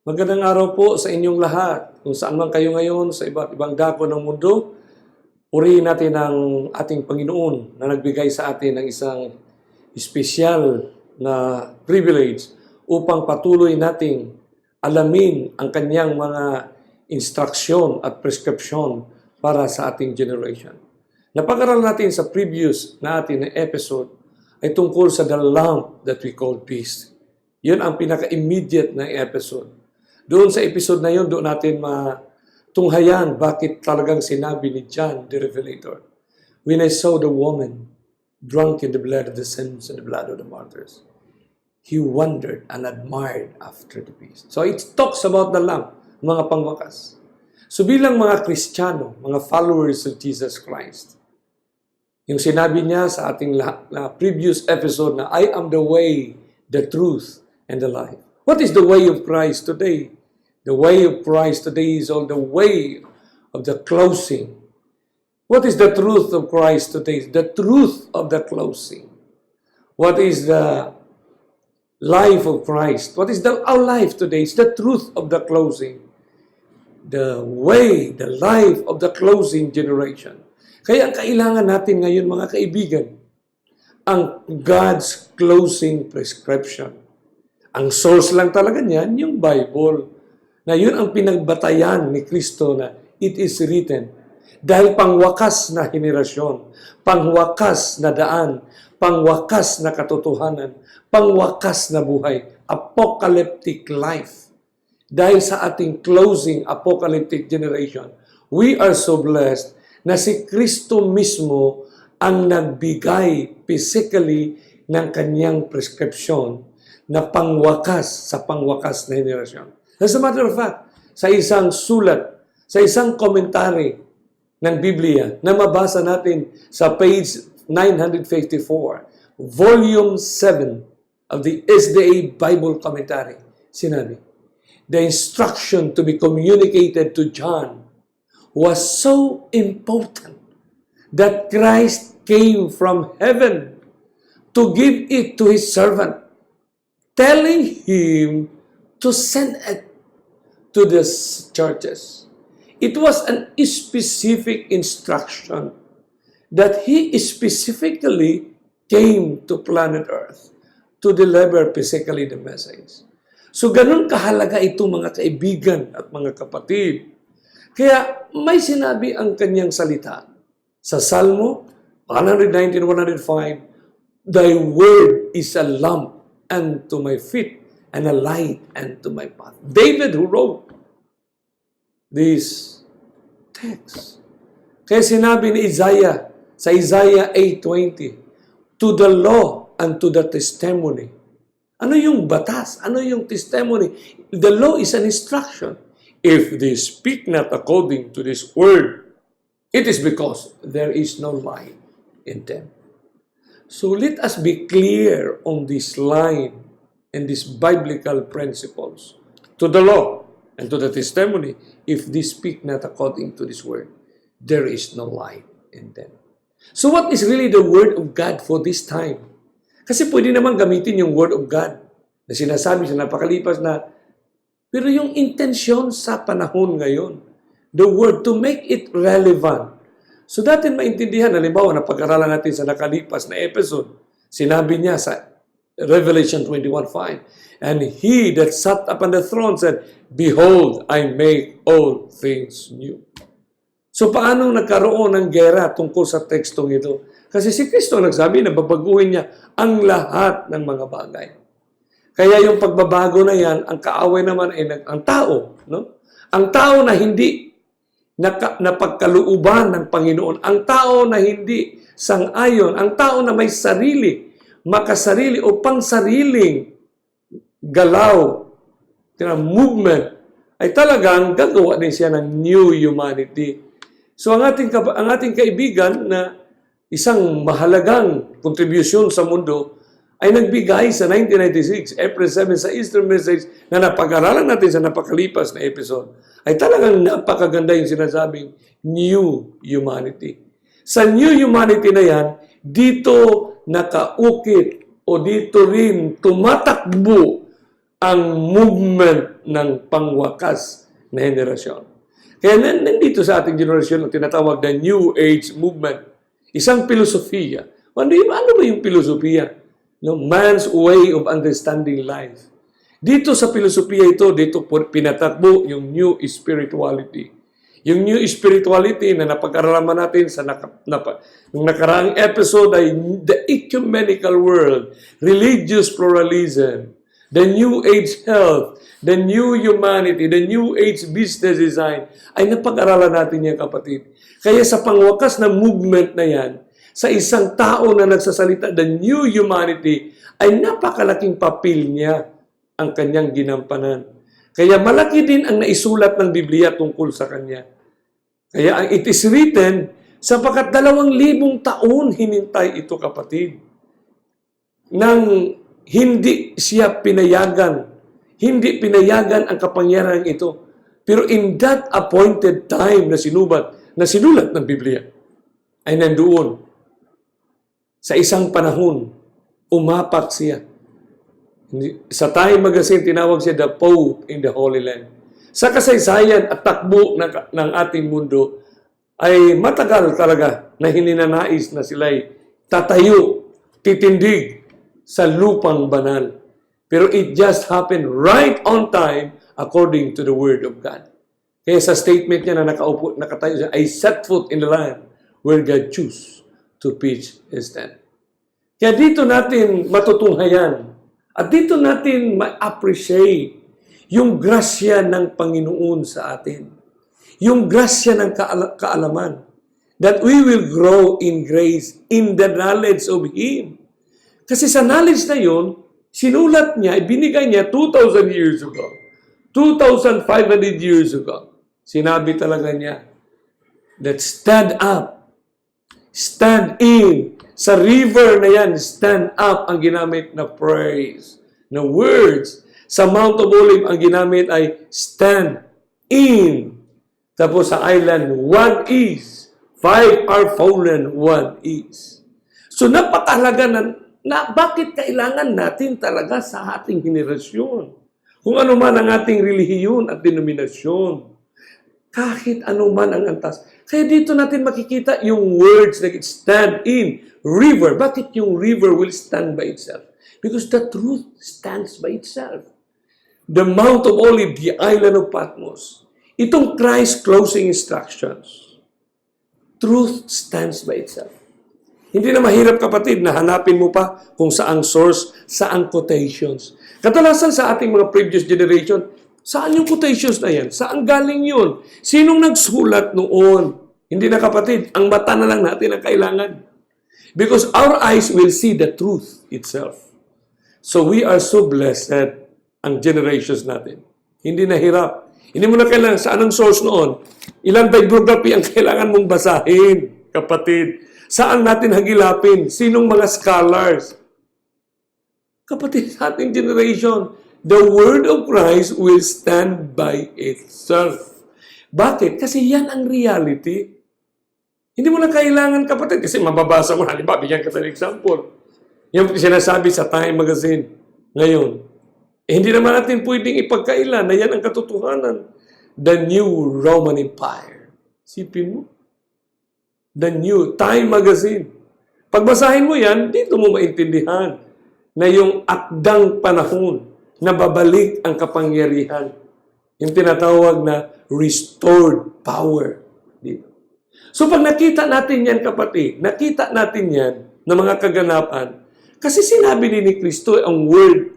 Magandang araw po sa inyong lahat. Kung saan man kayo ngayon sa iba't ibang dako ng mundo, purihin natin ang ating Panginoon na nagbigay sa atin ng isang espesyal na privilege upang patuloy nating alamin ang kanyang mga instruksyon at prescription para sa ating generation. Napag-aral natin sa previous na ating episode ay tungkol sa the lamp that we call peace. Yun ang pinaka-immediate na episode. Doon sa episode na yun, doon natin matunghayan bakit talagang sinabi ni John the Revelator, "When I saw the woman drunk in the blood of the saints and the blood of the martyrs, he wondered and admired after the beast." So it talks about the lamp, mga pangwakas. So bilang mga Kristiyano, mga followers of Jesus Christ, yung sinabi niya sa ating previous episode na, "I am the way, the truth, and the life." What is the way of Christ today? The way of Christ today is all the way of the closing. What is the truth of Christ today? The truth of the closing. What is the life of Christ? What is our life today? It's the truth of the closing. The way, the life of the closing generation. Kaya ang kailangan natin ngayon, mga kaibigan, ang God's closing prescription. Ang source lang talaga niyan, yung Bible. Na yun ang pinagbatayan ni Kristo na it is written. Dahil pangwakas na henerasyon, pangwakas na daan, pangwakas na katotohanan, pangwakas na buhay, apocalyptic life. Dahil sa ating closing apocalyptic generation, we are so blessed na si Kristo mismo ang nagbigay physically ng kanyang prescription na pangwakas sa pangwakas na henerasyon. As a matter of fact, sa isang sulat, sa isang komentary ng Biblia na mabasa natin sa page 954, volume 7 of the SDA Bible Commentary, sinabi, "The instruction to be communicated to John was so important that Christ came from heaven to give it to his servant, telling him to send it to the churches." It was an specific instruction that he specifically came to planet Earth to deliver physically the message. So ganun kahalaga ito, mga kaibigan at mga kapatid. Kaya may sinabi ang kanyang salita sa Salmo 119:105, "Thy word is a lamp unto my feet and a light unto my path." David who wrote this text. Kaya sinabi ni Isaiah sa Isaiah 8:20, "To the law and to the testimony." Ano yung batas? Ano yung testimony? The law is an instruction. "If they speak not according to this word, it is because there is no light in them." So let us be clear on this line and these biblical principles. To the law and to the testimony, if they speak not according to this word, there is no light in them. So what is really the word of God for this time? Kasi pwede naman gamitin yung word of God na sinasabi sa napakalipas na, pero yung intensyon sa panahon ngayon, the word to make it relevant. So natin maintindihan, halimbawa, na pag-aralan natin sa nakalipas na episode, sinabi niya sa Revelation 21:5, "And he that sat upon the throne said, Behold, I make all things new." So paano nagkaroon ng gera tungkol sa tekstong ito? Kasi si Kristo nagsabi na babaguhin niya ang lahat ng mga bagay. Kaya yung pagbabago na yan, ang kaaway naman ay ang tao. No? Ang tao na hindi napagkaluuban ng Panginoon, ang tao na hindi sang-ayon, ang tao na may sarili, makasarili o pangsariling galaw, movement, ay talagang gagawa din siya ng new humanity. So ang ating kaibigan na isang mahalagang kontribusyon sa mundo ay nagbigay sa 1996, April 7, sa Easter message na napag-aralan natin sa napakalipas na episode, ay talagang napakaganda yung sinasabing new humanity. Sa new humanity na yan, dito nakaukit o dito rin tumatakbo ang movement ng pangwakas na henerasyon. Kaya nandito sa ating generasyon ang tinatawag na New Age movement. Isang filosofiya. Ano ba yung filosofiya? No, man's way of understanding life. Dito sa filosofiya ito, dito pinatakbo yung New Spirituality. Yung New Spirituality na napag-aralaman natin sa nung nakaraang episode ay the ecumenical world, religious pluralism, the New Age health, the New Humanity, the New Age business design, ay napag-aralan natin yan, kapatid. Kaya sa pangwakas na movement na yan, sa isang tao na nagsasalita, the New Humanity, ay napakalaking papel niya ang kanyang ginampanan. Kaya malaki din ang naisulat ng Biblia tungkol sa kanya. Kaya ang it is written, sapagkat 2,000 taon hinintay ito, kapatid, nang hindi siya pinayagan. Hindi pinayagan ang kapangyarihan ito. Pero in that appointed time na sinulat ng Biblia, ay nandoon. Sa isang panahon, umapak siya. Sa Time Magazine, tinawag siya the Pope in the Holy Land. Sa kasaysayan at takbo ng ating mundo, ay matagal talaga na hininanais na sila'y tatayo, titindig sa lupang banal. Pero it just happened right on time according to the Word of God. Kaya sa statement niya na nakatayo siya, I set foot in the land where God choose to pitch his tent. Kaya dito natin matutunghayan at dito natin ma-appreciate yung grasya ng Panginoon sa atin. Yung grasya ng kaalaman. That we will grow in grace, in the knowledge of Him. Kasi sa knowledge na yun, sinulat niya, ibinigay niya 2,000 years ago. 2,500 years ago. Sinabi talaga niya that stand up. Stand in. Sa river na yan, stand up ang ginamit na praise, na words. Sa Mount of Olive, ang ginamit ay stand in. Tapos sa island, one is. 5 are fallen, one is. So napakahalaga na bakit kailangan natin talaga sa ating henerasyon. Kung ano man ang ating relihiyon at denominasyon. Kahit ano man ang antas. Kaya dito natin makikita yung words like stand in, river. Bakit yung river will stand by itself? Because the truth stands by itself. The Mount of Olive, the island of Patmos. Itong Christ's closing instructions. Truth stands by itself. Hindi na mahirap, kapatid, na hanapin mo pa kung saang source, saang quotations. Kadalasan sa ating mga previous generation, saan yung quotations na yan? Saan galing yun? Sinong nagsulat noon? Hindi na, kapatid. Ang mata na lang natin ang kailangan. Because our eyes will see the truth itself. So we are so blessed ang generations natin. Hindi na hirap. Hindi mo na kailangan saan ang source noon. Ilang bibliography ang kailangan mong basahin, kapatid. Saan natin hagilapin? Sinong mga scholars? Kapatid, sa ating generation, the word of Christ will stand by itself. Bakit? Kasi yan ang reality. Hindi mo na kailangan, kapatid, kasi mababasa mo. Halimbawa, bigyan ka ng example. Yung sinasabi sa Time Magazine ngayon. Hindi naman natin pwedeng ipagkailan na yan ang katotohanan. The New Roman Empire. Sipin mo. The New Time Magazine. Pagbasahin mo yan, dito mo maintindihan na yung akdang panahon na babalik ang kapangyarihan. Yung tinatawag na restored power. Dito. So pag nakita natin yan, kapatid, nakita natin yan na mga kaganapan, kasi sinabi ni Kristo ang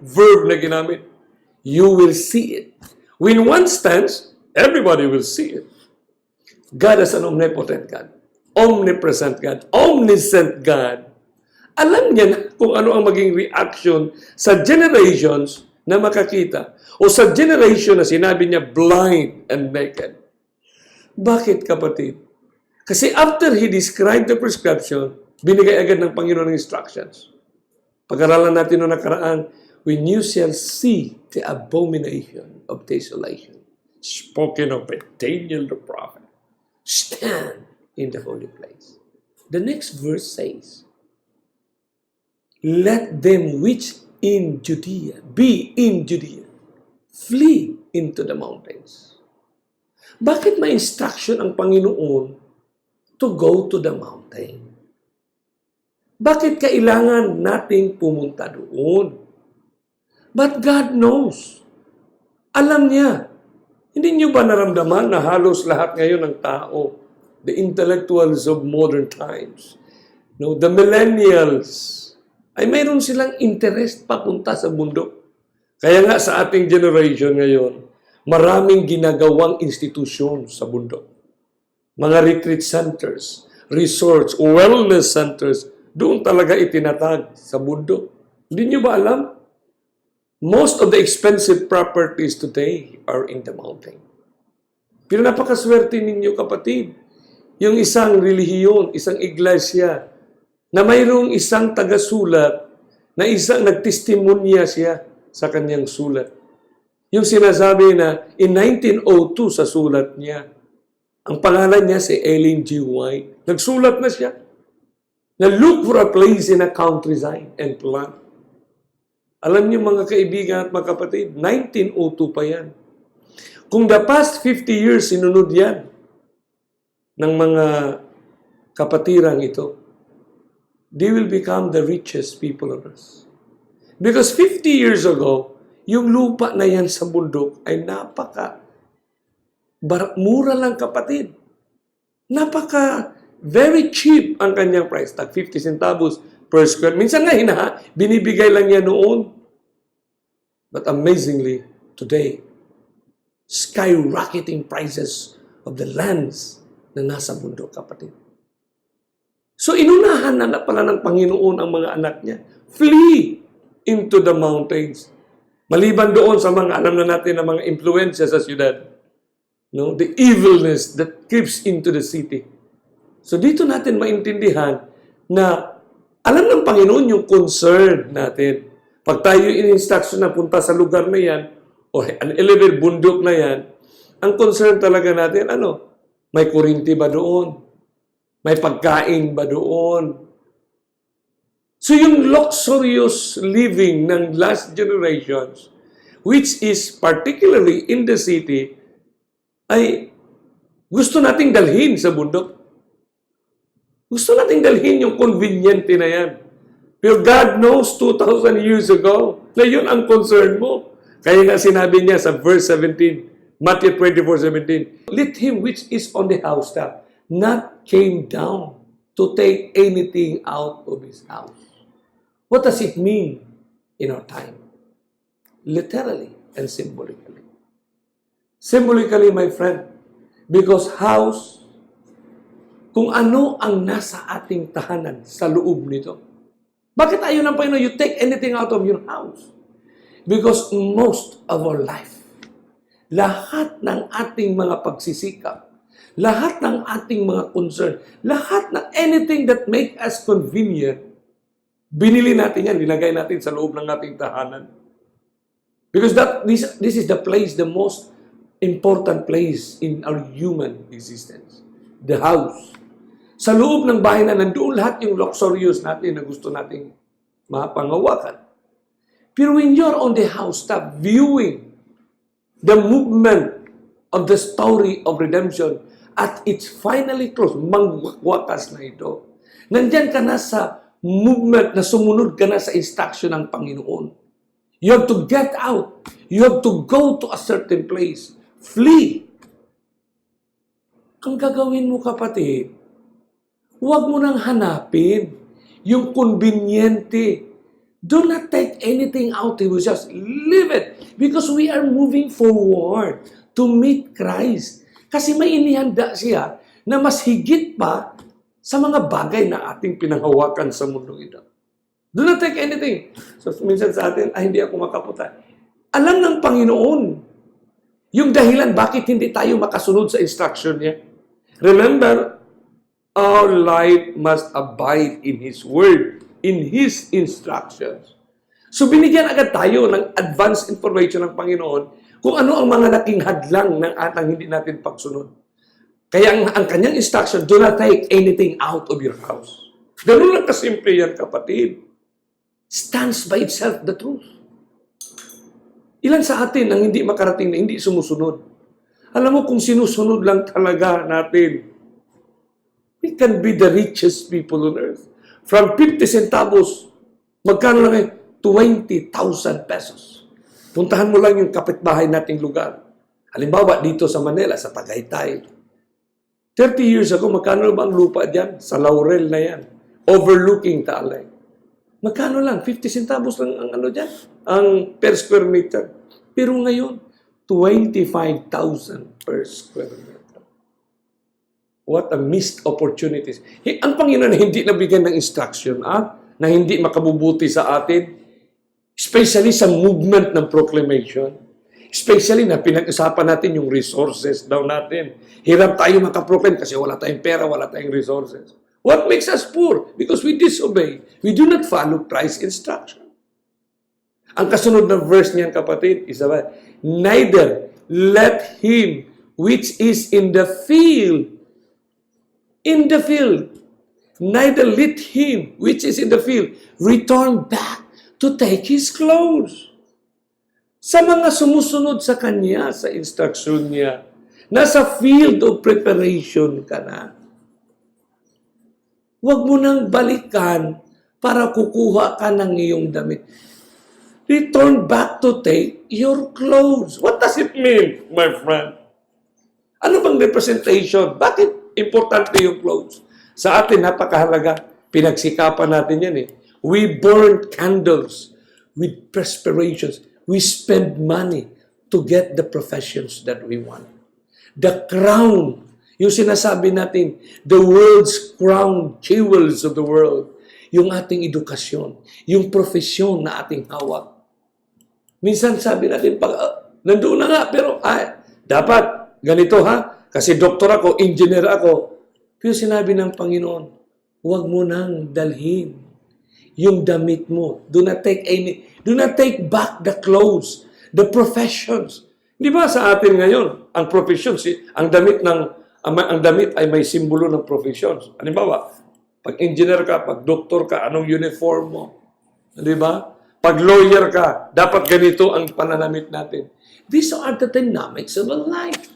verb na ginamit, you will see it. When one stands, everybody will see it. God is an omnipotent God. Omnipresent God, omniscient God. Alam niya na kung ano ang maging reaction sa generations na makakita o sa generation na sinabi niya blind and naked. Bakit, kapatid? Kasi after He described the prescription, binigay agad ng Panginoon ng instructions. Pag-aralan natin noong nakaraan, when you shall see the abomination of desolation, spoken of by Daniel the prophet, stand in the holy place. The next verse says, let them which in Judea, be in Judea. Flee into the mountains. Bakit may instruction ang Panginoon to go to the mountain? Bakit kailangan nating pumunta doon? But God knows. Alam niya. Hindi niyo ba naramdaman na halos lahat ngayon ng tao, the intellectuals of modern times, no, the millennials, ay mayroon silang interest papunta sa bundok. Kaya nga sa ating generation ngayon, maraming ginagawang institusyon sa bundok. Mga retreat centers, resorts, wellness centers, doon talaga itinatag sa bundok. Hindi niyo ba alam? Most of the expensive properties today are in the mountain. Pero napakaswerte ninyo, kapatid. Yung isang relihiyon, isang iglesia, na mayroong isang tagasulat, na isang nagtestimonya siya sa kanyang sulat. Yung sinasabi na in 1902 sa sulat niya, ang pangalan niya si Ellen G. White. Nagsulat na siya na look for a place in a countryside and plant. Alam niyo mga kaibigan at mga kapatid, 1902 pa yan. Kung the past 50 years sinunod yan ng mga kapatirang ito, they will become the richest people on earth. Because 50 years ago, yung lupa na yan sa bundok ay mura lang, kapatid. Very cheap ang kanyang price tag, 50 centavos per square. Minsan nga binibigay lang yan noon. But amazingly, today, skyrocketing prices of the lands na nasa bundok, kapatid. So inunahan na pala ng Panginoon ang mga anak niya. Flee into the mountains. Maliban doon sa mga, alam na natin, na mga influensya sa syudad. No? The evilness that creeps into the city. So dito natin maintindihan na alam ng Panginoon yung concern natin. Pag tayo in-instruction na punta sa lugar na yan, o an elevated bundok na yan, ang concern talaga natin, may kurinti ba doon? May pagkain ba doon? So yung luxurious living ng last generations, which is particularly in the city, ay gusto nating dalhin sa bundok. Gusto nating dalhin yung conveniente na yan. Pero God knows 2,000 years ago na yun ang concern mo. Kaya nga sinabi niya sa verse 17, Matthew 24:17, let him which is on the housetop not came down to take anything out of his house. What does it mean in our time? Literally and symbolically. Symbolically, my friend, because house, kung ano ang nasa ating tahanan sa loob nito. Bakit ayaw ng Panginoon, you take anything out of your house? Because most of our life, lahat ng ating mga pagsisikap, lahat ng ating mga concern, lahat ng anything that make us convenient, binili natin yan, nilagay natin sa loob ng ating tahanan. Because this is the place, the most important place in our human existence. The house. Sa loob ng bahay na nandoon lahat yung luxurious natin na gusto nating mapangawakan. Pero when you're on the housetop viewing the movement of the story of redemption at its finally close, mangwakas na ito. Nandyan ka na sa movement na sumunod ka na sa instruction ng Panginoon. You have to get out. You have to go to a certain place. Flee. Ang gagawin mo, kapatid, huwag mo nang hanapin yung conveniente. Do not take anything out. You just leave it. Because we are moving forward to meet Christ. Kasi may inihanda siya na mas higit pa sa mga bagay na ating pinanghawakan sa mundo ito. Do not take anything. So, minsan sa atin, hindi ako makapunta. Alam ng Panginoon yung dahilan bakit hindi tayo makasunod sa instruction niya. Remember, our life must abide in His Word, in His instructions. So binigyan agad tayo ng advanced information ng Panginoon kung ano ang mga naging hadlang ng atang hindi natin pagsunod. Kaya ang kanyang instruction, do not take anything out of your house. Ganun lang kasimple yan, kapatid. Stands by itself the truth. Ilan sa atin ang hindi makarating na hindi sumusunod? Alam mo kung sinusunod lang talaga natin, we can be the richest people on earth. From 50 centavos, magkano lang 20,000 pesos. Puntahan mo lang yung kapitbahay nating lugar. Halimbawa, dito sa Manila, sa Tagaytay. 30 years ago, magkano ba ang lupa dyan? Sa Laurel na yan. Overlooking Taalay. Magkano lang? 50 centavos lang ang ano dyan? Ang per square meter. Pero ngayon, 25,000 per square meter. What a missed opportunities. Ang Panginoon na hindi nabigyan ng instruction, na hindi makabubuti sa atin, especially sa movement ng proclamation, especially na pinag-usapan natin yung resources daw natin. Hirap tayo makaproclaim kasi wala tayong pera, wala tayong resources. What makes us poor? Because we disobey. We do not follow Christ's instruction. Ang kasunod na verse niyan, kapatid, is about, neither let him which is in the field, neither let him which is in the field return back to take his clothes. Sa mga sumusunod sa kanya, sa instruction niya, nasa field of preparation ka na. Huwag mo nang balikan para kukuha ka ng iyong damit. Return back to take your clothes. What does it mean, my friend? Ano bang representation? Bakit importante yung clothes? Sa atin, napakahalaga. Pinagsikapan natin yan eh. We burn candles with perspirations. We spend money to get the professions that we want. The crown, yung sinasabi natin, the world's crown, jewels of the world, yung ating edukasyon, yung profesyon na ating hawak. Minsan sabi natin, nandoon na nga, pero dapat ganito kasi doktor ako, engineer ako. Pero sinabi ng Panginoon, huwag mo nang dalhin yung damit mo. Do not take back the clothes, the professions. Di ba sa atin ngayon, ang professions, ang damit ay may simbolo ng professions. Halimbawa, pag engineer ka, pag doktor ka, anong uniform mo? Di ba? Pag lawyer ka, dapat ganito ang pananamit natin. These are the dynamics of a life.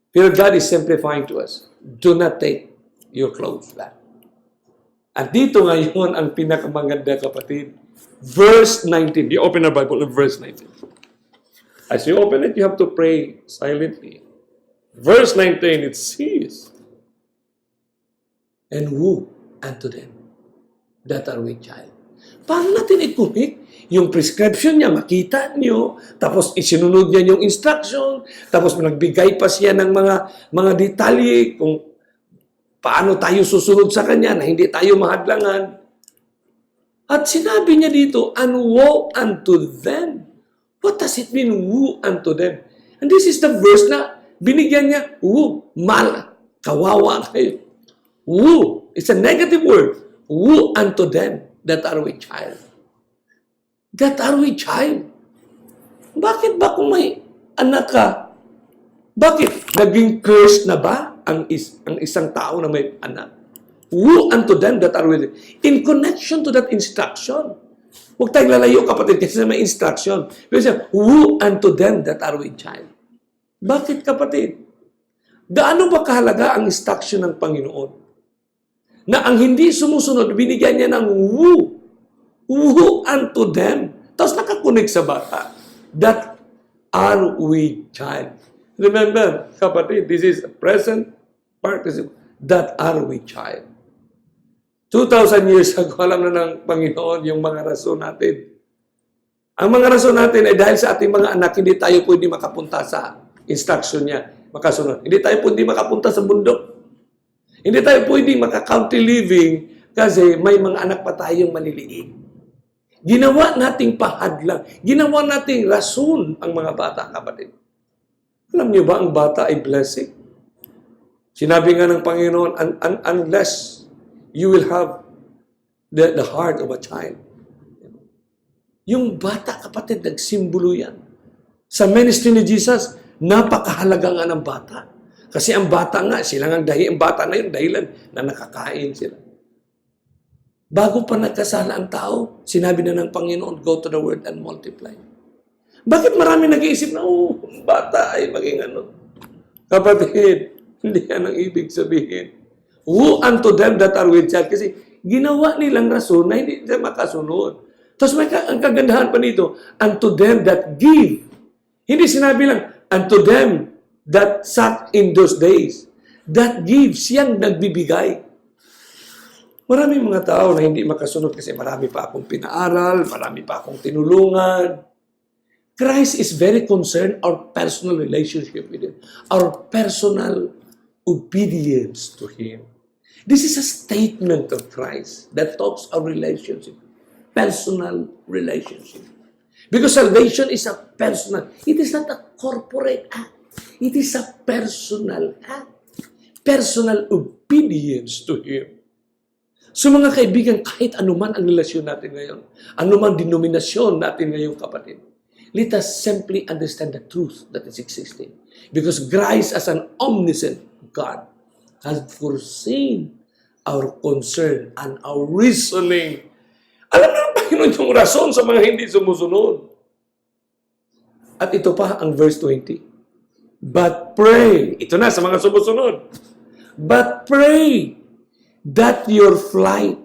Pero God is simplifying to us. Do not take your clothes back. At dito ngayon ang pinakamaganda, kapatid. Verse 19. You open our Bible in verse 19. As you open it, you have to pray silently. Verse 19, it says, and woe unto them that are with child. Paano natin i-connect? Yung prescription niya, makita niyo, tapos isinunod niya yung instruction, tapos nagbigay pa siya ng mga detalye kung paano tayo susunod sa kanya na hindi tayo mahadlangan. At sinabi niya dito, and woe unto them. What does it mean, woe unto them? And this is the verse na binigyan niya, woe, kawawa kayo. Woe, it's a negative word. Woe unto them that are with child. That are with child. Bakit ba kung may anak ka, bakit naging cursed na ba ang isang tao na may anak? Woe unto them that are with it. In connection to that instruction. Huwag tayong lalayo, kapatid, kasi may instruction. Pero siya, woe unto them that are with child. Bakit, kapatid? Gaano ba kahalaga ang instruction ng Panginoon? Na ang hindi sumusunod, binigyan niya ng woe. Woe unto them. Tapos nakakunik sa bata. That are with child. Remember, kapatid, this is a present participle. That are with child. 2,000 years ago, alam na ng Panginoon yung mga rason natin. Ang mga rason natin ay dahil sa ating mga anak, hindi tayo pwede makapunta sa instruction niya, makasunod. Hindi tayo pwede makapunta sa bundok. Hindi tayo pwede maka-country living kasi may mga anak pa tayong maliliit. Ginawa nating pahadlang. Ginawa nating rason ang mga bata, kapatid. Alam niyo ba, ang bata ay blessing? Sinabi nga ng Panginoon, unless you will have the heart of a child. Yung bata, kapatid, nagsimbolo yan. Sa ministry ni Jesus, napakahalaga nga ng bata. Kasi ang bata nga, ang bata na yun, dahilan na nakakain sila. Bago pa nagkasala ang tao, sinabi na ng Panginoon, go to the world and multiply. Bakit marami nag-iisip na, bata ay maging ano? Kapatid, hindi yan ang ibig sabihin. Woe unto them that are with child. Kasi ginawa nilang rason na hindi sila makasunod. Tapos ang kagandahan pa nito, unto them that give. Hindi sinabi lang, unto them that sat in those days. That give, siyang nagbibigay. Maraming mga tao na hindi makasunod kasi marami pa akong pinaaral, marami pa akong tinulungan. Christ is very concerned our personal relationship with Him, our personal obedience to Him. This is a statement of Christ that talks our relationship, personal relationship. Because salvation is a personal, it is not a corporate act. It is a personal act. Personal obedience to Him. So mga kaibigan, kahit anuman ang relasyon natin ngayon, anuman denominasyon natin ngayon, kapatid, let us simply understand the truth that is existing. Because Christ as an omniscient God has foreseen our concern and our reasoning. Alam na ng Panginoon yung rason sa mga hindi sumusunod. At ito pa ang verse 20. But pray, ito na sa mga sumusunod. But pray that your flight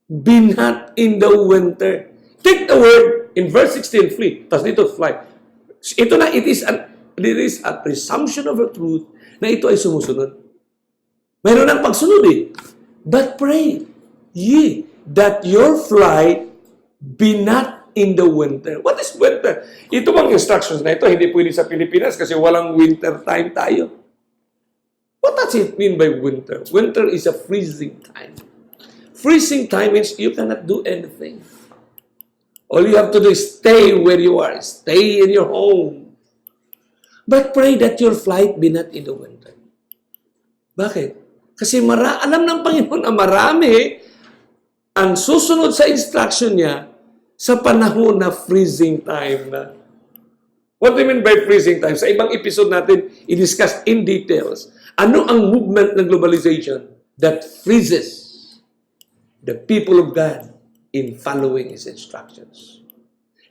be not in the winter. Take the word in verse 16, flee. Tapos dito, fly. Ito na, it is a presumption of a truth na ito ay sumusunod. Mayroon ng pagsunod eh. But pray ye that your flight be not in the winter. What is winter? Ito bang instructions na ito, hindi pwede sa Pilipinas kasi walang winter time tayo. What does it mean by winter? Winter is a freezing time. Freezing time means you cannot do anything. All you have to do is stay where you are. Stay in your home. But pray that your flight be not in the winter. Bakit? Kasi alam ng Panginoon na marami ang susunod sa instruction niya sa panahon na freezing time na. What do you mean by freezing time? Sa ibang episode natin, i-discuss in details. Ano ang movement ng globalization that freezes the people of God in following His instructions?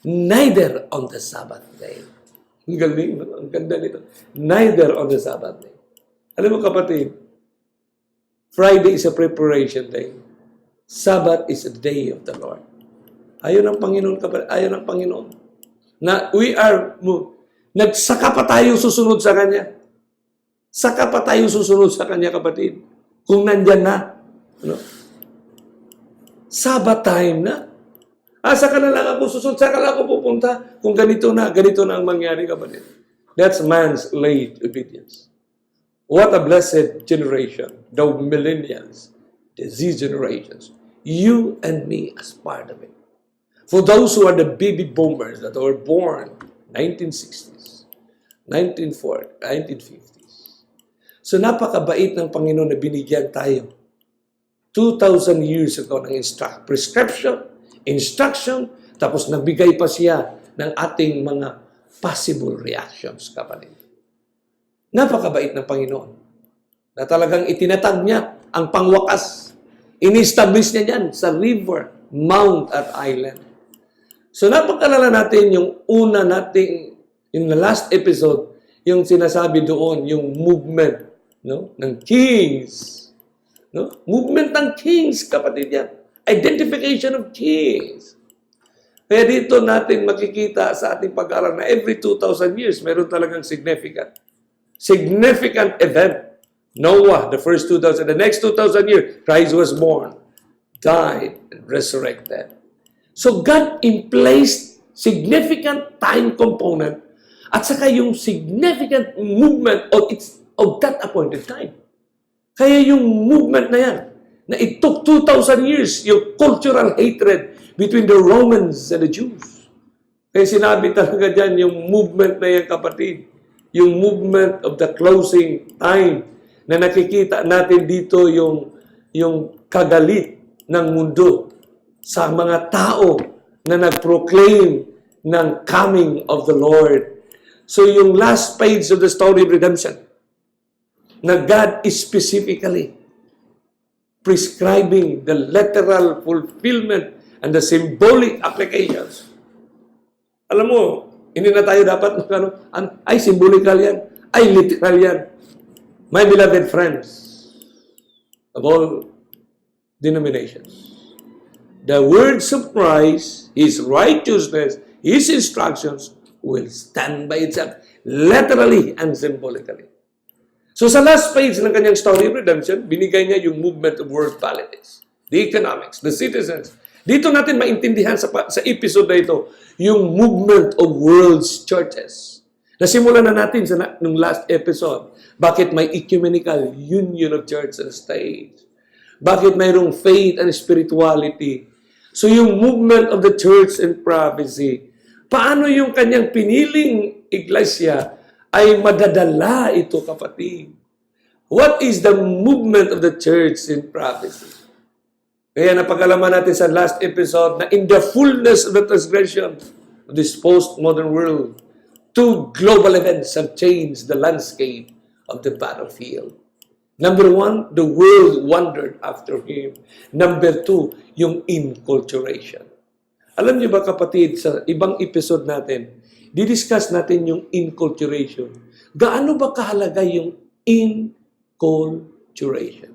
Neither on the Sabbath day. Ang galing, ang ganda nito. Neither on the Sabbath day. Alam mo kapatid, Friday is a preparation day. Sabbath is a day of the Lord. Ayaw ng Panginoon, kapatid. Ayaw ng Panginoon. Na nagsaka pa tayo susunod sa Kanya. Saka pa tayo susunod sa Kanya, kapatid. Kung nandyan na. Ano? Sabbath time na. Saka na lang ako susunod, saka lang ako pupunta. Kung ganito na ang mangyari, kapatid. That's man's late obedience. What a blessed generation. The millennials, the Z generations. You and me as part of it. For those who are the baby boomers that were born 1960s, 1940s, 1950s. So napakabait ng Panginoon na binigyan tayo 2,000 years ago ng instruction, tapos nagbigay pa siya ng ating mga possible reactions, kapatid. Napakabait ng Panginoon na talagang itinatag niya ang pangwakas. In-establish niya yan sa river, mount at island. So napakalala natin yung una nating, in the last episode, yung sinasabi doon, yung movement ng kings. Movement ng kings, kapatid yan. Identification of kings. Kaya dito natin makikita sa ating pag-aaral na every 2,000 years, meron talagang significant event. Noah, the first 2,000. The next 2,000 years, Christ was born, died, and resurrected. So God placed significant time component at saka yung significant movement of that appointed time. Kaya yung movement na yan, na it took 2,000 years, yung cultural hatred between the Romans and the Jews. Kaya sinabi talaga dyan, yung movement na yan, kapatid, yung movement of the closing time, na nakikita natin dito yung kagalit ng mundo sa mga tao na nag-proclaim ng coming of the Lord. So yung last page of the story of redemption, na God is specifically prescribing the literal fulfillment and the symbolic applications. Alam mo, Hindi na tayo dapat ay symbolical yan, ay literal yan. My beloved friends of all denominations, the words of Christ, His righteousness, His instructions will stand by itself, literally and symbolically. So sa last page ng kanyang story of redemption, binigay niya yung movement of world politics, the economics, the citizens. Dito natin maintindihan sa episode na ito, yung movement of world's churches. Nasimulan na natin nung last episode, bakit may ecumenical union of church and state. Bakit mayroong faith and spirituality. So yung movement of the church and prophecy, paano yung kanyang piniling iglesia ay madadala ito, kapatid? What is the movement of the church in prophecy? Kaya napag-alaman natin sa last episode na in the fullness of the transgression of this postmodern world, two global events have changed the landscape of the battlefield. Number one, the world wandered after Him. Number two, yung inculturation. Alam niyo ba, kapatid, sa ibang episode natin, didiscuss natin yung inculturation. Gaano ba kahalaga yung inculturation?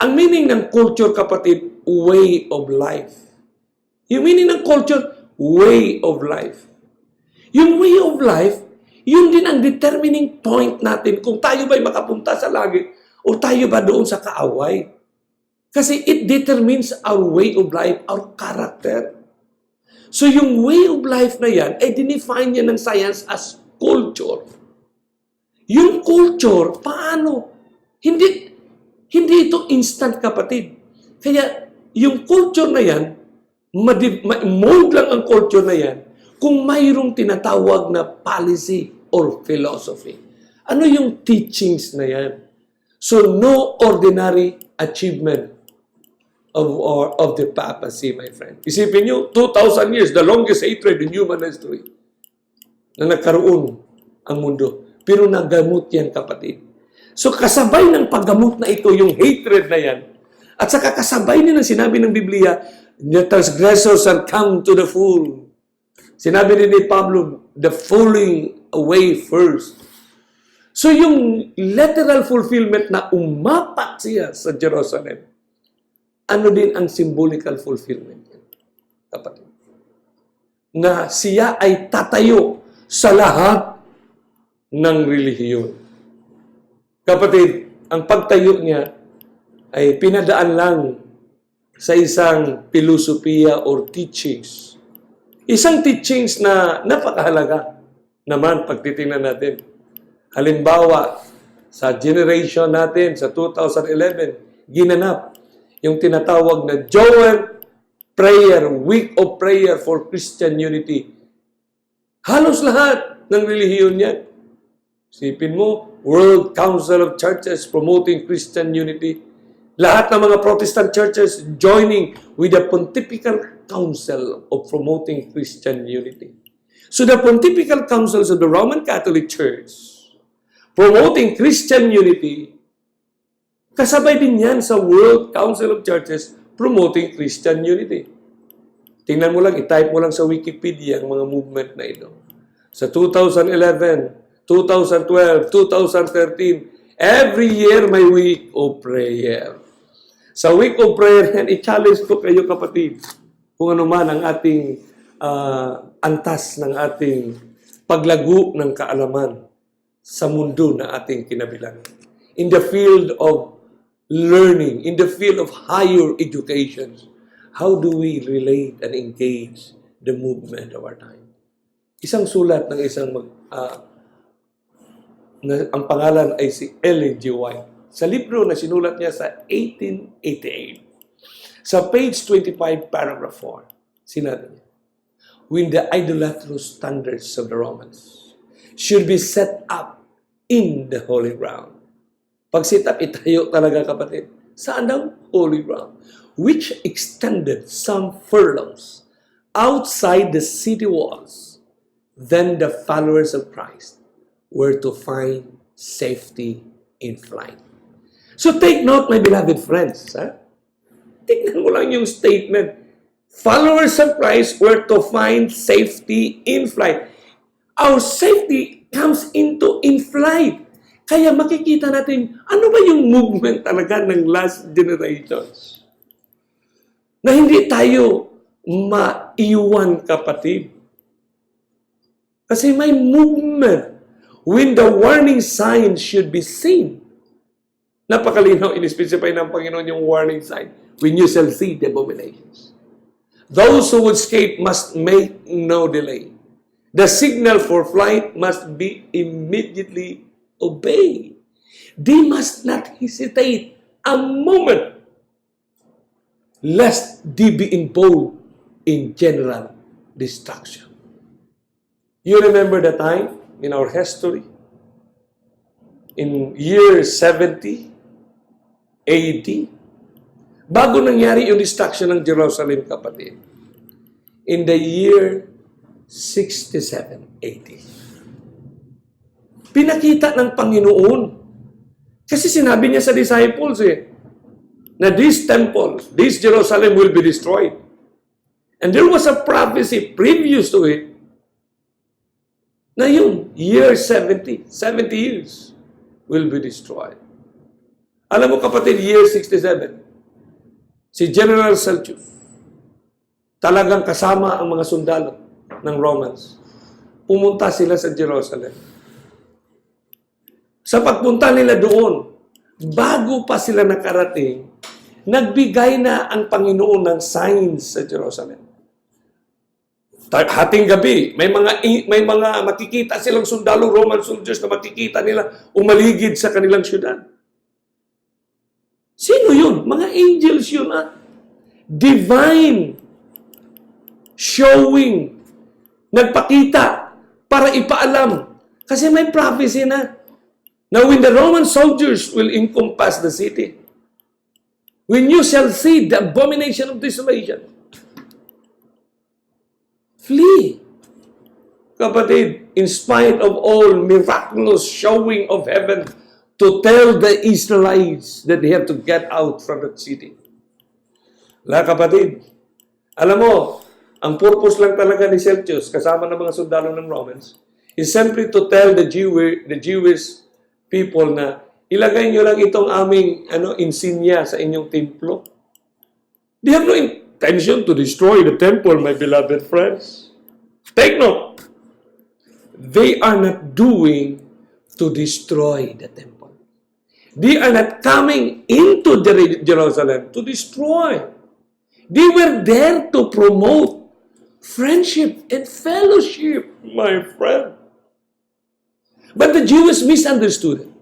Ang meaning ng culture, kapatid, way of life. Yung meaning ng culture, way of life. Yung way of life, yun din ang determining point natin kung tayo ba'y makapunta sa langit o tayo ba doon sa kaaway. Kasi it determines our way of life, our character. So yung way of life na yan, ay dinefine niya ng science as culture. Yung culture, paano? Hindi ito instant, kapatid. Kaya yung culture na yan, ma-mold lang ang culture na yan kung mayroong tinatawag na policy or philosophy. Ano yung teachings na yan? So, no ordinary achievement of the papacy, my friend. Isipin nyo, 2,000 years, the longest hatred in human history na nagkaroon ang mundo. Pero nagamot yan, kapatid. So, kasabay ng paggamot na ito, yung hatred na yan, at saka kasabay din ang sinabi ng Biblia, the transgressors shall come to the full. Sinabi din ni Pablo, the falling away first. So, yung literal fulfillment na umapat siya sa Jerusalem, ano din ang symbolical fulfillment? Kapatid. Na siya ay tatayo sa lahat ng relihiyon. Kapatid, ang pagtayo niya ay pinadaan lang sa isang filosofiya or teachings. Isang teachings na napakahalaga naman pag titingnan natin. Halimbawa, sa generation natin, sa 2011, ginanap yung tinatawag na Joel Prayer, Week of Prayer for Christian Unity. Halos lahat ng relihiyon yan. Sipin mo, World Council of Churches promoting Christian unity. Lahat ng mga Protestant churches joining with the Pontifical Council of promoting Christian unity. So the Pontifical Councils of the Roman Catholic Church promoting Christian unity, kasabay din yan sa World Council of Churches promoting Christian unity. Tingnan mo lang, i-type mo lang sa Wikipedia ang mga movement na ito. Sa 2011, 2012, 2013, every year may week of prayer. Sa week of prayer, i-challenge ko kayo, kapatid, kung ano man ang ating antas ng ating paglago ng kaalaman sa mundo na ating kinabilangan. In the field of learning, in the field of higher education, how do we relate and engage the movement of our time? Isang sulat ng isang ang pangalan ay si Ellen G. White. Sa libro na sinulat niya sa 1888, sa page 25, paragraph 4, sinabi niya, when the idolatrous standards of the Romans should be set up in the holy ground. Pag set up, itayo talaga, kapatid. Saan daw? Holy ground. Which extended some furlongs outside the city walls. Then the followers of Christ were to find safety in flight. So take note, my beloved friends. Tignan mo lang yung statement. Followers of Christ were to find safety in flight. Our safety comes into in flight. Kaya makikita natin, ano ba yung movement talaga ng last generations? Na hindi tayo maiwan, kapatid. Kasi may movement when the warning sign should be seen. Napakalinaw, in-specify ng Panginoon yung warning sign. When you shall see the abominations. Those who would escape must make no delay. The signal for flight must be immediately obeyed. They must not hesitate a moment lest they be involved in general destruction. You remember the time in our history? In year 70 AD, bago nangyari yung destruction ng Jerusalem, kapatid, in the year 67 AD. Pinakita ng Panginoon. Kasi sinabi niya sa disciples na this temple, this Jerusalem will be destroyed. And there was a prophecy previous to it na yung year 70 years will be destroyed. Alam mo, kapatid, year 67, si General Celsius, talagang kasama ang mga sundalo ng Romans. Pumunta sila sa Jerusalem. Sa pagpunta nila doon, bago pa sila nakarating, nagbigay na ang Panginoon ng signs sa Jerusalem. Hating gabi, may mga makikita silang sundalo, Roman soldiers na makikita nila umaligid sa kanilang syudad. Sino yun? Mga angels yun, Divine showing. Nagpakita para ipaalam. Kasi may prophecy na. Now, when the Roman soldiers will encompass the city, when you shall see the abomination of desolation, flee. Kapatid, in spite of all miraculous showing of heaven to tell the Israelites that they have to get out from that city. Kapatid, alam mo, ang purpose lang talaga ni Celsius, kasama ng mga sundalo ng Romans, is simply to tell the Jewish people na ilagay nyo lang itong aming insignia sa inyong templo. They have no intention to destroy the temple, my beloved friends. Take note. They are not doing to destroy the temple. They are not coming into Jerusalem to destroy. They were there to promote friendship and fellowship, my friend. But the Jews misunderstood it.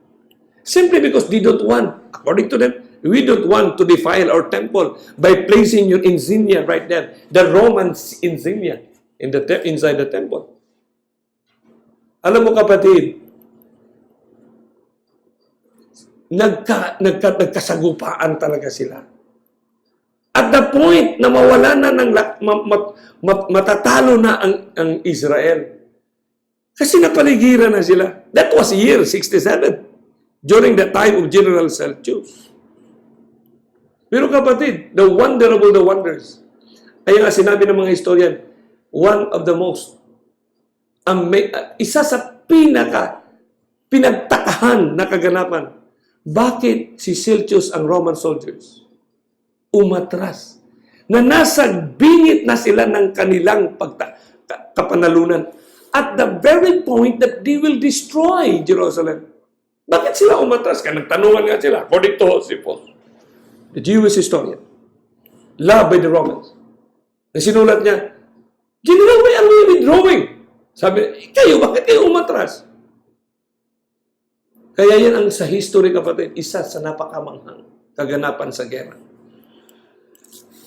Simply because they don't want, according to them, we don't want to defile our temple by placing your insignia right there, the Roman insignia inside the temple. Alam mo, kapatid, nagkasagupaan talaga sila. At the point na mawala na matatalo na ang Israel. Kasi napaligiran na sila. That was year 67, during the time of General Celsius. Pero kapatid, the wonders, ay nga sinabi ng mga historian, one of the most, isa sa pinagtakahan na kaganapan. Bakit si Celsius ang Roman soldiers umatras? Na nasa bingit na sila ng kanilang kapanalunan at the very point that they will destroy Jerusalem. Bakit sila umatras? Kaya nagtanungan nga sila, according to Josephus, the Jewish historian, loved by the Romans. Na sinulat niya, General, why are we withdrawing? Sabi, bakit kayo umatras? Kaya yan ang sa history, kapatid, isa sa napakamanghang kaganapan sa gera.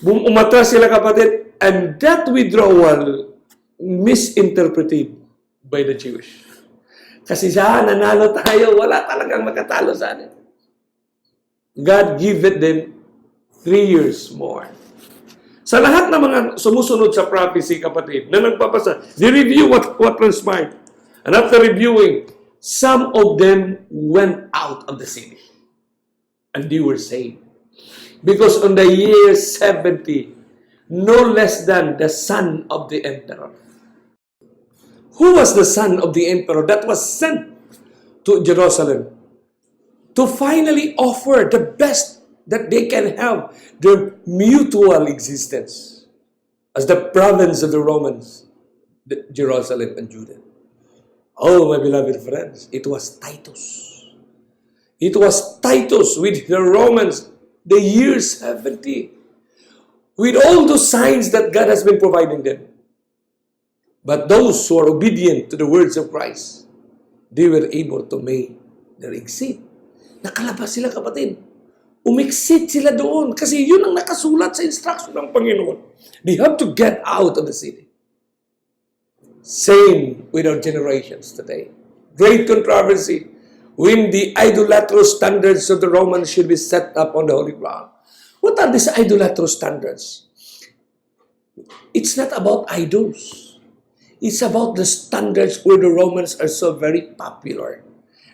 Umatras sila, kapatid, and that withdrawal misinterpreted by the Jewish. Kasi nanalo tayo, wala talagang makatalo sa atin. God gave them 3 years more. Sa lahat ng mga sumusunod sa prophecy, kapatid, na nagpapasa, they review what transpired. And after reviewing, some of them went out of the city. And they were saved. Because on the year 70, no less than the son of the emperor. Who was the son of the emperor that was sent to Jerusalem to finally offer the best that they can have, their mutual existence as the province of the Romans, Jerusalem and Judah? Oh, my beloved friends, it was Titus. It was Titus with the Romans, the year 70, with all those signs that God has been providing them. But those who are obedient to the words of Christ, they were able to make their exit. Nakalabas sila, kapatid. Umexit sila doon kasi yun ang nakasulat sa instruction ng Panginoon. They have to get out of the city. Same with our generations today. Great controversy when the idolatrous standards of the Romans should be set up on the holy ground. What are these idolatrous standards? It's not about idols. It's about the standards where the Romans are so very popular.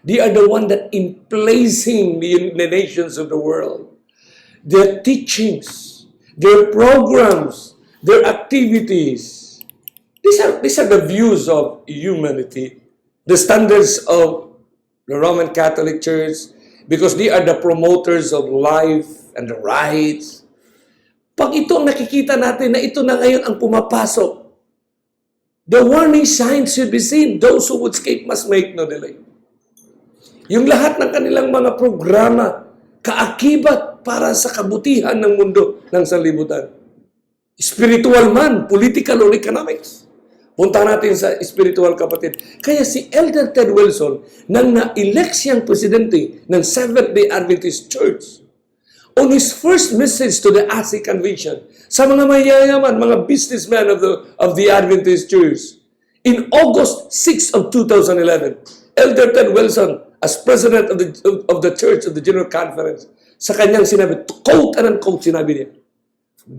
They are the one that in placing the nations of the world, their teachings, their programs, their activities. These are the views of humanity, the standards of the Roman Catholic Church, because they are the promoters of life and the rights. Pag ito ang nakikita natin na ito na ngayon ang pumapasok, the warning signs should be seen. Those who would escape must make no delay. Yung lahat ng kanilang mga programa, kaakibat para sa kabutihan ng mundo ng sanlibutan. Spiritual man, political or economics. Punta natin sa spiritual, kapatid. Kaya si Elder Ted Wilson, nang na-elect siyang presidente ng Seventh-day Adventist Church, on his first message to the ASIC Convention, sa mga mayayaman, mga businessmen of the Adventist Church, in August 6 of 2011, Elder Ted Wilson, as president of the Church of the General Conference, sa kanyang sinabi, quote and unquote, sinabi niya,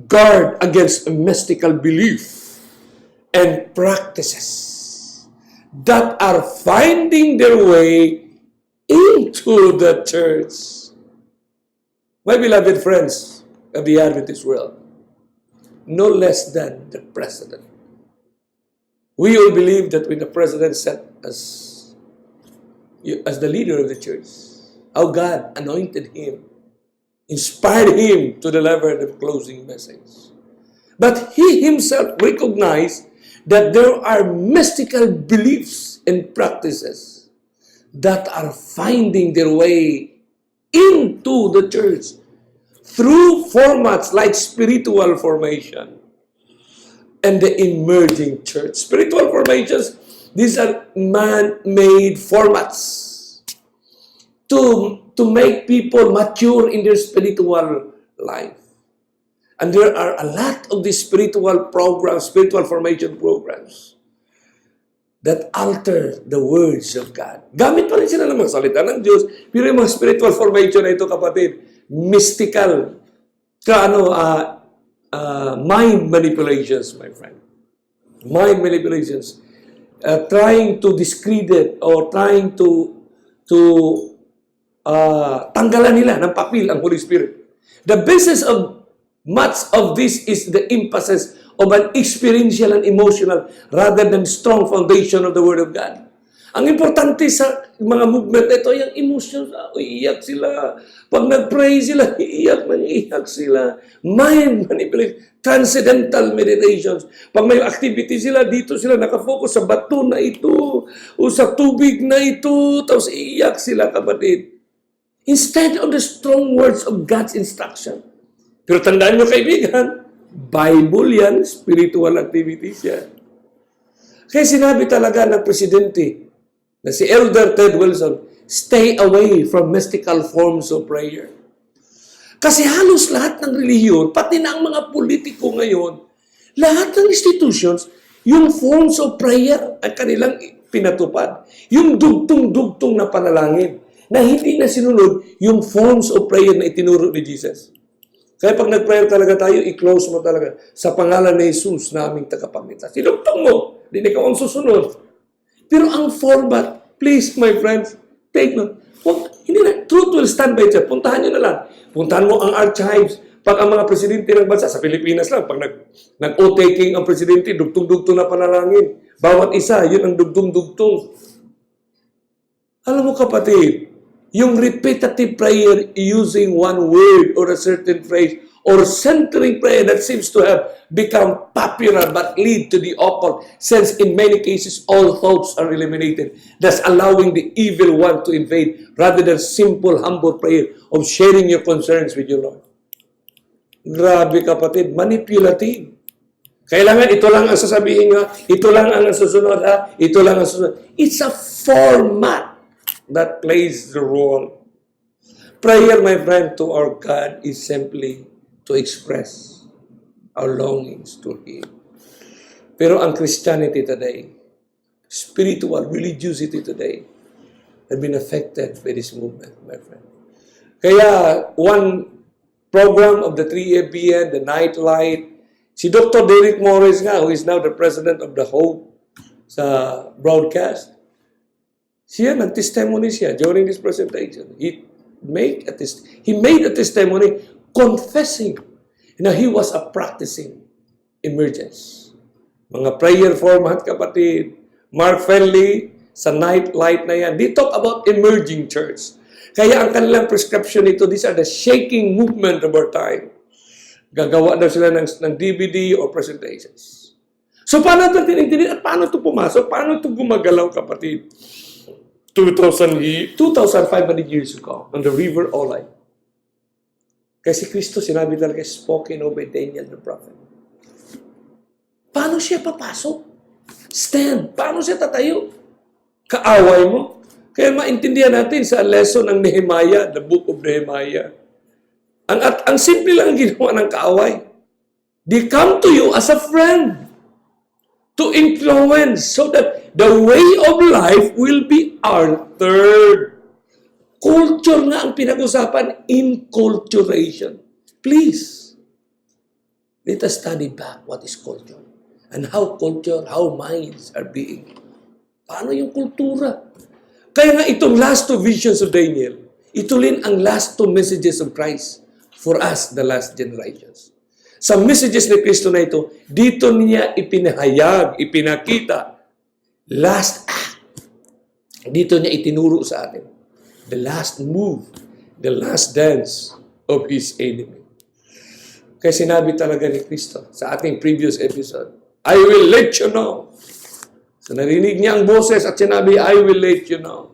guard against a mystical belief and practices that are finding their way into the church. My beloved friends of the Adventist world, no less than the president. We all believe that when the president set as the leader of the church, how God anointed him, inspired him to deliver the closing message. But he himself recognized that there are mystical beliefs and practices that are finding their way into the church through formats like spiritual formation and the emerging church. Spiritual formations, these are man-made formats to make people mature in their spiritual life. And there are a lot of these spiritual programs, spiritual formation programs that alter the words of God. Gamit pa rin sila ng mga salita ng Diyos, pero yung mga spiritual formation na ito, kapatid, mystical, mind manipulations, my friend. Mind manipulations. Trying to discredit or trying to tanggalan nila ng papel ang Holy Spirit. The basis of much of this is the emphasis of an experiential and emotional rather than strong foundation of the Word of God. Ang importante sa mga movement ito, yung emotions, iiyak sila. Pag nag-pray sila, iiyak sila. Mind manipulation, transcendental meditations. Pag may activity sila, dito sila nakafocus sa bato na ito o sa tubig na ito, tapos iiyak sila, kapatid. Instead of the strong words of God's instruction. Pero tandaan nyo, kaibigan, Bible yan, spiritual activities yan. Kaya sinabi talaga ng presidente na si Elder Ted Wilson, stay away from mystical forms of prayer. Kasi halos lahat ng relihiyon, pati na ang mga politiko ngayon, lahat ng institutions, yung forms of prayer ang kanilang pinatupad. Yung dugtong-dugtong na panalangin na hindi na sinunod yung forms of prayer na itinuro ni Jesus. Kaya pag nag-prayer talaga tayo, i-close mo talaga sa pangalan ni Jesus na aming tagapagligtas. Sinugtong mo, din ikaw ang susunod. Pero ang format, please my friends, take note. Hindi na, truth will stand by itself. Puntahan nyo na lang. Puntahan mo ang archives, Pag ang mga presidente ng bansa, sa Pilipinas lang, pag nag-o-taking ang presidente, dugtong-dugtong na panalangin. Bawat isa, yun ang dugtong-dugtong. Alam mo kapatid, yung repetitive prayer using one word or a certain phrase or centering prayer that seems to have become popular but lead to the occult, since in many cases all thoughts are eliminated, thus allowing the evil one to invade rather than simple, humble prayer of sharing your concerns with your Lord. Grabe kapatid, manipulative. Kailangan ito lang ang sasabihin nga, ito lang ang susunod, ito lang ang susunod. It's a format that plays the role. Prayer, my friend, to our God is simply to express our longings to Him. Pero ang Christianity today, spiritual religiosity today, have been affected by this movement, my friend. Kaya, one program of the 3ABN, the Nightlight, si Dr. Derek Morris nga, who is now the president of the Hope sa broadcast, siya, nag-testimony siya during this presentation. He made a testimony confessing na he was a practicing emergence. Mga prayer format, kapatid. Mark Fenley, sa Nightlight na yan, they talk about emerging church. Kaya ang kanilang prescription nito, these are the shaking movement of our time. Gagawa daw sila ng DVD or presentations. So, paano ito tinitindig? At paano ito pumasok? Paano ito gumagalaw, kapatid? 2,500 years ago, on the River Olay. Kasi Kristo, sinabi talaga, spoken over Daniel the prophet. Paano siya papasok? Stand. Paano siya tatayo? Kaaway mo. Kaya maintindihan natin sa lesson ng Nehemiah, the book of Nehemiah. Ang simple lang ang ginawa ng kaaway. They come to you as a friend to influence so that the way of life will be altered. Culture nga ang pinag-usapan, inculturation. Please, let us study back what is culture and how minds are being. Paano yung kultura? Kaya nga itong last two visions of Daniel, ito rin ang last two messages of Christ for us, the last generations. Sa messages ni Kristo na ito, dito niya ipinahayag, ipinakita, last act. Dito niya itinuro sa atin. The last move, the last dance of His enemy. Kaya sinabi talaga ni Kristo sa ating previous episode, I will let you know. So narinig niya ang boses at sinabi, I will let you know.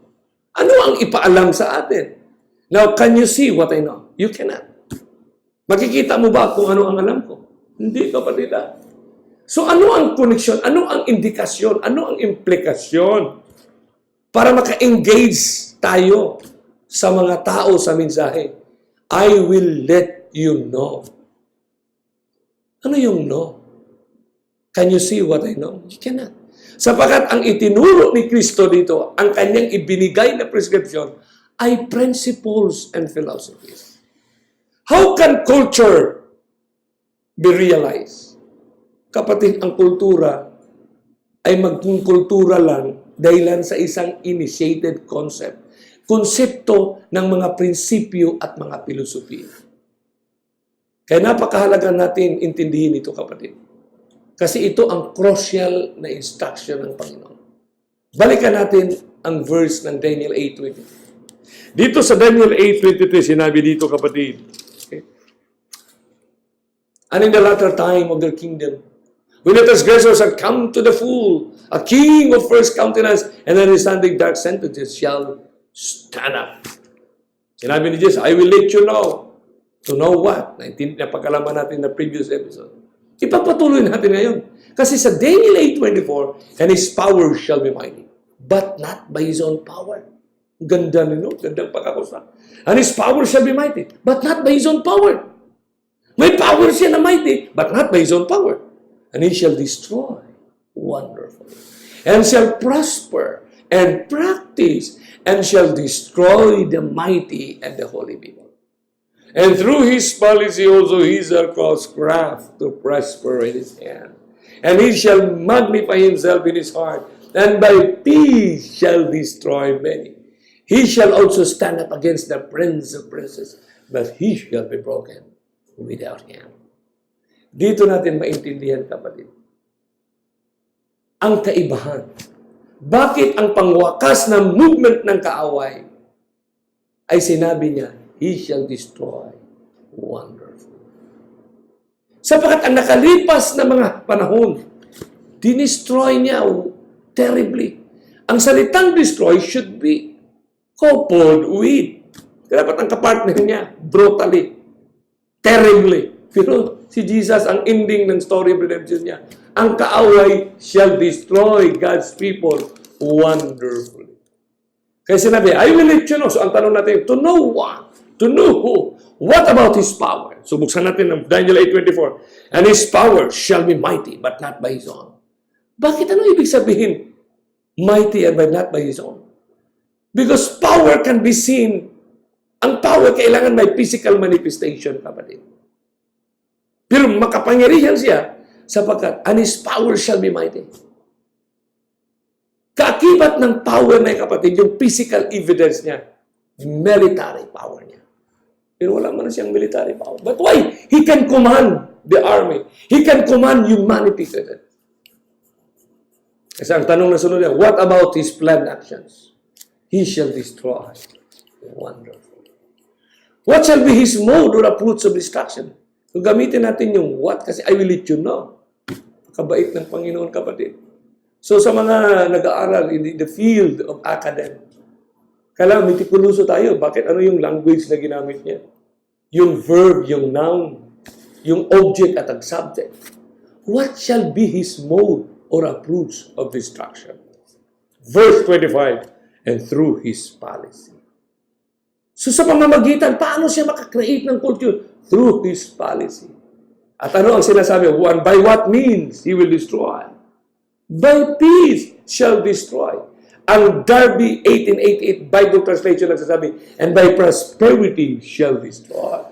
Ano ang ipaalam sa atin? Now, can you see what I know? You cannot. Makikita mo ba kung ano ang alam ko? Hindi, kapatid. So ano ang connection? Ano ang indikasyon? Ano ang implikasyon? Para maka-engage tayo sa mga tao sa mensahe. I will let you know. Ano yung know? Can you see what I know? You cannot. Sapagat ang itinuro ni Kristo dito, ang kanyang ibinigay na prescription, ay principles and philosophies. How can culture be realized? Kapatid, ang kultura ay maging kultura lang dahilan sa isang initiated concept. Konsepto ng mga prinsipyo at mga filosofiya. Kaya napakahalaga natin intindihin ito, kapatid. Kasi ito ang crucial na instruction ng Panginoon. Balikan natin ang verse ng Daniel 8:23. Dito sa Daniel 8:23, sinabi dito, kapatid, okay? And in the latter time of their kingdom, when the transgressors have come to the full, a king of first countenance and understanding dark sentences shall stand up. Sinabi ni Jesus, I will let you know. To know what? Napagkalaman natin na previous episode. Ipagpatuloy natin ngayon. Kasi sa Daniel 8:24, and His power shall be mighty, but not by His own power. Ganda nino, gandang pagkakusa. And His power shall be mighty, but not by His own power. May power siya na mighty, but not by His own power. And He shall destroy wonderfully, and shall prosper, and practice, and shall destroy the mighty and the holy people. And through His policy also He shall cause craft to prosper in His hand. And He shall magnify Himself in His heart, and by peace shall destroy many. He shall also stand up against the prince of princes, but he shall be broken. without Him. Dito natin maintindihan, kapatid, ang kaibahan. Bakit ang pangwakas ng movement ng kaaway ay sinabi niya, He shall destroy wonderful. Sapagkat ang nakalipas na mga panahon, dinestroy niya terribly. Ang salitang destroy should be coupled with, dapat ang kapartner niya, brutally, terribly. Pero si Jesus, ang ending ng story of redemption niya, ang kaaway shall destroy God's people wonderfully. Kaya sinabi, I will let you know. So ang tanong natin, to know what? To know who? What about His power? So buksan natin ng Daniel 8:24. And His power shall be mighty, but not by His own. Bakit ano ibig sabihin? Mighty and not by His own. Because power can be seen. Ang power kailangan may physical manifestation, kapatid. Pero makapangyarihan siya sapagkat and His power shall be mighty. Kaakibat ng power na kapatid, yung physical evidence niya, military power niya. Pero wala man siyang military power. But why? He can command the army. He can command humanity. Kasi ang tanong na sunod niya, what about His planned actions? He shall destroy. Wonderful. What shall be His mode or approach of destruction? So gamitin natin yung what kasi I will let you know. Kabait ng Panginoon, kapatid. So sa mga nag-aaral in the field of academic, kailangan mitikuloso tayo. Bakit? Ano yung language na ginamit niya? Yung verb, yung noun, yung object at ang subject. What shall be His mode or approach of destruction? Verse 25, and through His policy. So sa pamamagitan, paano siya makakreate ng culture? Through His policy. At ano ang sinasabi? By what means He will destroy? By peace shall destroy. Ang Darby 1888 Bible translation nagsasabi, and by prosperity shall destroy.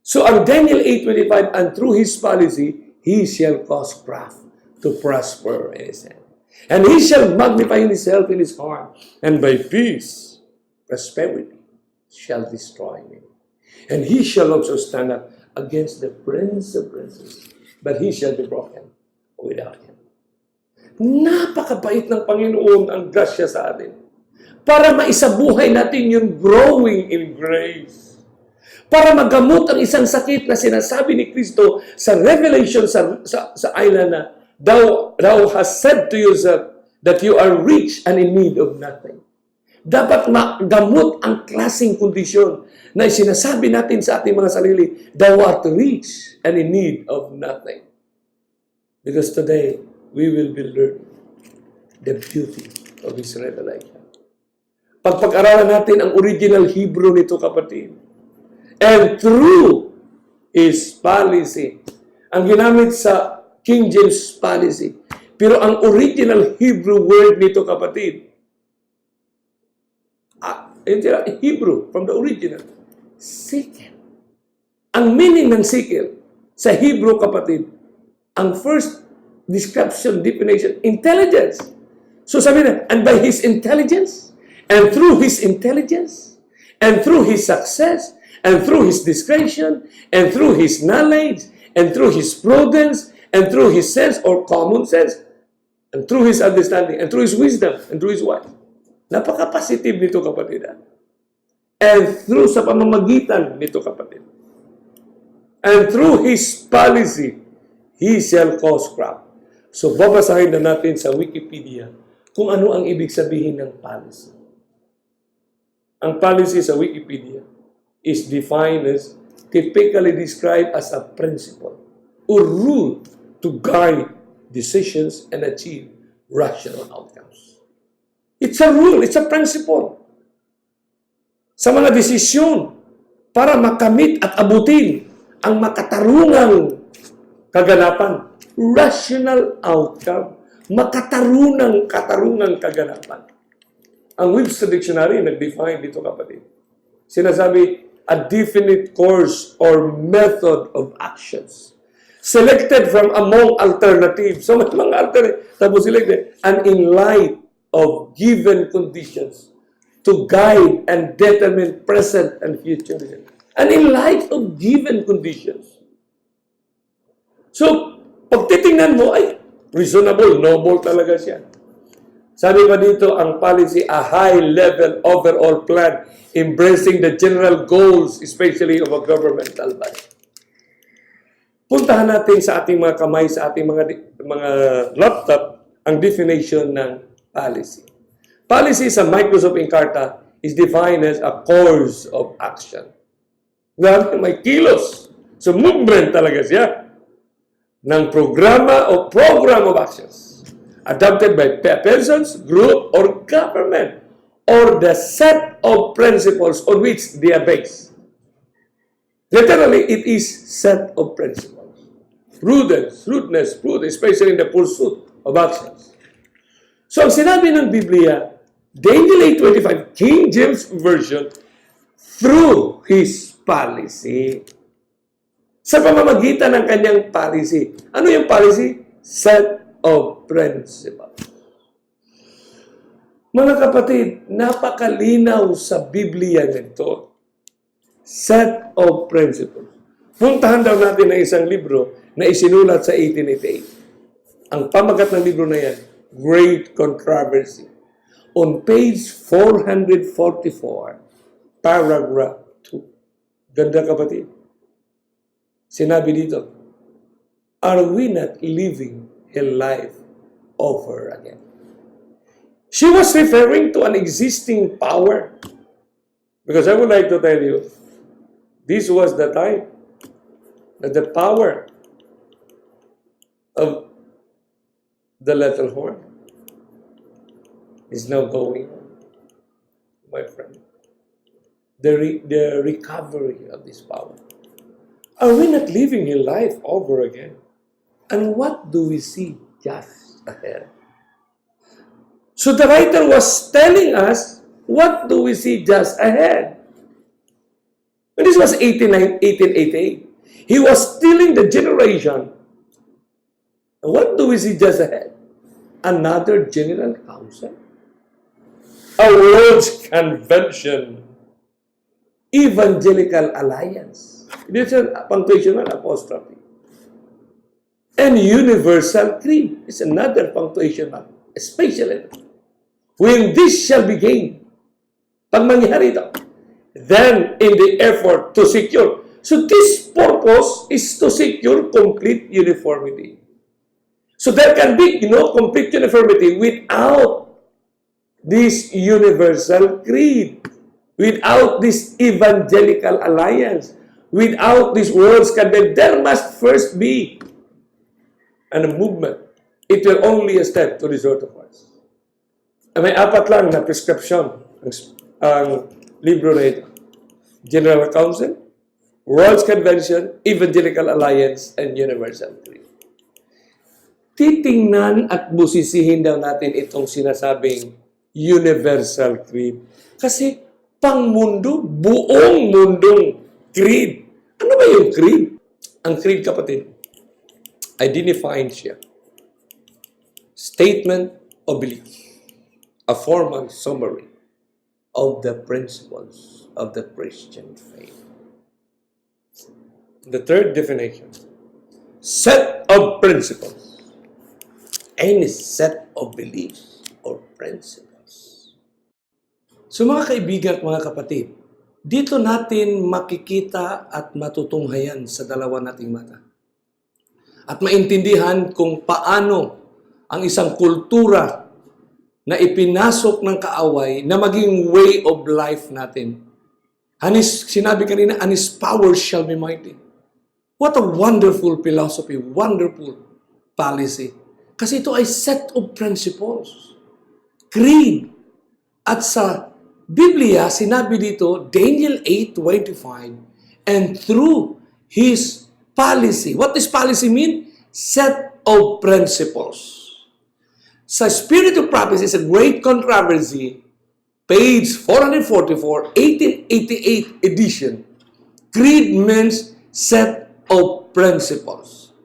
So ang Daniel 8:25, and through His policy, He shall cause craft to prosper in His hand. And He shall magnify Himself in His heart, and by peace, prosperity shall destroy Him. And He shall also stand up against the prince of princes, but he shall be broken without Him. Napakabait ng Panginoon ang grasya sa atin para maisabuhay natin yung growing in grace. Para magamot ang isang sakit na sinasabi ni Kristo sa Revelation sa island na thou hast said to yourself that you are rich and in need of nothing. Dapat magamot ang klaseng kondisyon na sinasabi natin sa ating mga sarili, thou art rich and in need of nothing. Because today, we will be learning the beauty of His revelation. Pag-aralan natin ang original Hebrew nito, kapatid. And through His policy. Ang ginamit sa King James policy. Pero ang original Hebrew word nito, kapatid, Hebrew, from the original, sikel. Ang meaning ng sikel sa Hebrew, kapatid, ang first description, definition, intelligence. So sabi na, and by His intelligence, and through His intelligence, and through His success, and through His discretion, and through His knowledge, and through His prudence, and through His sense or common sense, and through His understanding, and through His wisdom, and through His what? Napaka-positive nito, kapatid. And through sa pamamagitan nito, kapatid. And through His policy, He shall cause crop. So, babasahin na natin sa Wikipedia kung ano ang ibig sabihin ng policy. Ang policy sa Wikipedia is defined as typically described as a principle or rule to guide decisions and achieve rational outcomes. It's a rule, it's a principle. Sa mga desisyon para makamit at abutin ang makatarungang kaganapan. Rational outcome. Makatarungang kaganapan. Ang Webster Dictionary nag-define dito, kapatid. Sinasabi, a definite course or method of actions selected from among alternatives. So may mga alternatives. Tapos selected. And in light of given conditions to guide and determine present and future. and in light of given conditions. So, pag titingnan mo, ay, reasonable, noble talaga siya. Sabi pa dito, ang policy, a high-level overall plan embracing the general goals, especially of a governmental body. Puntahan natin sa ating mga kamay, sa ating mga laptop, ang definition ng policy. Policy sa Microsoft Encarta is defined as a course of action. Grabe, may kilos. So, movement talaga siya ng programa o program of actions adopted by persons, group, or government, or the set of principles on which they are based. Literally, it is set of principles. Prudence, especially in the pursuit of actions. So, ang sinabi ng Biblia, Daniel 8:25, King James Version, through His policy. Sa pamamagitan ng kanyang policy. Ano yung policy? Set of principles. Mga kapatid, napakalinaw sa Biblia nito. Set of principles. Puntahan daw natin ang isang libro na isinulat sa 1888. Ang pamagat ng libro na yan, Great Controversy. On page 444, paragraph 2. Ganda kapatid. Sinabi dito, are we not living a life over again? She was referring to an existing power. Because I would like to tell you, this was the time that the power of the little horn is now going on, my friend. The recovery of this power. Are we not living a life over again? And what do we see just ahead? So the writer was telling us, what do we see just ahead? And this was 1888. He was telling the generation, what do we see just ahead? Another general council? A world's convention? Evangelical alliance? This is a punctuational apostrophe. And universal creed is another punctuational, especially when this shall be gained. Pag mangyari ito, then in the effort to secure. So this purpose is to secure complete uniformity. So there can be complete uniformity without this universal creed, without this evangelical alliance, without this world's convention. There must first be a movement. It will only a step to resort of us. May apat lang na prescription ang libro na ito. General Council, World's Convention, Evangelical Alliance, and Universal Creed. Titingnan at busisihin daw natin itong sinasabing Universal Creed. Kasi pangmundo, buong mundong creed. Ano ba yung creed? Ang creed, kapatid, identifying siya. Statement of belief. A formal summary of the principles of the Christian faith. The third definition, set of principles. Any set of beliefs or principles. So mga kaibigan at mga kapatid, dito natin makikita at matutunghayan sa dalawa nating mata. At maintindihan kung paano ang isang kultura na ipinasok ng kaaway na maging way of life natin. Sinabi kanina, and His power shall be mighty. What a wonderful philosophy, wonderful policy. Kasi ito ay set of principles. Creed. At sa Biblia, sinabi dito, Daniel 8:25, and through His policy. What does policy mean? Set of principles. Sa Spirit of Prophecy, is a Great Controversy, page 444, 1888 edition. Creed means set of principles.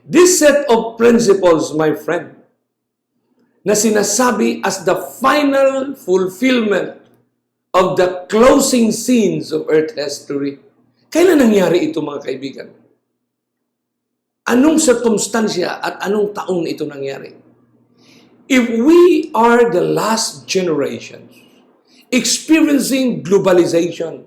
This set of principles, my friend, na sinasabi as the final fulfillment of the closing scenes of earth history. Kailan nangyari ito, mga kaibigan? Anong sirkumstansya at anong taon ito nangyari? If we are the last generation experiencing globalization,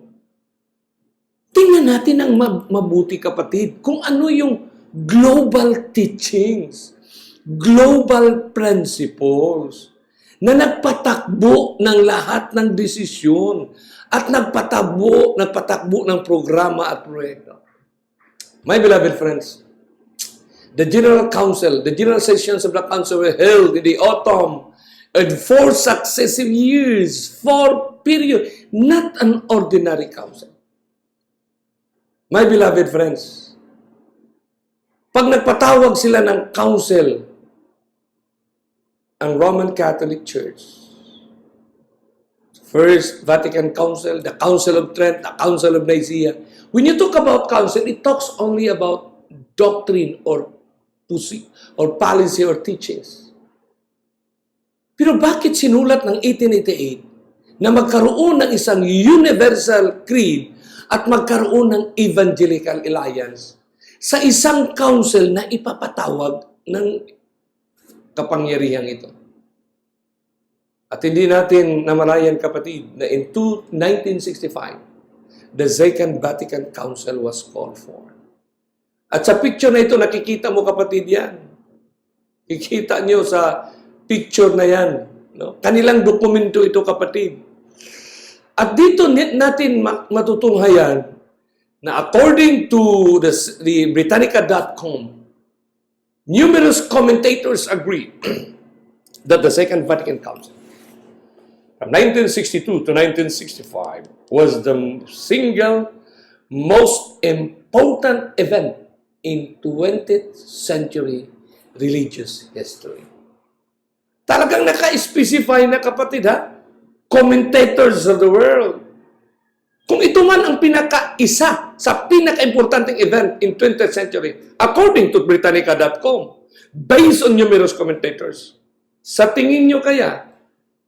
tingnan natin ang mabuti, kapatid, kung ano yung global teachings, global principles, na nagpatakbo ng lahat ng desisyon at nagpatakbo ng programa at proyekto. My beloved friends, the General Council, the General Sessions of the Council were held in the autumn and 4 successive years, 4 period, not an ordinary council. My beloved friends, pag nagpatawag sila ng council, ang Roman Catholic Church, First Vatican Council, the Council of Trent, the Council of Nicaea, when you talk about council, it talks only about doctrine or policy or teachings. Pero bakit sinulat ng 1888 na magkaroon ng isang universal creed at magkaroon ng evangelical alliance sa isang council na ipapatawag ng kapangyarihang ito? At hindi natin namalayan, kapatid, na in 1965, the Second Vatican Council was called for. At sa picture na ito, nakikita mo, kapatid, yan. Kikita nyo sa picture na yan. No? Kanilang dokumento ito, kapatid. At dito natin matutunghayan na according to the Britannica.com, numerous commentators agree that the Second Vatican Council from 1962 to 1965 was the single most important event in 20th century religious history. Talagang naka-specify na, kapatid, ha? Commentators of the world. Kung ito man ang pinaka-isa sa pinaka-importanting event in 20th century, according to Britannica.com, based on numerous commentators, sa tingin nyo kaya,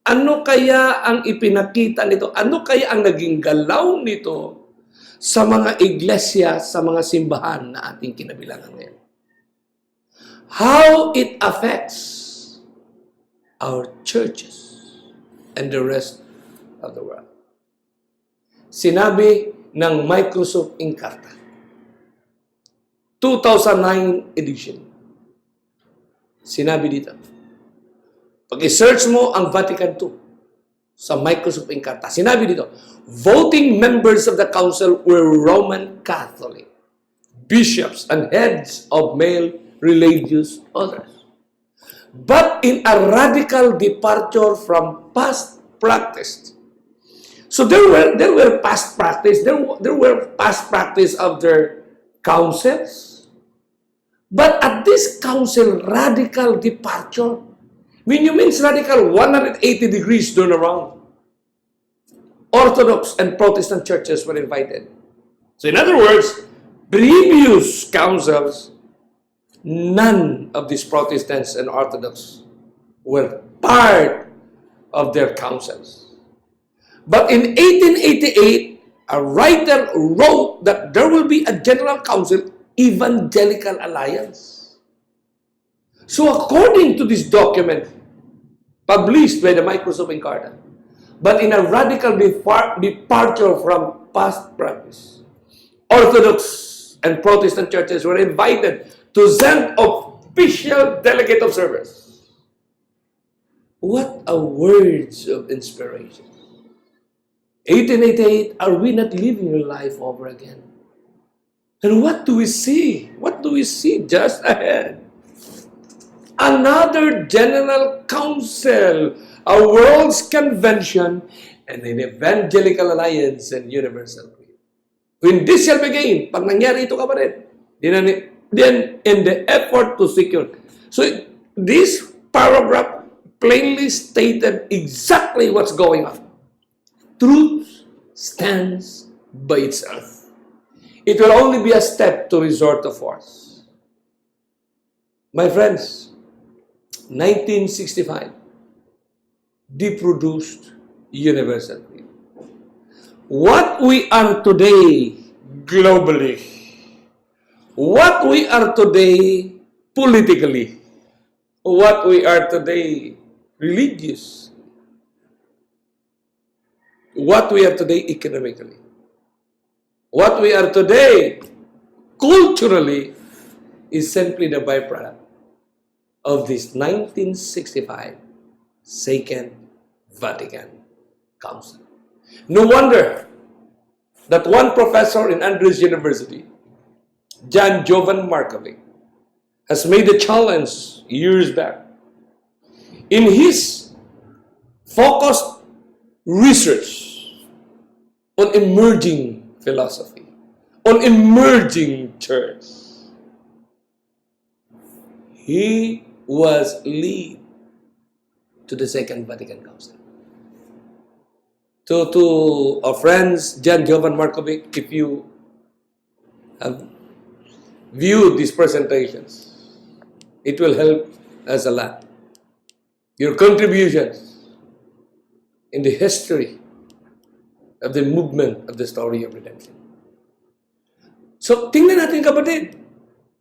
ano kaya ang ipinakita nito? Ano kaya ang naging galaw nito sa mga iglesia, sa mga simbahan na ating kinabilangan ngayon? How it affects our churches and the rest of the world. Sinabi ng Microsoft Encarta, 2009 edition. Sinabi dito, pag i-search mo ang Vatican II sa Microsoft Encarta, sinabi dito, voting members of the council were Roman Catholic, bishops, and heads of male religious orders. But in a radical departure from past practice. So there were past practice, there were past practice of their councils. But at this council, radical departure, when you mean radical, 180 degrees turn around. Orthodox and Protestant churches were invited. So in other words, previous councils, none of these Protestants and Orthodox were part of their councils. But in 1888, a writer wrote that there will be a General Council, Evangelical Alliance. So according to this document, published by the Microsoft Encarta, but in a radical departure from past practice, Orthodox and Protestant churches were invited to send official delegate observers. What a words of inspiration. 1888, are we not living your life over again? And what do we see? What do we see just ahead? Another General Council, a World's Convention, and an Evangelical Alliance and Universal Creed. When this shall begin, pag nangyari ito, kapatid, then in the effort to secure. So this paragraph plainly stated exactly what's going on. Truth stands by itself. It will only be a step to resort to force. My friends, 1965, they produced Universal Creed. What we are today globally. What we are today politically, what we are today religious, what we are today economically, what we are today culturally is simply the byproduct of this 1965 Second Vatican Council. No wonder that one professor in Andrews University, Jan Jovan Markovic, has made a challenge years back. In his focused research on emerging philosophy, on emerging church, he was lead to the Second Vatican Council. To our friends, Jan Jovan Markovic, if you have viewed these presentations, it will help us a lot. Your contributions in the history of the movement of the story of redemption. So, tingnan natin kapatid.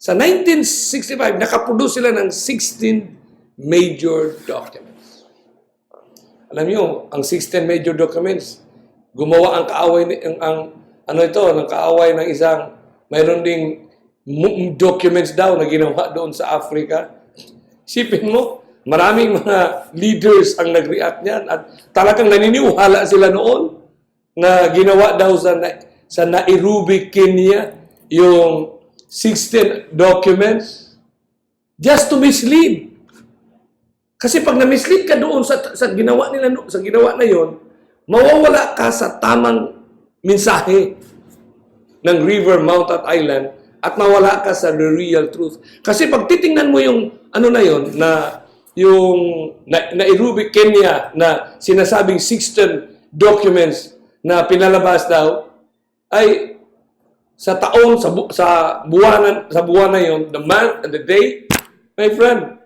Sa 1965, nakaproduce sila ng 16 major documents. Alam niyo, ang 16 major documents, gumawa ang kaaway, ng kaaway ng isang, mayroon ding documents daw na ginawa doon sa Africa. Sipin mo, maraming mga leaders ang nag-react niyan at talagang naniniwala sila noon na ginawa daw sa Nairobi, Kenya, yung 16 documents just to mislead. Kasi pag na-mislead ka doon sa ginawa nila, sa ginawa na yon, mawawala ka sa tamang mensahe ng River Mountain Island at mawala ka sa the real truth. Kasi pag titingnan mo yung na yon, na yung Nairobi, Kenya, na sinasabing 16 documents na pinalabas daw, ay sa taon, sa buwan na yon, the month and the day, my friend,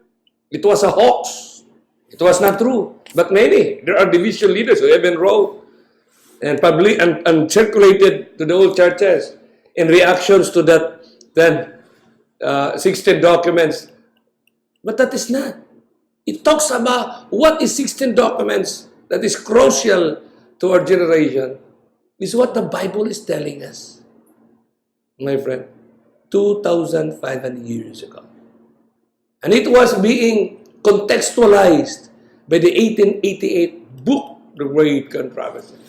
it was a hoax. It was not true. But there are division leaders who even wrote and published and circulated to the old churches in reactions to that then 16 documents. But that is not. It talks about what is 16 documents that is crucial to our generation. Is what the Bible is telling us, my friend, 2,500 years ago. And it was being contextualized by the 1888 book, The Great Controversy.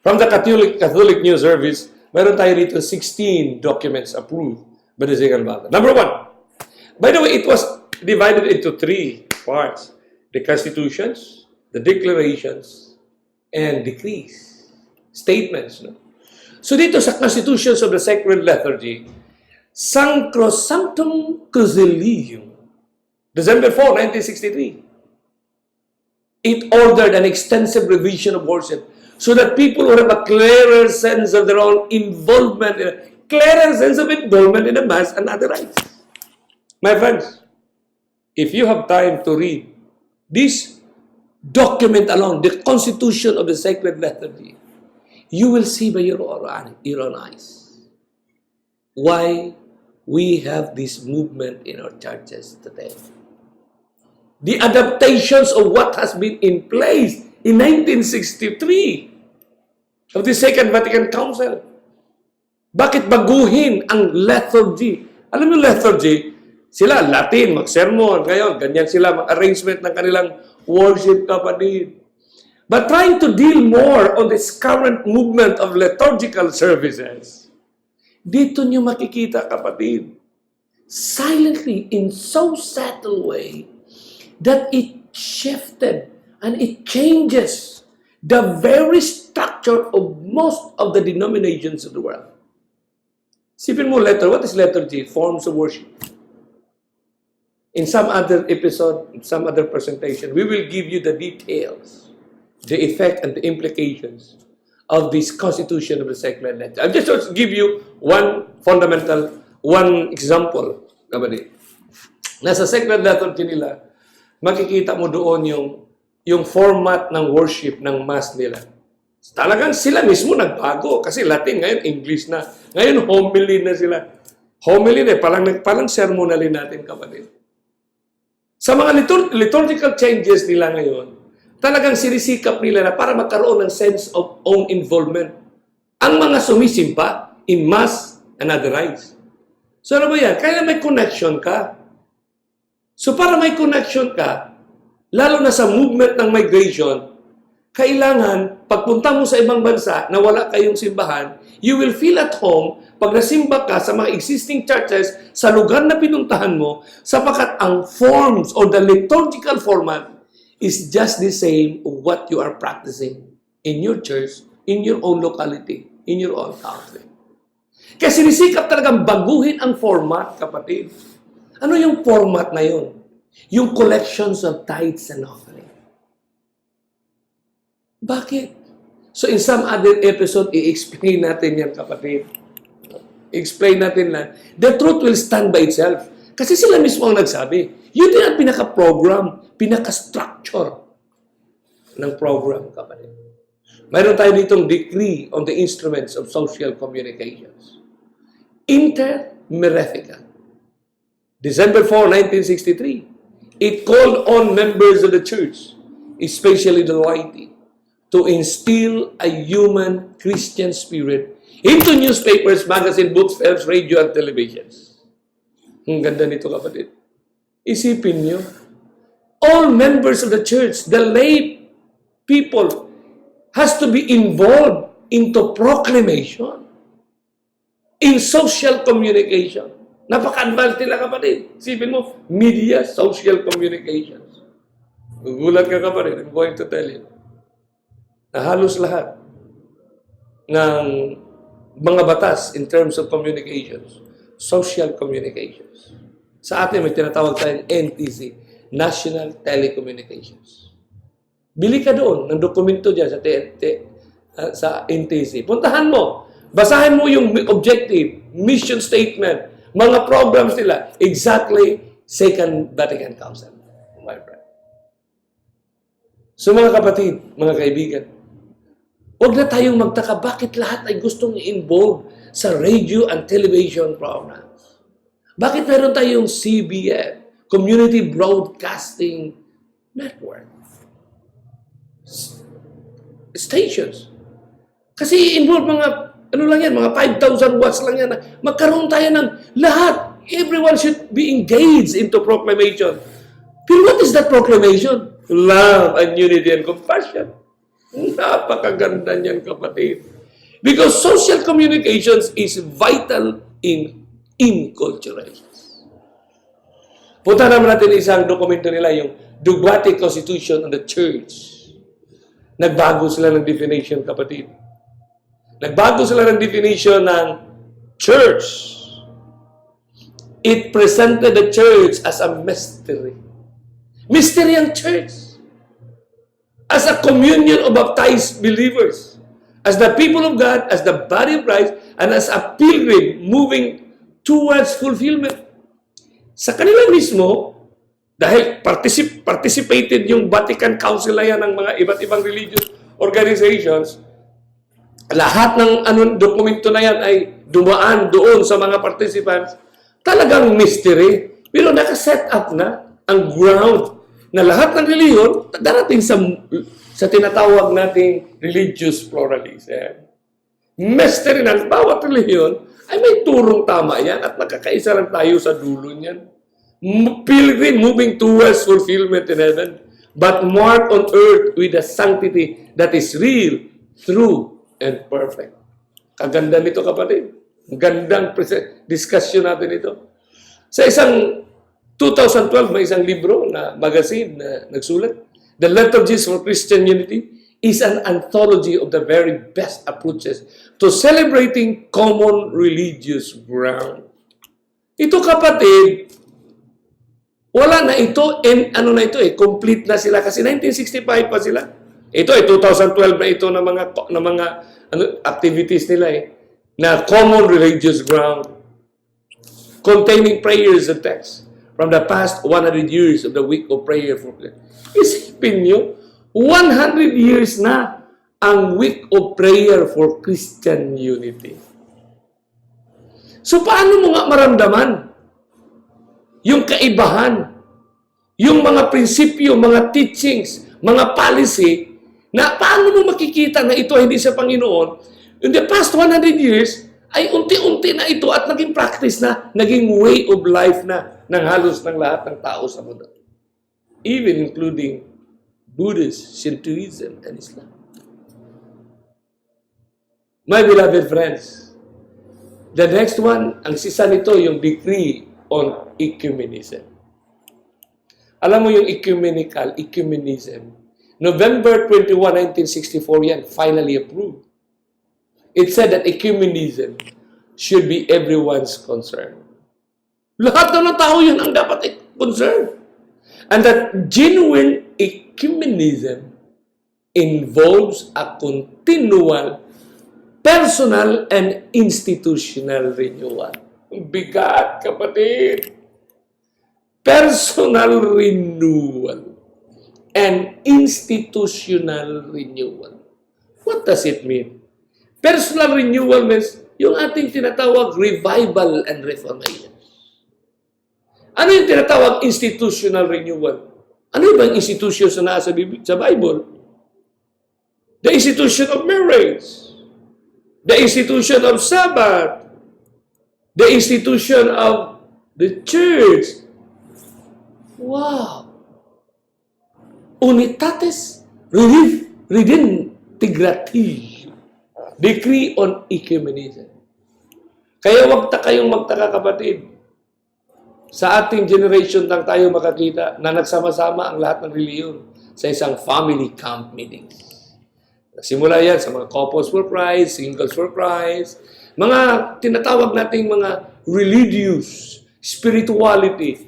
From the Catholic News Service, meron tayo dito 16 documents approved by the Second Vatican. Number 1. By the way, it was divided into 3 parts. The constitutions, the declarations, and decrees. Statements. No? So dito sa Constitutions of the Sacred Liturgy, Sacrosanctum Concilium, December 4, 1963. It ordered an extensive revision of worship so that people would have a clearer sense of their own involvement, in the Mass and other rites. My friends, if you have time to read this document alone, the Constitution of the Sacred Liturgy, you will see by your own eyes why we have this movement in our churches today. The adaptations of what has been in place in 1963 of the Second Vatican Council. Bakit baguhin ang liturgy? Alam mo liturgy, sila Latin, mag-sermon, ngayon, ganyan sila, mag-arrangement ng kanilang worship, kapatid. But trying to deal more on this current movement of liturgical services, dito nyo makikita, kapatid, silently, in so subtle way, that it shifted and it changes the very structure of most of the denominations of the world. Sipin mo what is liturgy? Forms of worship. In some other episode, in some other presentation, we will give you the details, the effect and the implications of this Constitution of the Sacred Liturgy. I'm just going to give you one example, kapatid. Nasa Sacred Liturgy nila, makikita mo doon yung format ng worship ng Mass nila. Talagang sila mismo nagbago kasi Latin ngayon, English na. Ngayon, homily na sila. Homily na, palang sermonalin natin, kapatid. Sa mga liturgical changes nila ngayon, talagang sinisikap nila na para magkaroon ng sense of own involvement. Ang mga sumisimpa in Mass and other rites. So ano ba yan? Kaya may connection ka. So para may connection ka, lalo na sa movement ng migration, kailangan, pagpunta mo sa ibang bansa na wala kayong simbahan, you will feel at home pag nasimba ka sa mga existing churches sa lugar na pinuntahan mo, sapagkat ang forms or the liturgical format is just the same of what you are practicing in your church, in your own locality, in your own country. Kaya sinisikap talagang baguhin ang format, kapatid. Ano yung format na yun? Yung collections of tithes and offering. Bakit? So in some other episode, i-explain natin yan, kapatid. I-explain natin na the truth will stand by itself. Kasi sila mismo ang nagsabi. Yun din ang pinaka-program, pinaka-structure ng program, kapatid. Mayroon tayo ditong decree on the instruments of social communications. Inter Mirifica. December 4, 1963. It called on members of the church, especially the laity, to instill a human Christian spirit into newspapers, magazine, books, films, radio, and televisions. Ang ganda nito, kapatid. Isipin nyo, all members of the church, the lay people, has to be involved into proclamation, in social communication. Napaka-advanced nila, kapatid. Isipin mo, media, social communications. Gugulat ka, kapatid. I'm going to tell you. Na halos lahat ng mga batas in terms of communications, social communications. Sa atin, may tinatawag tayong NTC, National Telecommunications. Bili ka doon ng dokumento dyan sa NTC. Puntahan mo. Basahin mo yung objective, mission statement, mga programs nila. Exactly, Second Vatican Council. My friend. So mga kapatid, mga kaibigan, huwag na tayong magtaka bakit lahat ay gustong i-involve sa radio and television programs. Bakit meron tayong CBN, Community Broadcasting Network? Stations. Kasi involve mga, ano lang yan, mga 5,000 watts lang yan. Magkaroon tayo ng lahat. Everyone should be engaged into proclamation. Pero what is that proclamation? Love and unity and compassion. Napakaganda niyan, kapatid. Because social communications is vital in inculturations. Punta naman natin isang dokumento nila, yung Dogmatic Constitution of the Church. Nagbago sila ng definition, kapatid. Nagbago sila ng definition ng church. It presented the church as a mystery. Mystery ang church. As a communion of baptized believers. As the people of God, as the body of Christ, and as a pilgrim moving towards fulfillment. Sa kanila mismo, dahil participated yung Vatican Council na yan ng mga iba't ibang religious organizations, lahat ng dokumento na yan ay dumaan doon sa mga participants. Talagang mystery. Pero nakaset up na ang ground na lahat ng reliyon darating sa tinatawag nating religious pluralism. Mystery ng bawat reliyon ay may turong tama yan at magkakaisa lang tayo sa dulo niyan. Pilgrim moving towards fulfillment in heaven, but marked on earth with a sanctity that is real, true, and perfect. Kaganda nito, kapatid. Gandang discussion natin ito. Sa isang 2012, may isang libro na magazine na nagsulat. The Liturgies for Christian Unity is an anthology of the very best approaches to celebrating common religious ground. Ito, kapatid, wala na ito, complete na sila kasi 1965 pa sila. Ito 2012 na ito ng mga activities nila na common religious ground containing prayers and texts from the past 100 years of the week of prayer for Isipin nyo, 100 years na ang week of prayer for Christian unity. So paano mo nga maramdaman yung kaibahan, yung mga prinsipyo, mga teachings, mga policy, na paano mo makikita na ito ay hindi sa Panginoon? In the past 100 years, ay unti-unti na ito at naging practice na, naging way of life na ng halos ng lahat ng tao sa mundo. Even including Buddhist, Shintoism, and Islam. My beloved friends, the next one, ang sisa nito, yung decree on ecumenism. Alam mo yung ecumenism, November 21, 1964 yan, finally approved. It said that ecumenism should be everyone's concern. Lahat na ng tao yun ang dapat concern. And that genuine ecumenism involves a continual personal and institutional renewal. Bigat, kapatid. Personal renewal and institutional renewal. What does it mean? Personal renewal means yung ating tinatawag revival and reformation. Ano yung tinatawag institutional renewal? Ano yung bang institution na nasa Bible? The institution of marriage, the institution of Sabbath, the institution of the church. Wow! Unitatis redintegrati. Decree on ecumenism. Kaya wag kayong magtaka, kapatid. Sa ating generation lang tayo makakita na nagsama-sama ang lahat ng reliyon sa isang family camp meetings. Simula yan sa mga couples for Christ, singles for Christ, mga tinatawag nating mga religious spirituality.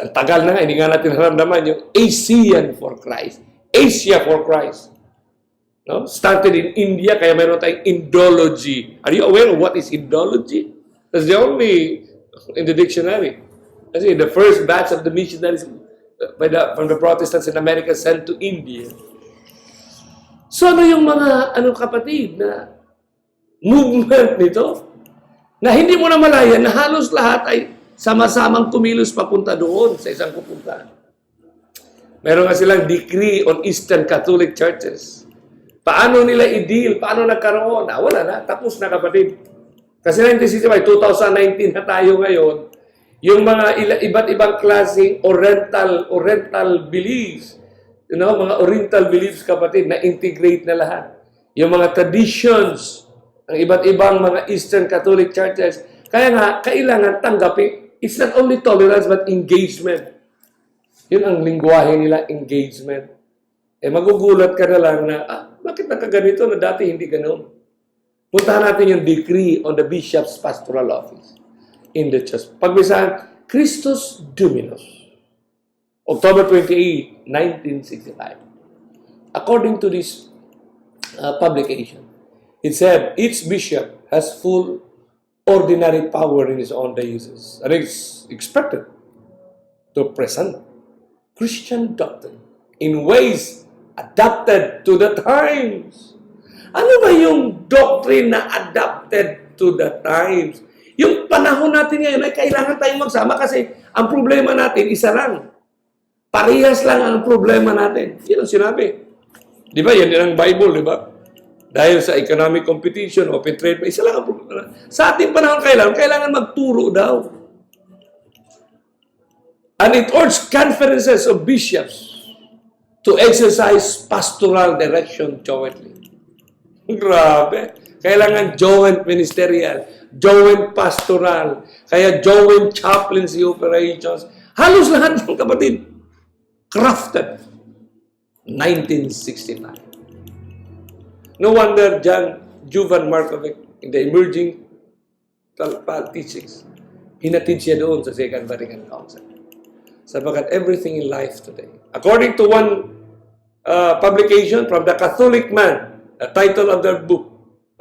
Ang tagal na nga, hindi nga natin naramdaman yung Asian for Christ, Asia for Christ. No? Started in India, kaya mayroon tayong Indology. Are you aware of what is Indology? That's the only in the dictionary. Kasi the first batch of the missionaries from the Protestants in America sent to India. So ano yung mga kapatid na movement nito? Na hindi mo na malaya na halos lahat ay sama-samang kumilos papunta doon sa isang pupuntahan. Meron nga silang decree on Eastern Catholic Churches. Paano nila i-deal? Paano nagkaroon? Wala na. Tapos na, kapatid. Kasi 1965, 2019 na tayo ngayon, yung mga iba't ibang klaseng oriental beliefs, mga oriental beliefs, kapatid, na integrate na lahat. Yung mga traditions ng iba't ibang mga Eastern Catholic churches. Kaya nga, kailangan tanggapin, it's not only tolerance but engagement. Yun ang lingwahe nila, engagement. Magugulat ka na lang na, bakit nakaganito na dati hindi ganoon? Puntahan natin yung decree on the bishop's pastoral office in the church. Pagbisahan, Christus Dominus, October 28, 1965. According to this publication, it said, each bishop has full ordinary power in his own diocese and is expected to present Christian doctrine in ways adapted to the times. Ano ba yung doctrine na adapted to the times? Yung panahon natin ngayon ay kailangan tayong magsama kasi ang problema natin isa lang. Parehas lang ang problema natin. Yan ang sinabi. Di ba? Yan din ang Bible, di ba? Dahil sa economic competition, open trade, isa lang ang problema. Sa ating panahon kailangan magturo daw. And it urged conferences of bishops to exercise pastoral direction jointly. Grabe. Kailangan joint ministerial, joint pastoral, kaya joint chaplaincy operations. Halos lahat ng kapatid, crafted. 1965. No wonder Jovan Markovic, in the emerging teachings, hinatid siya doon sa Second Vatican Council. Sapagkat everything in life today, according to one publication from the Catholic Man, the title of their book,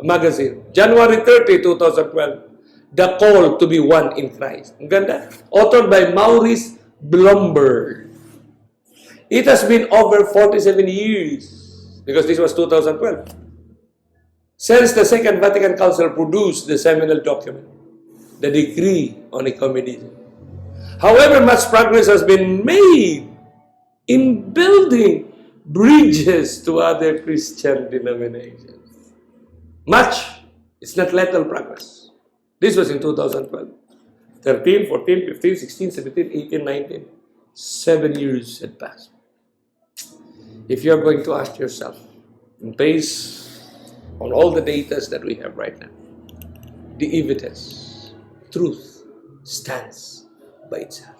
magazine, January 30, 2012, The Call to be One in Christ. Ang ganda. Authored by Maurice Blomberg. It has been over 47 years because this was 2012. Since the Second Vatican Council produced the seminal document, the Decree on Ecumenism. However, much progress has been made in building bridges to other Christian denominations. Much. It's not little progress. This was in 2012. 13, 14, 15, 16, 17, 18, 19. 7 years had passed. If you're going to ask yourself, based on all the data that we have right now, the evidence, truth, stands by itself.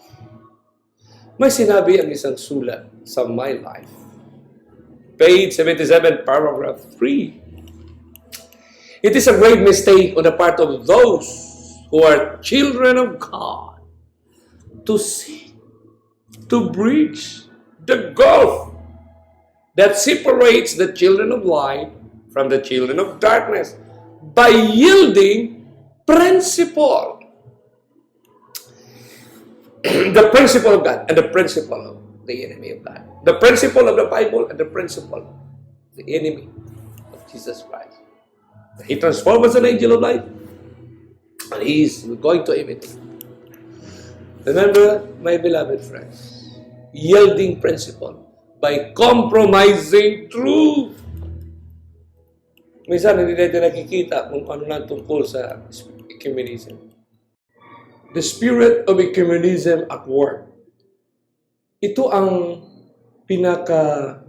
May sinabi ang isang sulat sa My Life. Page 77, paragraph 3. It is a great mistake on the part of those who are children of God to seek to bridge the gulf that separates the children of light from the children of darkness by yielding principle. The principle of God and the principle of the enemy of God. The principle of the Bible and the principle of the enemy of Jesus Christ. He transforms as an angel of light, and He is going to imitate. Remember, my beloved friends, yielding principle by compromising truth. Minsan, hindi natin nakikita kung ano na tungkol sa ecumenism. The spirit of ecumenism at work. Ito ang pinaka-kanta,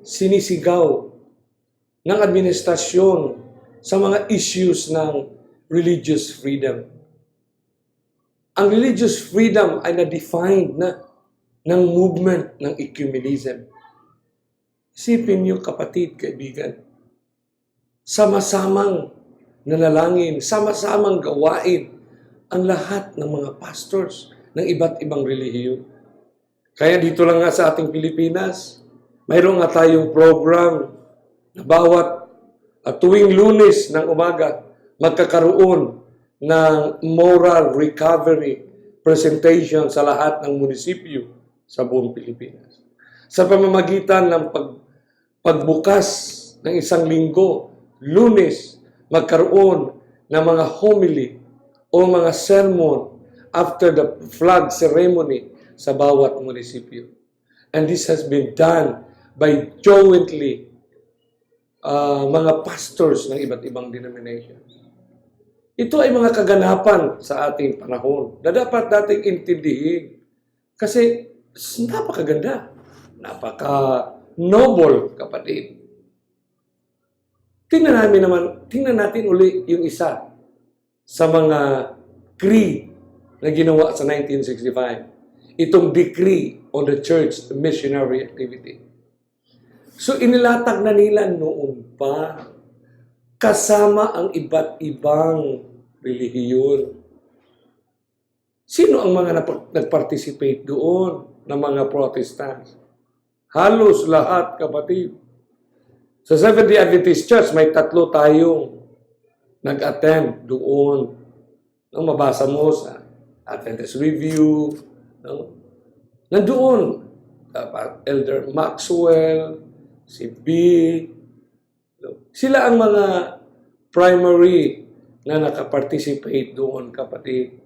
sinisigaw ng administrasyon sa mga issues ng religious freedom. Ang religious freedom ay na-defined na ng movement ng ecumenism. Isipin niyo, kapatid, kaibigan, sama-samang nanalangin, sama-samang gawain ang lahat ng mga pastors ng iba't ibang relihiyon. Kaya dito lang nga sa ating Pilipinas, mayroon nga tayong program na bawat tuwing Lunes ng umaga, magkakaroon ng moral recovery presentation sa lahat ng munisipyo sa buong Pilipinas. Sa pamamagitan ng pagbukas ng isang linggo, Lunes, magkaroon ng mga homily o mga sermon after the flag ceremony sa bawat munisipyo. And this has been done by jointly mga pastors ng iba't ibang denominations. Ito ay mga kaganapan sa ating panahon na dapat nating intindihin. Kasi napakaganda, napaka-noble, kapatid. Tingnan natin uli yung isa sa mga creed na ginawa sa 1965. Itong Decree on the Church Missionary Activity. So inilatag na nila noon pa kasama ang iba't ibang relihiyon. Sino ang mga nag-participate doon ng mga Protestants? Halos lahat, kapatid. Sa Seventh-day Adventist Church, may 3 tayong nag-attend doon. Nung mabasa mo sa Adventist Review, nandoon, Elder Maxwell, si B. Sila ang mga primary na nakaparticipate doon, kapatid.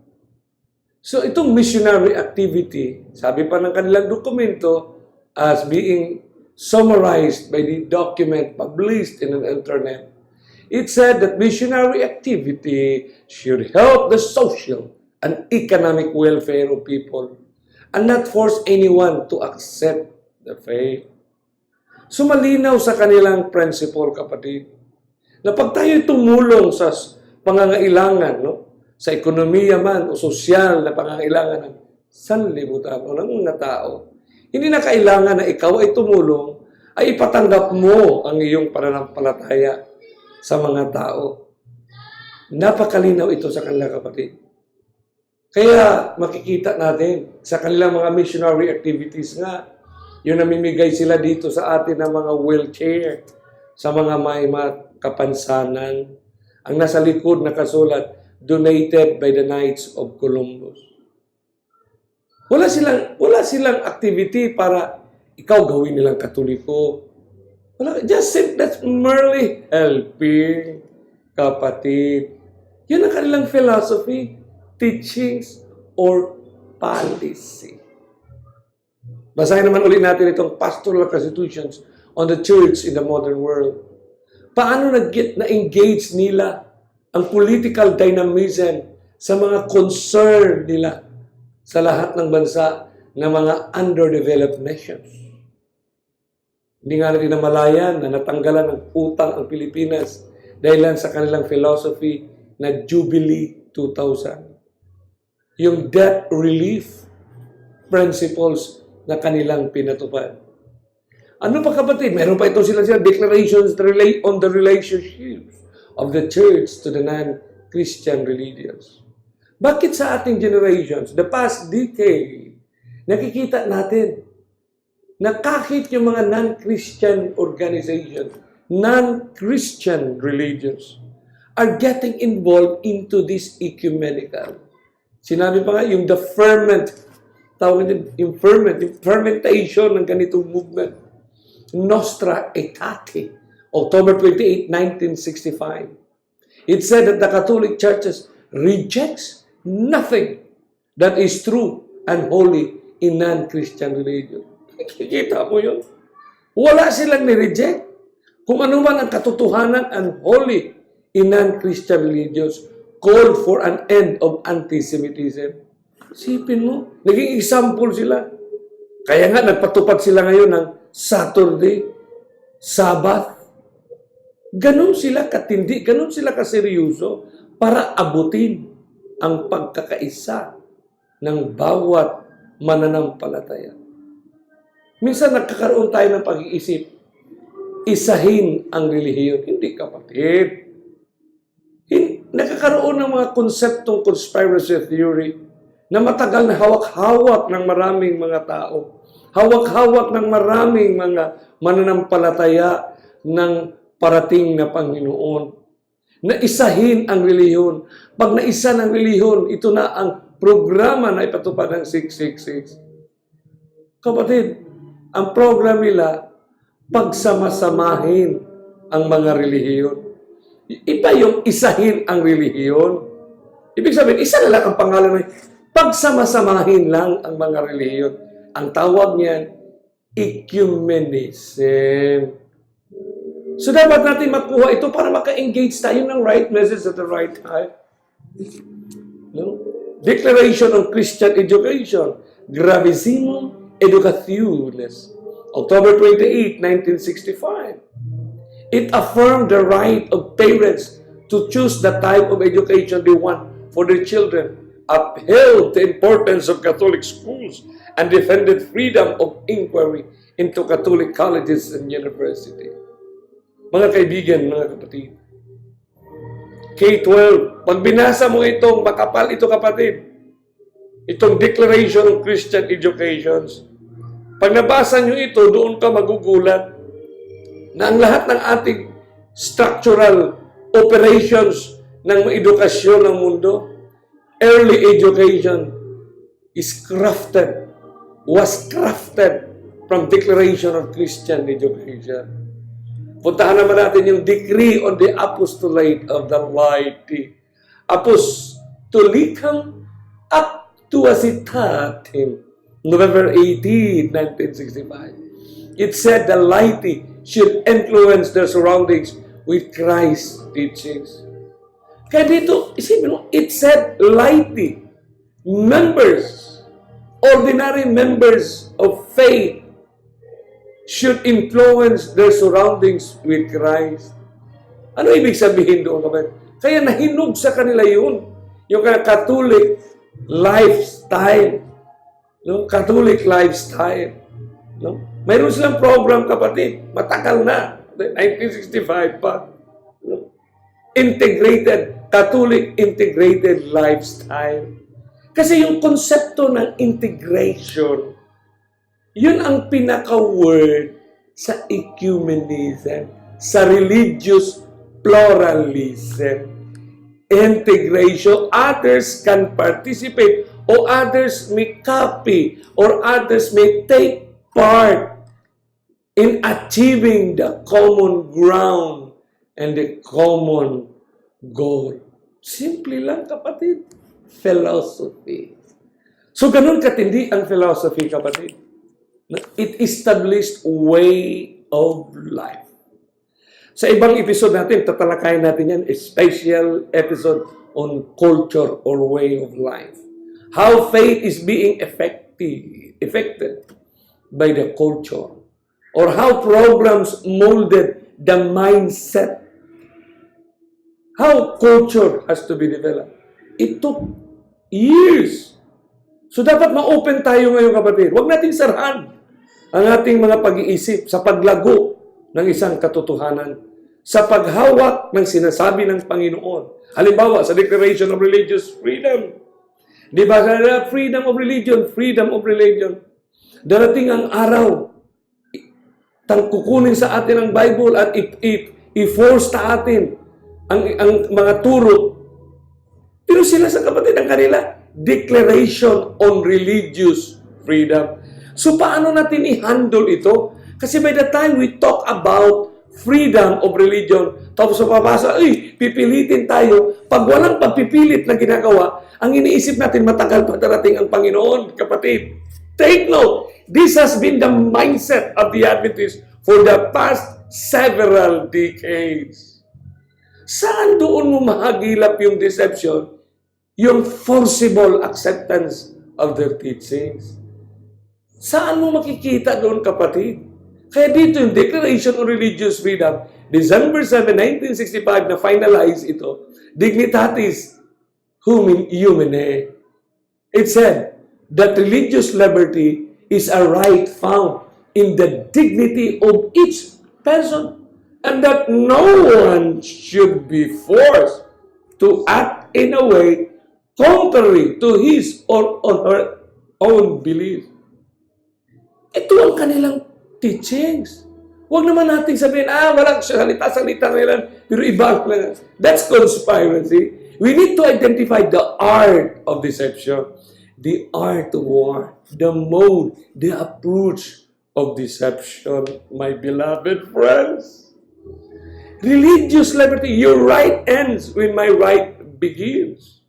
So itong missionary activity, sabi pa ng kanilang dokumento, as being summarized by the document published in the internet, it said that missionary activity should help the social and economic welfare of people and not force anyone to accept the faith. So malinaw sa kanilang principle, kapatid, na pag tayo tumulong sa pangangailangan, sa ekonomiya man o sosyal na pangangailangan ng sanlibutan o ng mga tao, hindi na kailangan na ikaw ay tumulong, ay ipatanggap mo ang iyong pananampalataya sa mga tao. Napakalinaw ito sa kanila, kapatid. Kaya makikita natin sa kanilang mga missionary activities nga, yung namimigay sila dito sa atin ng mga wheelchair sa mga may kapansanan. Ang nasa likod nakasulat, donated by the Knights of Columbus. Wala silang activity para ikaw gawin nilang Katoliko. Wala, that's merely helping, kapatid. Yun ang kanilang philosophy, teachings, or policy. Basahin naman ulit natin itong pastoral constitutions on the church in the modern world. Paano na-engage nila ang political dynamism sa mga concern nila sa lahat ng bansa ng mga underdeveloped nations. Hindi nga natin namalayan na natanggalan ng utang ang Pilipinas dahil lang sa kanilang philosophy na Jubilee 2000. Yung debt relief principles na kanilang pinatupad. Ano pa kapatid? Meron pa ito sila declarations on the relationships of the church to the non-Christian religions. Bakit sa ating generations, the past decade, nakikita natin na kahit yung mga non-Christian organizations, non-Christian religions, are getting involved into this ecumenical. Sinabi pa nga, yung the fermentation ng ganitong movement. Nostra Aetate, October 28, 1965. It said that the Catholic Churches rejects nothing that is true and holy in non-Christian religion. Nakikita mo yun? Wala silang ni-reject. Kung ano man ang katotohanan and holy in non-Christian religions, called for an end of anti-Semitism. Isipin mo, naging example sila. Kaya nga, nagpatupad sila ngayon ng Saturday, Sabbath. Ganon sila katindi, ganon sila kaseryoso para abutin ang pagkakaisa ng bawat mananampalataya. Minsan nagkakaroon tayo ng pag-iisip, isahin ang relihiyon. Hindi kapatid. Nakakaroon ng mga konseptong conspiracy theory na matagal na hawak-hawak ng maraming mga tao. Hawak-hawak ng maraming mga mananampalataya ng parating na Panginoon. Na isahin ang relihiyon. Pag naisa ng relihiyon, ito na ang programa na ipatupad ng 666. Kapatid, ang program nila, pagsamasamahin ang mga relihiyon. Iba yung isahin ang relihiyon. Ibig sabihin, isa na lang ang pangalan na pagsamasamahin lang ang mga relihiyon. Ang tawag niyan, ecumenism. So dapat natin makuha ito para maka-engage tayo ng right message at the right time. No? Declaration on Christian Education, Gravissimum Educationis, October 28, 1965. It affirmed the right of parents to choose the type of education they want for their children, upheld the importance of Catholic schools, and defended freedom of inquiry into Catholic colleges and universities. Mga kaibigan, mga kapatid, K-12, pag binasa mo itong makapal ito kapatid, itong Declaration of Christian Educations, pag nabasa nyo ito, doon ka magugulat na ang lahat ng ating structural operations ng edukasyon ng mundo, early education was crafted from Declaration of Christian Education. Puntahan naman natin yung Decree on the Apostolate of the Laity. Apostolicam Actuositatem, November 18, 1965. It said the laity should influence their surroundings with Christ's teachings. Kaya dito, isipin mo, it said laity, members, ordinary members of faith, should influence their surroundings with Christ. Ano ibig sabihin doon, kapatid? Kaya nahinog sa kanila yun. Yung Catholic lifestyle. No? Catholic lifestyle. No? Mayroon silang program, kapatid. Matagal na. 1965 pa. No? Catholic integrated lifestyle. Kasi yung konsepto ng integration, yun ang pinaka-word sa ecumenism, sa religious pluralism. Integration, others can participate, or others may copy, or others may take part in achieving the common ground and the common goal. Simple lang, kapatid. Philosophy. So, ganun katindi ang philosophy, kapatid. It established way of life. Sa ibang episode natin, tatalakayin natin yan, a special episode on culture or way of life. How faith is being affected by the culture. Or how programs molded the mindset. How culture has to be developed. It took years. So dapat ma-open tayo ngayon, kapatid. Huwag nating sarhan ang ating mga pag-iisip sa paglago ng isang katotohanan, sa paghawak ng sinasabi ng Panginoon. Halimbawa, sa Declaration of Religious Freedom. Di ba? Freedom of religion, freedom of religion. Darating ang araw, kukunin sa atin ang Bible at i-force sa atin ang mga turo. Pero sila sa kapatid, ang kanila, Declaration on Religious Freedom. So paano natin i-handle ito? Kasi by the time we talk about freedom of religion, tapos sa pabasa, pipilitin tayo. Pag walang pagpipilit na ginagawa, ang iniisip natin matagal pa darating ang Panginoon, kapatid. Take note, this has been the mindset of the Adventists for the past several decades. Saan doon mo mahagilap yung deception? Yung forcible acceptance of their teachings. Saan mo makikita doon, kapatid? Kaya dito yung Declaration on Religious Freedom, December 7, 1965, na finalize ito, Dignitatis Humanae. It said that religious liberty is a right found in the dignity of each person and that no one should be forced to act in a way contrary to his or on her own belief. Ito ang kanilang teachings. Huwag naman natin sabihin, walang salita nila, pero iba lang. That's conspiracy. We need to identify the art of deception, the art of war, the mode, the approach of deception, my beloved friends. Religious liberty, your right ends when my right begins.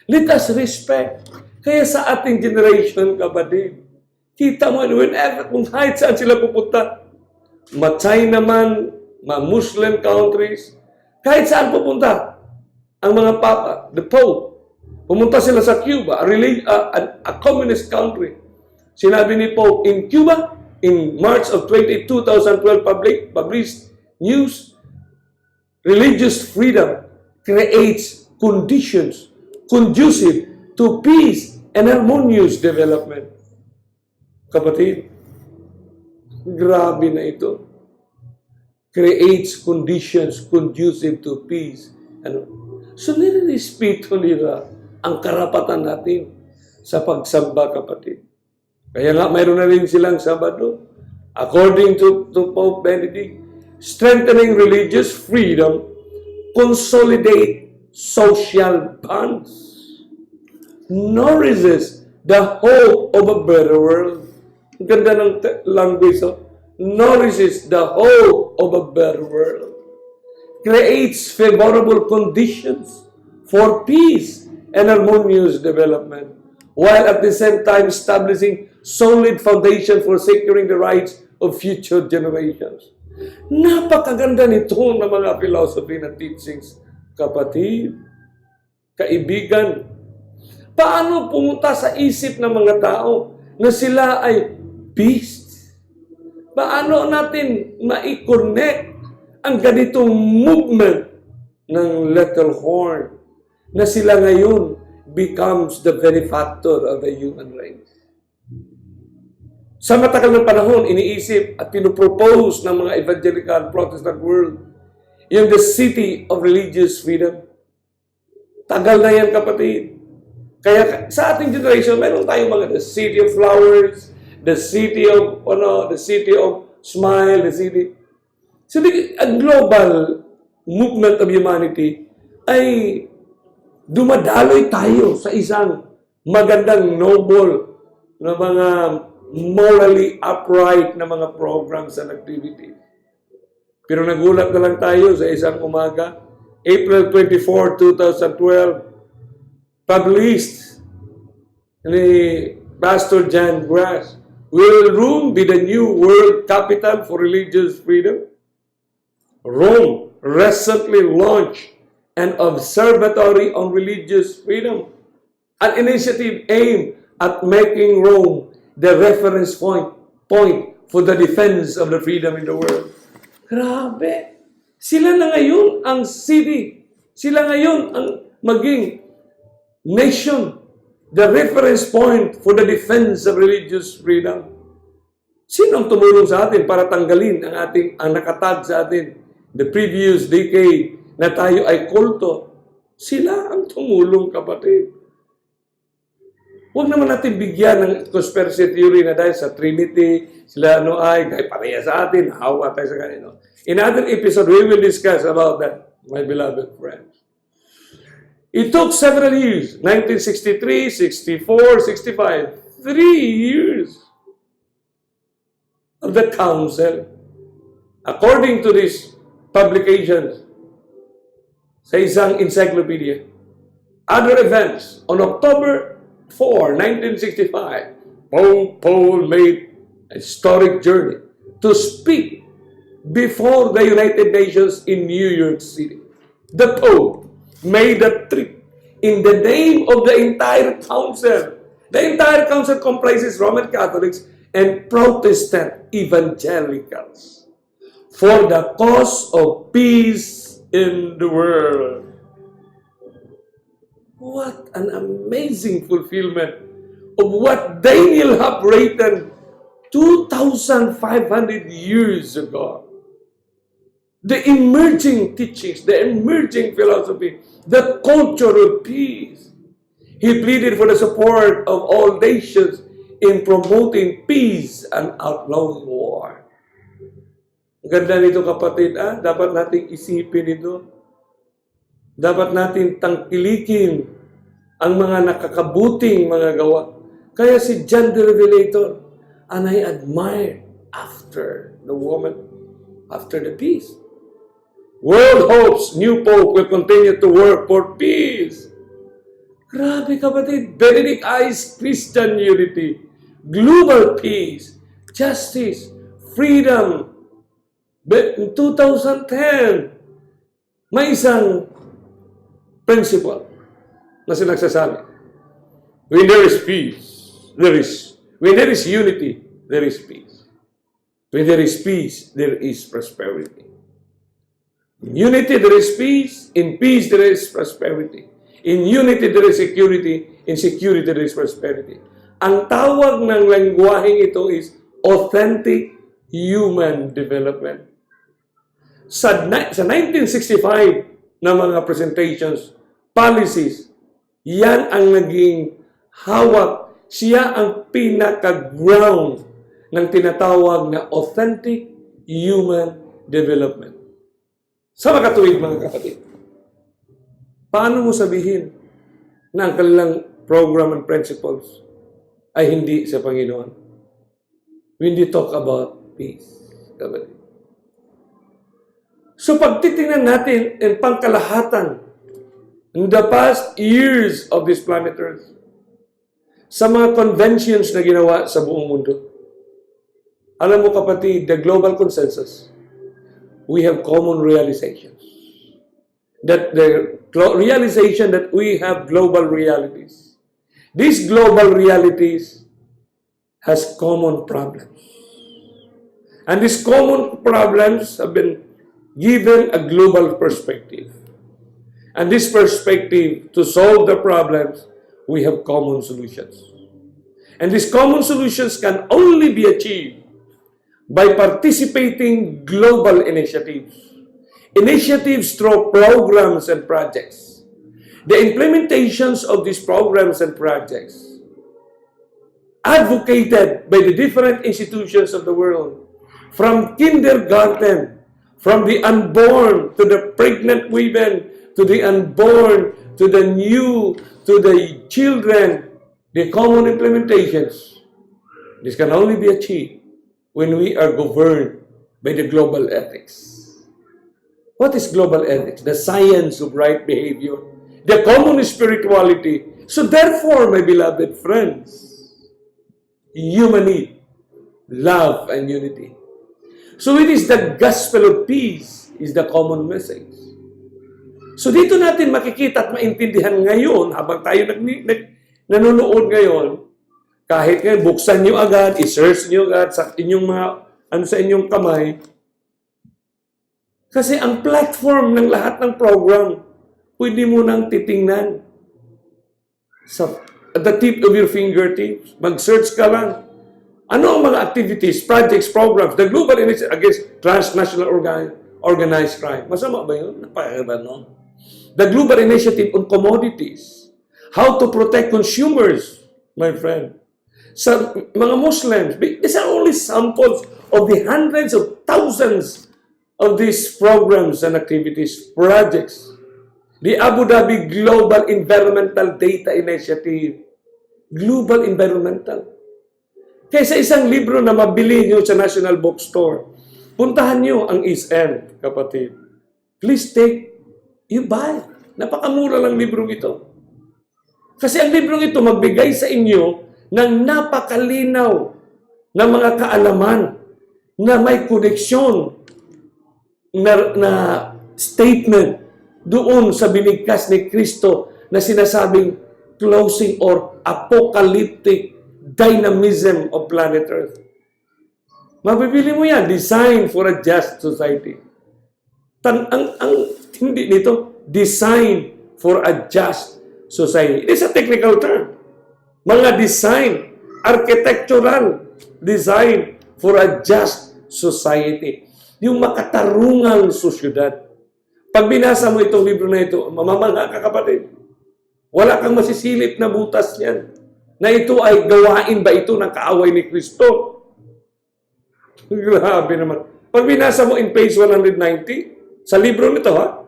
Let us respect. Kaya sa ating generation, kapatid, kita mo, whenever, kung kahit saan sila pupunta, ma-China man, ma-Muslim countries, kahit saan pupunta, ang mga papa, the Pope, pumunta sila sa Cuba, a communist country. Sinabi ni Pope, in Cuba, in March of 2012, published news, religious freedom creates conditions conducive to peace and harmonious development. Kapatid, grabe na ito. Creates conditions conducive to peace. So, nilirespeto nila ang karapatan natin sa pagsamba, kapatid. Kaya nga, mayroon na rin silang Sabado. According to Pope Benedict, strengthening religious freedom, consolidate social bonds, nourishes the hope of a better world. Ang ganda ng language, nourishes the hope of a better world. Creates favorable conditions for peace and harmonious development, while at the same time establishing solid foundation for securing the rights of future generations. Napakaganda nito ng mga philosophy na teachings, kapatid, kaibigan. Paano pumunta sa isip ng mga tao na sila ay beast? Paano natin ma-connect ang ganitong movement ng little horn na sila ngayon becomes the very factor of the human race? Sa matagal ng panahon, iniisip at pinopropose ng mga evangelical Protestant world yung the city of religious freedom. Tagal na yan, kapatid. Kaya sa ating generation, meron tayong mga the city of flowers, the city of smile, the city. So, a global movement of humanity ay dumadaloy tayo sa isang magandang noble na mga morally upright na mga programs and activities. Pero nagulat na lang tayo sa isang umaga, April 24, 2012, published ni Pastor John Grass, will Rome be the new world capital for religious freedom? Rome recently launched an observatory on religious freedom, an initiative aimed at making Rome the reference point for the defense of the freedom in the world. Grabe! Sila na ngayon ang city. Sila ngayon ang maging nation, the reference point for the defense of religious freedom. Sino ang tumulong sa atin para tanggalin ang nakatag sa atin the previous decade na tayo ay kulto? Sila ang tumulong, kapatid. Huwag naman natin bigyan ng conspiracy theory na dahil sa Trinity, sila ay pareha sa atin, hawa tayo sa kanino. In other episode, we will discuss about that, my beloved friends. It took several years, 1963, 64, 65, 3 years of the council. According to these publications, sa isang encyclopedia, other events, on October 4, 1965, Pope Paul made a historic journey to speak before the United Nations in New York City. The Pope made a trip in the name of the entire council. The entire council comprises Roman Catholics and Protestant evangelicals for the cause of peace in the world. What an amazing fulfillment of what Daniel have written 2,500 years ago. The emerging teachings, the emerging philosophy, the culture of peace. He pleaded for the support of all nations in promoting peace and outlawing war. Ganda nito, kapatid, dapat nating isipin ito. Dapat natin tangkilikin ang mga nakakabuting mga gawa. Kaya si John the Revelator, and I admired after the woman, after the peace. World hopes new Pope will continue to work for peace. Grabe, kapatid. Benedict eyes Christian unity, global peace, justice, freedom. But in 2010, may isang principle na sinagsasabi. When there is peace, when there is unity, there is peace. When there is peace, there is prosperity. In unity, there is peace. In peace, there is prosperity. In unity, there is security. In security, there is prosperity. Ang tawag ng lengguwaheng ito is authentic human development. Sa 1965 na mga presentations, policies, yan ang naging hawak. Siya ang pinaka-ground ng tinatawag na authentic human development. Sa makatuwid, mga kapatid, paano mo sabihin na ang kanilang program and principles ay hindi sa Panginoon? When you talk about peace, kapatid. So pagtitingnan natin ang pangkalahatan in the past years of this planet Earth, sa mga conventions na ginawa sa buong mundo, alam mo, kapatid, the global consensus, we have common realizations. That the realization that we have global realities. These global realities has common problems. And these common problems have been given a global perspective. And this perspective, to solve the problems, we have common solutions. And these common solutions can only be achieved by participating global initiatives. Initiatives through programs and projects. The implementations of these programs and projects advocated by the different institutions of the world, from kindergarten, from the unborn to the pregnant women, to the unborn, to the children, the common implementations This can only be achieved when we are governed by the global ethics. What is global ethics? The science of right behavior, the common spirituality. So therefore, my beloved friends, human need, love, and unity. So it is the gospel of peace is the common message. So dito natin makikita at maintindihan ngayon, habang tayo nanonood ngayon, kahit ngayon, buksan nyo agad, i-search nyo agad sa inyong mga, sa inyong kamay. Kasi ang platform ng lahat ng program, pwede mo nang titingnan. At the tip of your fingertips, mag-search ka lang. Ano ang mga activities, projects, programs, the Global Initiative Against Transnational Organized Crime. Masama ba yun? Napakaganda, no? The Global Initiative on Commodities. How to protect consumers, my friend. Sa mga Muslims, these are only samples of the hundreds of thousands of these programs and activities, projects. The Abu Dhabi Global Environmental Data Initiative. Global Environmental. Kaya sa isang libro na mabili nyo sa National Bookstore, puntahan nyo ang ISN, kapatid. Please take, you buy. Napakamura lang librong ito. Kasi ang librong ito magbigay sa inyo ng napakalinaw na mga kaalaman na may koneksyon na statement doon sa binigkas ni Kristo na sinasabing closing or apocalyptic dynamism of planet Earth. Mabibili mo yan, design for a just society. Ang hindi nito, design for a just society. It is a technical term. Mga design, architectural design for a just society. Yung makatarungang sosyudad. Pag binasa mo itong libro na ito, mamamangha ka, kapatid. Wala kang masisilip na butas niyan. Na ito ay gawain ba ito ng kaaway ni Kristo? Grabe naman. Pag binasa mo in page 190, sa libro nito, ha?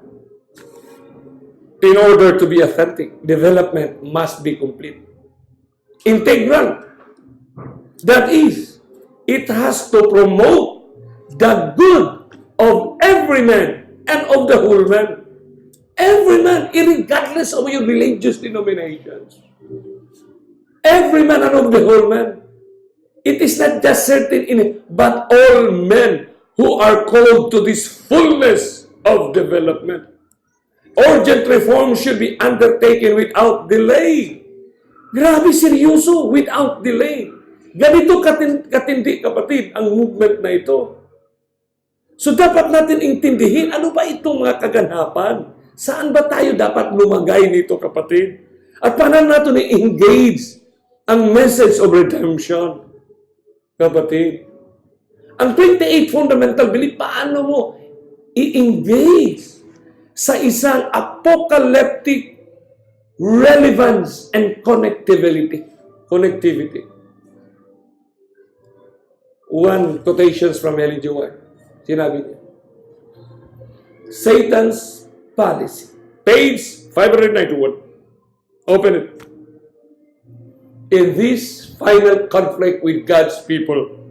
In order to be authentic, development must be complete. Integral. That is, it has to promote the good of every man and of the whole man. Every man, irregardless of your religious denominations. Every man and of the whole man. It is not just certain in it, but all men who are called to this fullness of development. Urgent reform should be undertaken without delay. Grabe seryoso, without delay. Ganito katindi, kapatid, ang movement na ito. So dapat natin intindihin, ano ba itong mga kaganapan? Saan ba tayo dapat lumagay nito, kapatid? At paano natin i-engage ang message of redemption? Kapatid, ang 28 fundamental belief, paano mo i-engage sa isang apocalyptic relevance and connectivity. One quotations from Ellen G. White. Sinabi niya, Satan's policy. Page 591. Open it. In this final conflict with God's people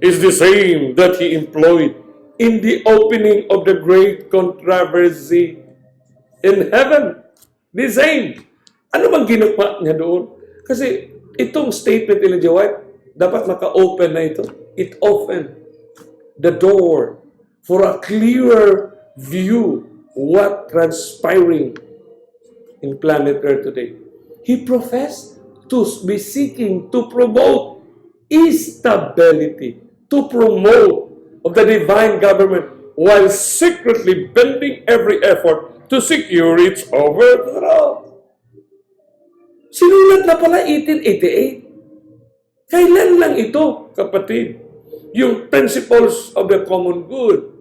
is the same that he employed in the opening of the great controversy in heaven. The same. Ano bang ginawa niya doon? Kasi itong statement ni Ellen G. White, dapat maka-open na ito. It opened the door for a clearer view what transpiring in planet Earth today. He professed to be seeking to promote stability, to promote of the divine government while secretly bending every effort to secure its overthrow. Sinulat na pala 1888. Kailan lang ito, kapatid? Yung principles of the common good.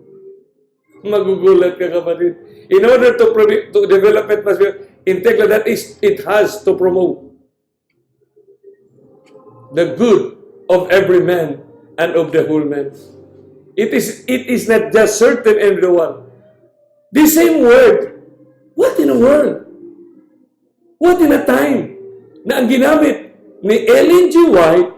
Magugulat ka, kapatid. In order to develop it, integral, that is, it has to promote the good of every man and of the whole man. It is not just certain everyone. The same word. What in a world? What in a time na ang ginamit ni Ellen G. White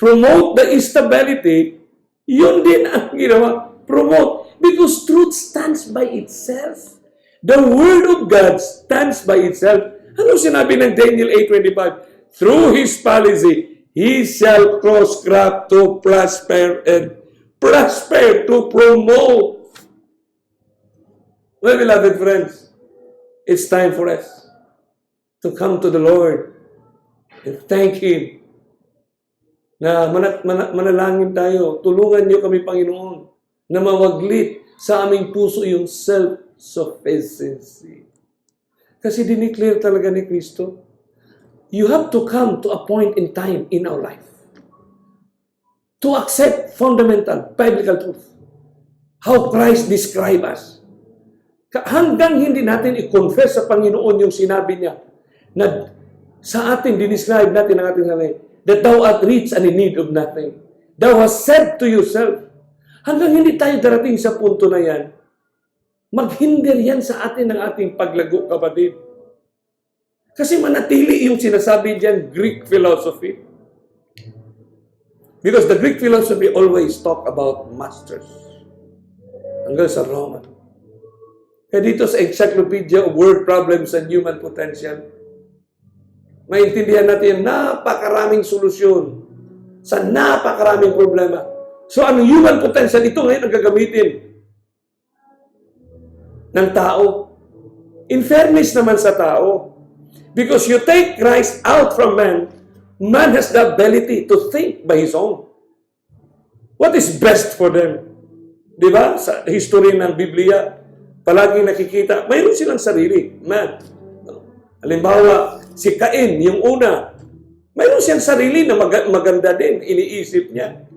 promote the stability, yun din ang ginawa. Promote. Because truth stands by itself. The Word of God stands by itself. Ano sinabi ng Daniel 8:25? Through His policy, He shall cause craft to prosper and prosper to promote. Well, beloved friends, it's time for us to come to the Lord and thank Him na manalangin tayo. Tulungan niyo kami, Panginoon, na mawaglit sa aming puso yung self-sufficiency. Kasi dineclare talaga ni Kristo, you have to come to a point in time in our life to accept fundamental biblical truth. How Christ described us. Hanggang hindi natin i-confess sa Panginoon yung sinabi niya na sa atin, dinescribe natin ang ating sarili, that thou art rich and in need of nothing. Thou hast said to yourself, hanggang hindi tayo darating sa punto na yan, maghinder yan sa atin ng ating paglago, kapatid. Kasi manatili yung sinasabi diyan, Greek philosophy. Because the Greek philosophy always talk about masters. Hanggang sa Roman. Kaya dito sa Encyclopedia of World Problems and Human Potential, maintindihan natin napakaraming solusyon sa napakaraming problema. So, ang human potential, ito ngayon ang gagamitin ng tao. In fairness naman sa tao, because you take Christ out from man, man has the ability to think by his own. What is best for them? Di ba? Sa history ng Biblia, palaging nakikita, mayroon silang sarili, man. Halimbawa, si Cain, yung una, mayroon siyang sarili na maganda din, iniisip niya.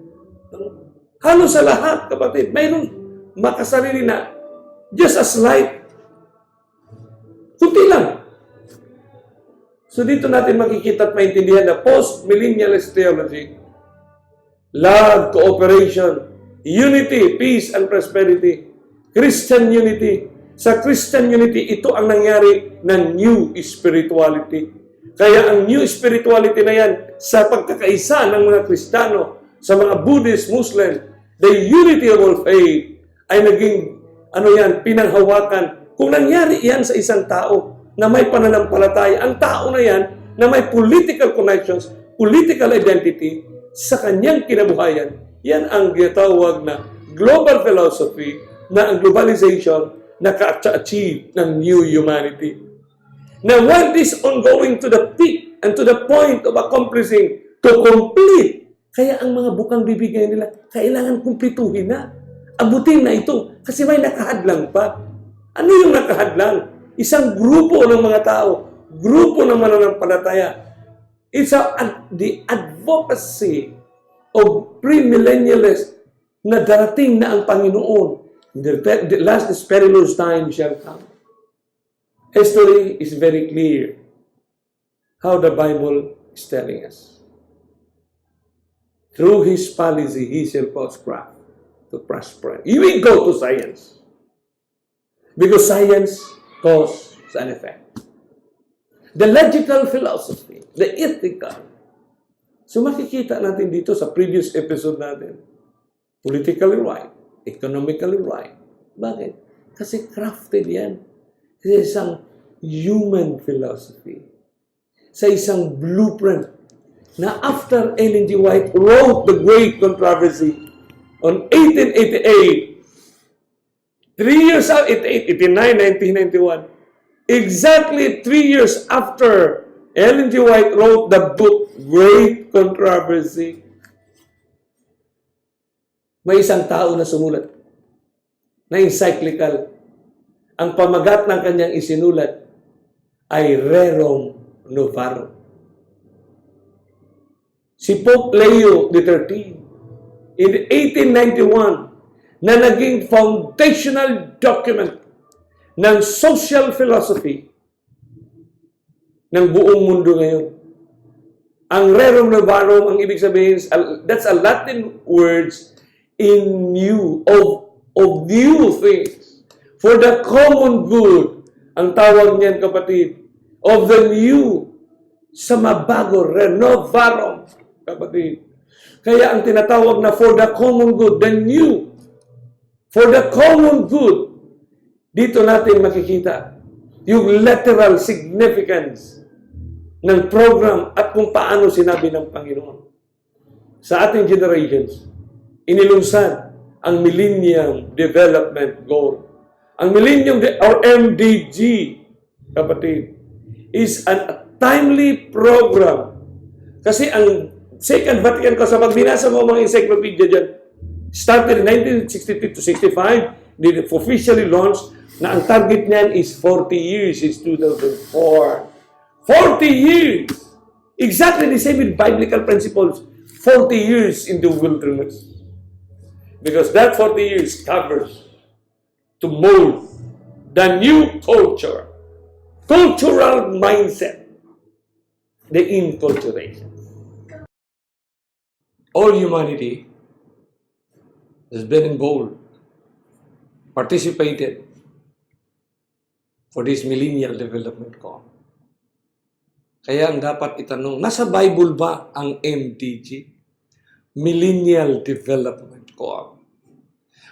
Halos sa lahat, kapatid, mayroon makasarili na just a slight, kunti lang. So dito natin makikita at maintindihan na post-millennialist theology, love, cooperation, unity, peace, and prosperity, Christian unity. Sa Christian unity, ito ang nangyari ng new spirituality. Kaya ang new spirituality na yan, sa pagkakaisa ng mga Kristiyano, sa mga Buddhist, Muslim, the unity of all faith, ay naging, pinanghawakan. Kung nangyari yan sa isang tao na may pananampalataya, ang tao na yan na may political connections, political identity, sa kanyang kinabuhayan, yan ang ginatawag na global philosophy, na ang globalization naka-achieve ng new humanity. Now, while this ongoing to the peak and to the point of accomplishing, to complete, kaya ang mga bukang bibigay nila, kailangan kumplituhin na. Abutin na ito, kasi may nakahadlang pa. Ano yung nakahadlang? Isang grupo ng mga tao, grupo ng mananampalataya. It's the advocacy of premillennialists na darating na ang Panginoon. The last perilous time shall come. History is very clear how the Bible is telling us. Through His policy, He shall cause craft to prosper. You will go to science. Because science cause an effect. The logical philosophy, the ethical. So makikita natin dito sa previous episode natin, politically right, economically right. Bakit? Kasi crafted yan. Sa isang human philosophy. Sa isang blueprint na after Ellen G. White wrote the great controversy on 1888, 3 years out, 89, 1991, exactly 3 years after Ellen G. White wrote the book Great Controversy, may isang tao na sumulat na encyclical. Ang pamagat ng kanyang isinulat ay Rerum Novarum. Si Pope Leo XIII, in 1891, na naging foundational document ng social philosophy ng buong mundo ngayon. Ang Rerum Novarum, ang ibig sabihin, that's a Latin words in new, of new things. For the common good, ang tawag niyan, kapatid, of the new, sa mabago, renovarum, kapatid. Kaya ang tinatawag na for the common good, the new, for the common good, dito natin makikita yung literal significance ng program at kung paano sinabi ng Panginoon. Sa ating generations, inilunsad ang Millennium Development Goal. Ang Millennium, or MDG, kapatid, is a timely program. Kasi ang Second Vatican Council, pag binasa mo mga encyclopedia dyan, started in 1962 to 65, they officially launched na ang target niyan is 40 years since 2004. 40 years! Exactly the same with biblical principles. 40 years in the wilderness. Because that 40 years covers to mold the new culture, cultural mindset, the inculturation. All humanity has been involved, participated for this millennial development goal. Kaya ang dapat itanong, nasa Bible ba ang MDG? Millennial Development Goal.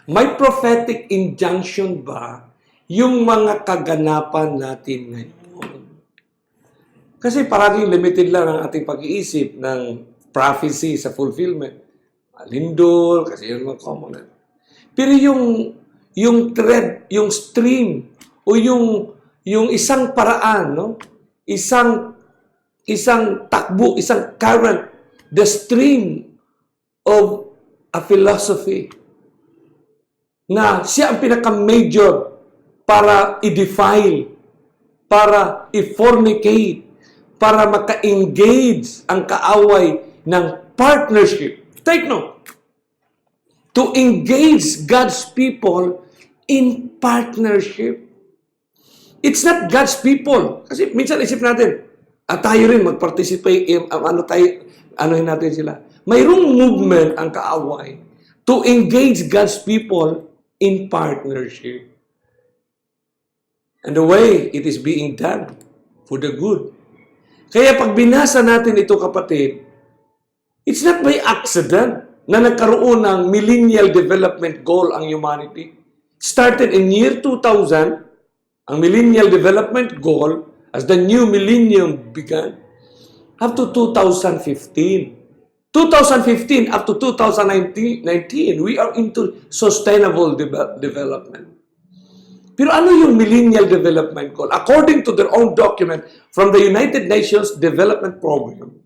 May prophetic injunction ba yung mga kaganapan natin ngayon? Kasi parang limited lang ang ating pag-iisip ng prophecy sa fulfillment. Lindol, kasi yun mga common. Pero yung thread, yung stream, o yung isang paraan, no? Isang takbo, isang current, the stream of a philosophy na siya ang pinaka-major para i-defile, para i-fornicate, para maka-engage ang kaaway ng partnership. Take note. To engage God's people in partnership. It's not God's people. Kasi minsan isip natin, tayo rin mag-participate, anuhin natin sila. Mayroong movement ang kaaway to engage God's people in partnership. And the way it is being done for the good. Kaya pag binasa natin ito, kapatid, it's not by accident na nagkaroon ng Millennial Development Goal ang humanity. Started in year 2000, ang Millennial Development Goal as the new millennium began up to 2015. 2015 up to 2019, we are into sustainable development. Pero ano yung Millennial Development Goal? According to their own document from the United Nations Development Program,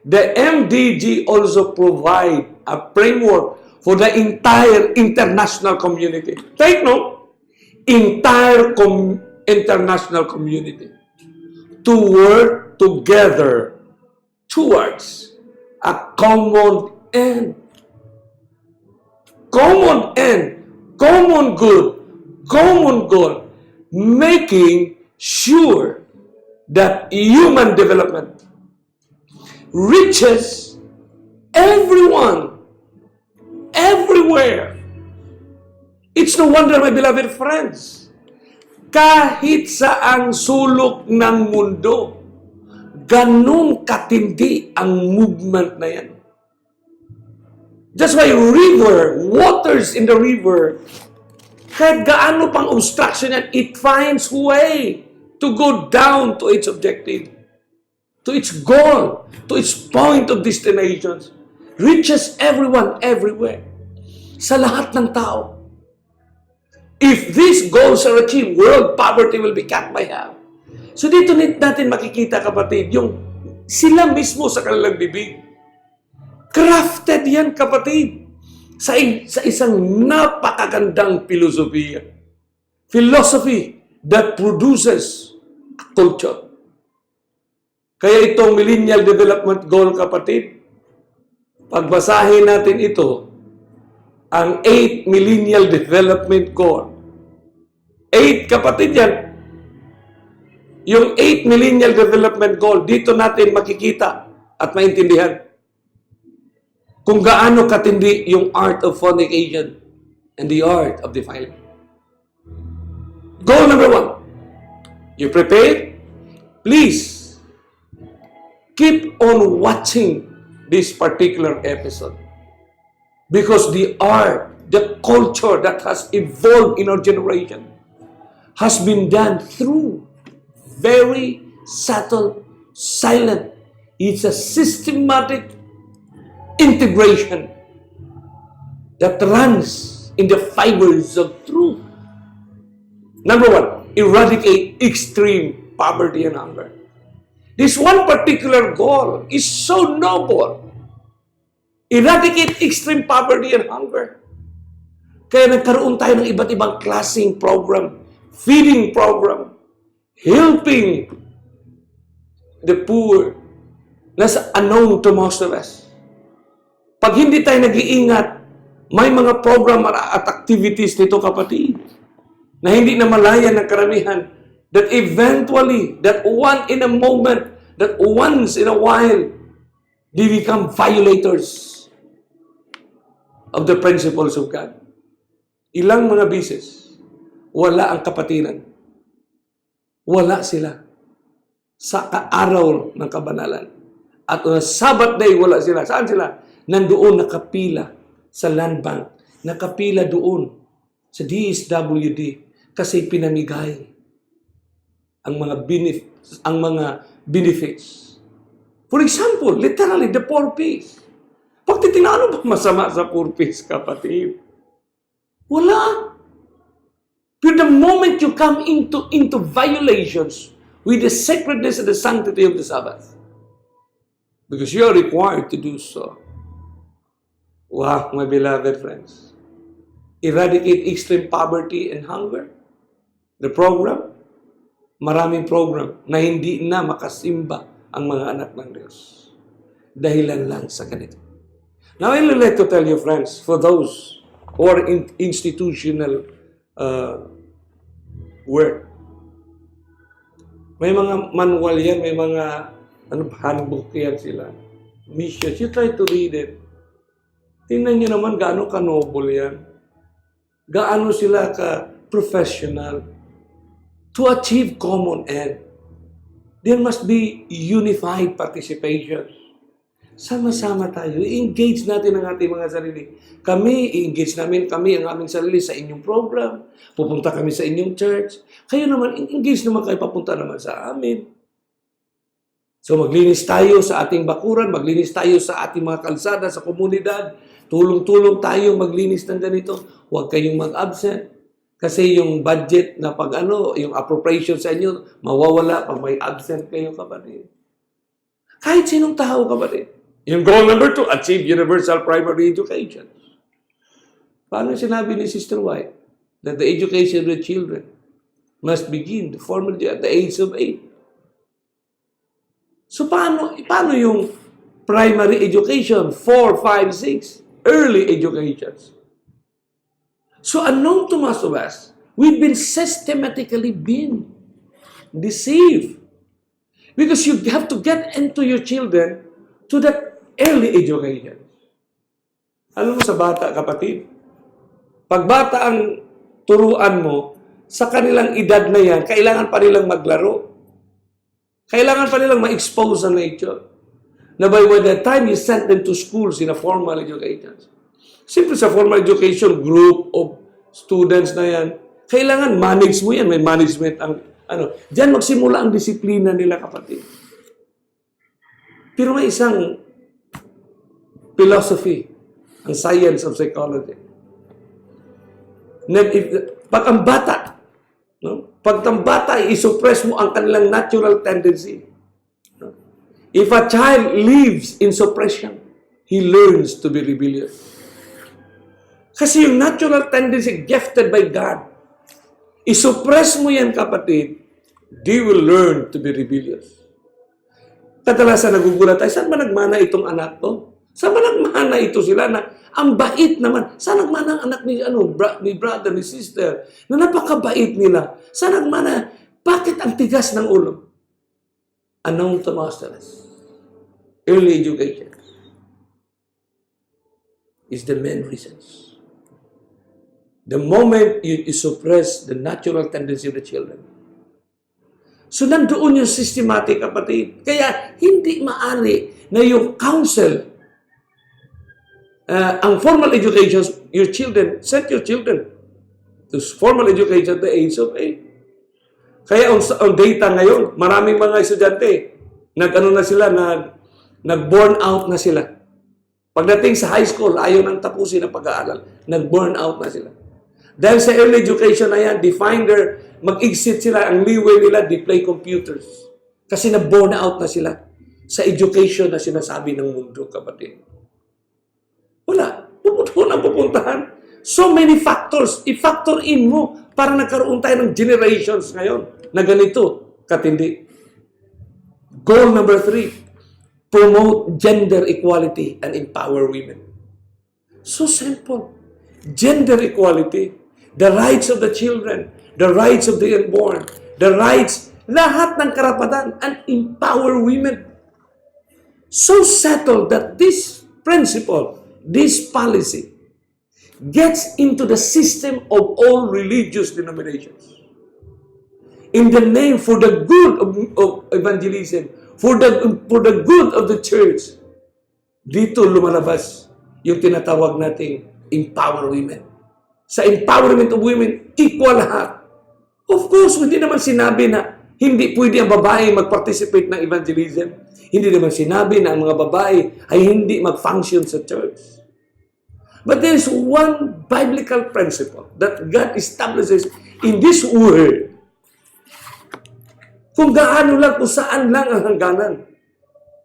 the MDG also provide a framework for the entire international community. Take note, entire international community to work together towards a common end. Common end, common good, common goal, making sure that human development reaches everyone, everywhere. It's no wonder, my beloved friends, kahit saang sulok ng mundo, ganun katindi ang movement na yan. That's why waters in the river, kahit gaano pang obstruction yan, it finds way to go down to its objective, to its goal, to its point of destinations, reaches everyone, everywhere, sa lahat ng tao. If these goals are achieved, world poverty will be cut by half. So dito natin makikita, kapatid, yung sila mismo sa kanilang bibig. Crafted yan, kapatid, sa isang napakagandang filosofiya. Philosophy that produces a culture. Kaya itong Millennial Development Goal, kapatid, pagbasahin natin ito, ang 8 Millennial Development Goal. 8, kapatid yan. Yung 8 Millennial Development Goal, dito natin makikita at maintindihan kung gaano katindi yung art of fornication and the art of defiling. Goal number 1. You prepared? Please, keep on watching this particular episode. Because the art, the culture that has evolved in our generation has been done through very subtle, silent. It's a systematic integration that runs in the fibers of truth. Number one, eradicate extreme poverty and hunger. This one particular goal is so noble. Eradicate extreme poverty and hunger. Kaya nagkaroon tayo ng iba't ibang klaseng program, feeding program, helping the poor, na unknown to most of us. Pag hindi tayo nag-iingat, may mga program at activities nito, kapatid, na hindi na malaya ng karamihan, that eventually, that one in a moment, that once in a while, they become violators of the principles of God. Ilang mga bisis, wala ang kapatiran. Wala sila sa araw ng kabanalan. At on a Sabbath day, wala sila. Saan sila? Nandoon nakapila sa land bank. Nakapila doon sa DSWD kasi pinamigay ang mga benefits. For example, literally, the poor piece. Pag titingnan, ano ba masama sa poor piece, kapatid? Wala. But the moment you come into violations with the sacredness and the sanctity of the Sabbath, because you are required to do so. Wow, my beloved friends. Eradicate extreme poverty and hunger. The program, maraming program na hindi na makasimba ang mga anak ng Diyos. Dahilan lang sa ganito. Now, I would like to tell you, friends, for those who are in institutional work, may mga manual yan, may mga handbook yan sila. Missions. You try to read it. Tingnan nyo naman gaano ka-noble yan. Gaano sila ka-professional to achieve common end. There must be unified participation. Sama-sama tayo. I-engage natin ang ating mga sarili. I-engage namin kami ang aming sarili sa inyong program. Pupunta kami sa inyong church. Kayo naman, engage naman kayo, papunta naman sa amin. So maglinis tayo sa ating bakuran, maglinis tayo sa ating mga kalsada, sa komunidad. Tulong-tulong tayo maglinis ng ganito. Huwag kayong mag-absent. Kasi yung budget na yung appropriation sa inyo, mawawala pag may absent kayo, kapatid. Kahit sinong tao, kapatid. Yung goal number 2, achieve universal primary education. Paano sinabi ni Sister White that the education of the children must begin formally at the age of 8? So paano yung primary education? 4, 5, 6. Early educations. So unknown to most of us, we've been systematically deceived. Because you have to get into your children to that early education. Alam mo sa bata, kapatid, pag bata ang turuan mo, sa kanilang edad na yan, kailangan pa nilang maglaro. Kailangan pa nilang ma-expose sa nature. Na by the time you send them to schools in a formal education, simple sa formal education, group of students na yan, kailangan manage mo yan, may management ang diyan magsimula ang disiplina nila, kapatid. Pero may isang philosophy, ang science of psychology. Pag ang bata, i-suppress mo ang kanilang natural tendency. If a child lives in suppression, he learns to be rebellious. Kasi yung natural tendency gifted by God, i-suppress mo yan, kapatid, they will learn to be rebellious. Kadalasan nagugulat tayo, saan ba nagmana itong anak to? Saan ba nagmana ito sila na ang bait naman? Saan nagmana ang anak ni brother, ni sister, na napakabait nila? Saan nagmana? Bakit ang tigas ng ulo? Unknown to masters. Early education is the main reasons. The moment you suppress the natural tendency of the children. So nandoon yung systematic, kapatid. Kaya hindi maari na yung counsel ang formal education, send your children to formal education at the age of 8. Kaya ang data ngayon, maraming mga estudyante, nag-burn out na sila. Pagdating sa high school, ayaw nang tapusin ang pag-aaral. Nag-burn out na sila. Dahil sa early education na yan, mag-exit sila, ang leeway nila, they play computers. Kasi na-burn out na sila sa education na sinasabi ng mundo, kapatid. Wala. Pupuntahan. So many factors. I-factor in mo para nagkaroon tayo ng generations ngayon na ganito katindi. Goal number 3, promote gender equality and empower women. So simple. Gender equality, the rights of the children, the rights of the unborn, the rights, lahat ng karapatan, and empower women. So settled that this principle, this policy, gets into the system of all religious denominations. In the name, for the good of evangelism, for the good of the church, dito lumalabas yung tinatawag nating empower women. Sa empowerment of women, equal lahat. Of course, hindi naman sinabi na hindi pwede ang babae mag-participate ng evangelism. Hindi naman sinabi na ang mga babae ay hindi mag-function sa church. But there is one biblical principle that God establishes in this word. Kung gaano lang, kung saan lang ang hangganan.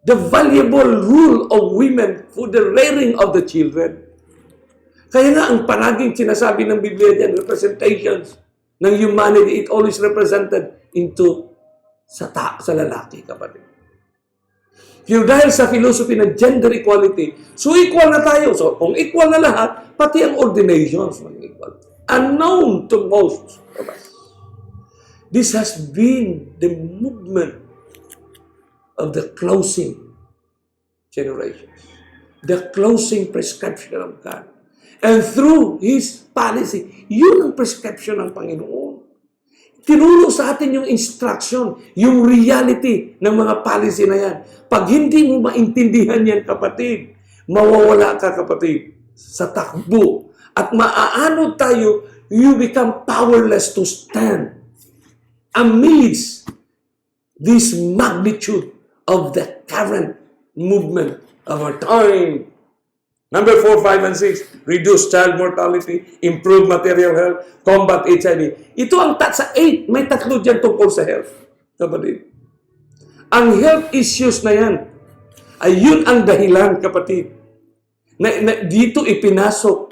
The valuable rule of women for the rearing of the children. Kaya nga, ang palaging sinasabi ng Biblia dyan, representations ng humanity, it always represented into sa lalaki, kapatid. Yung dahil sa philosophy ng gender equality, so equal na tayo. So kung equal na lahat, pati ang ordinations maging equal. Unknown to most of us. This has been the movement of the closing generations. The closing prescription of God. And through His policy, yun ang prescription ng Panginoon. Tinuro sa atin yung instruction, yung reality ng mga policy na yan. Pag hindi mo maintindihan yan, kapatid, mawawala ka, kapatid, sa takbo. At maaano tayo, you become powerless to stand amidst this magnitude of the current movement of our time. Number 4, 5, and 6, reduce child mortality, improve material health, combat HIV. Ito ang sa 8, may tatlo dyan tungkol sa health. Kapatid. Ang health issues na yan, ay yun ang dahilan, kapatid, na dito ipinasok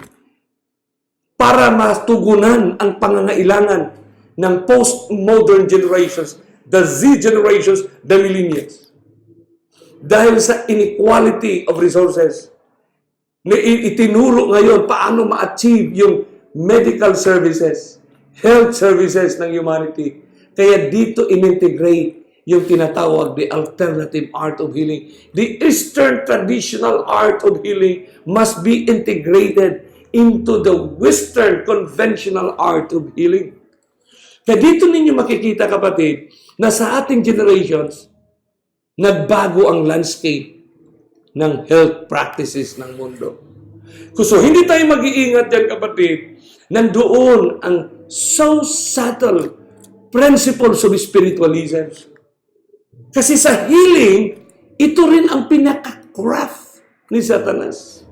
para matugunan ang pangangailangan ng post-modern generations, the Z generations, the millennials. Dahil sa inequality of resources, itinuro ngayon paano ma-achieve yung medical services, health services ng humanity. Kaya dito in-integrate yung tinatawag the alternative art of healing. The Eastern traditional art of healing must be integrated into the Western conventional art of healing. Kaya dito ninyo makikita, kapatid, na sa ating generations, nagbago ang landscape ng health practices ng mundo. So, hindi tayo mag-iingat dyan, kapatid, nandoon ang so subtle principles of spiritualism. Kasi sa healing, ito rin ang pinaka-craft ni Satanas.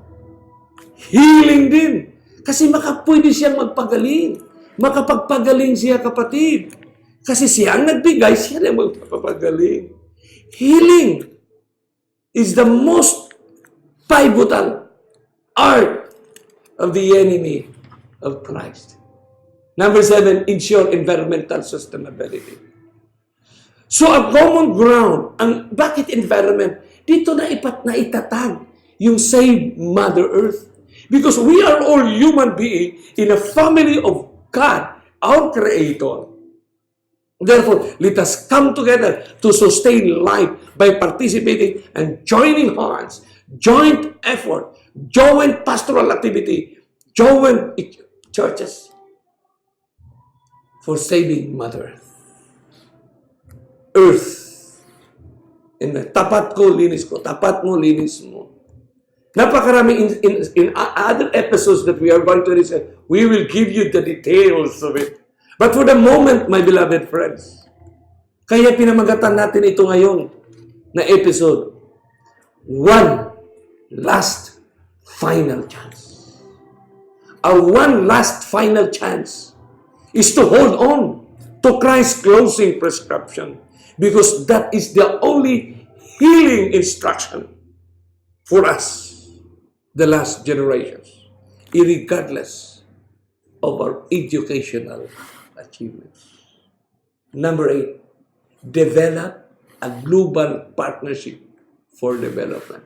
Healing din. Kasi pwede siyang magpagaling. Makapagpagaling siya, kapatid. Kasi siya ang nagbigay, siya na magpapagaling. Healing is the most pivotal art of the enemy of Christ. Number 7, ensure environmental sustainability. So, a common ground, bakit environment? Dito na itatag yung save Mother Earth. Because we are all human beings in a family of God, our Creator. Therefore, let us come together to sustain life by participating and joining hands, joint effort, joint pastoral activity, joint churches for saving Mother Earth. And tapat ko, linis ko. Tapat mo, linis mo. Napakarami in other episodes that we are going to research. We will give you the details of it. But for the moment, my beloved friends, kaya pinamagatan natin ito ngayon na episode. One last final chance. Our one last final chance is to hold on to Christ's closing prescription because that is the only healing instruction for us, the last generations, irregardless of our educational achievements. Number 8, develop a global partnership for development.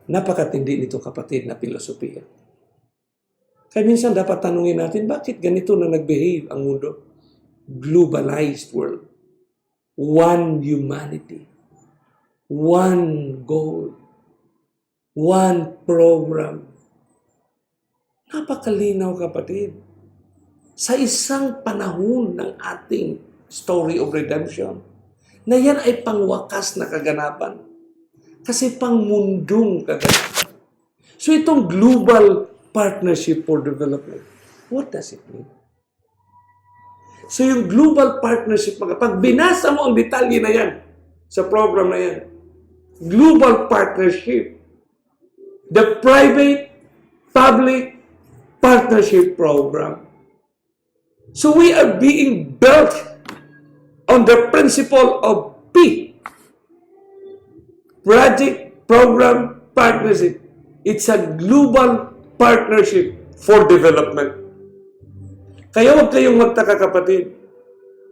Napakatindi nito, kapatid, na filosofiya. Kaya minsan dapat tanungin natin, bakit ganito na nag-behave ang mundo? Globalized world. One humanity. One goal. One program. Napakalinaw, kapatid. Sa isang panahon ng ating story of redemption, na yan ay pangwakas na kaganapan. Kasi pangmundong kaganapan. So itong global partnership for development, what does it mean? So yung global partnership, pag binasa mo ang detalye na yan, sa program na yan, global partnership, the private-public partnership program. So we are being built on the principle of P. Project, program, partnership. It's a global partnership for development. Kaya huwag kayong magtaka, kapatid.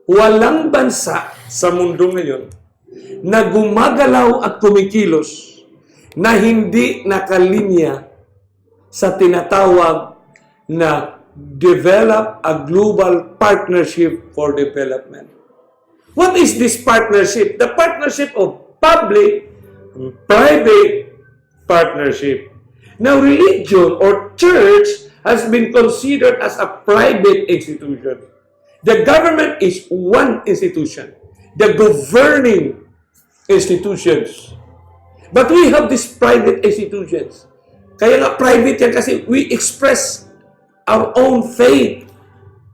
Walang bansa sa mundo ngayon na gumagalaw at kumikilos na hindi nakalinya sa tinatawag na develop a global partnership for development. What is this partnership? The partnership of public-private partnership. Now, religion or church has been considered as a private institution. The government is one institution, the governing institutions. But we have these private institutions. Kaya nga private yan kasi we express our own faith,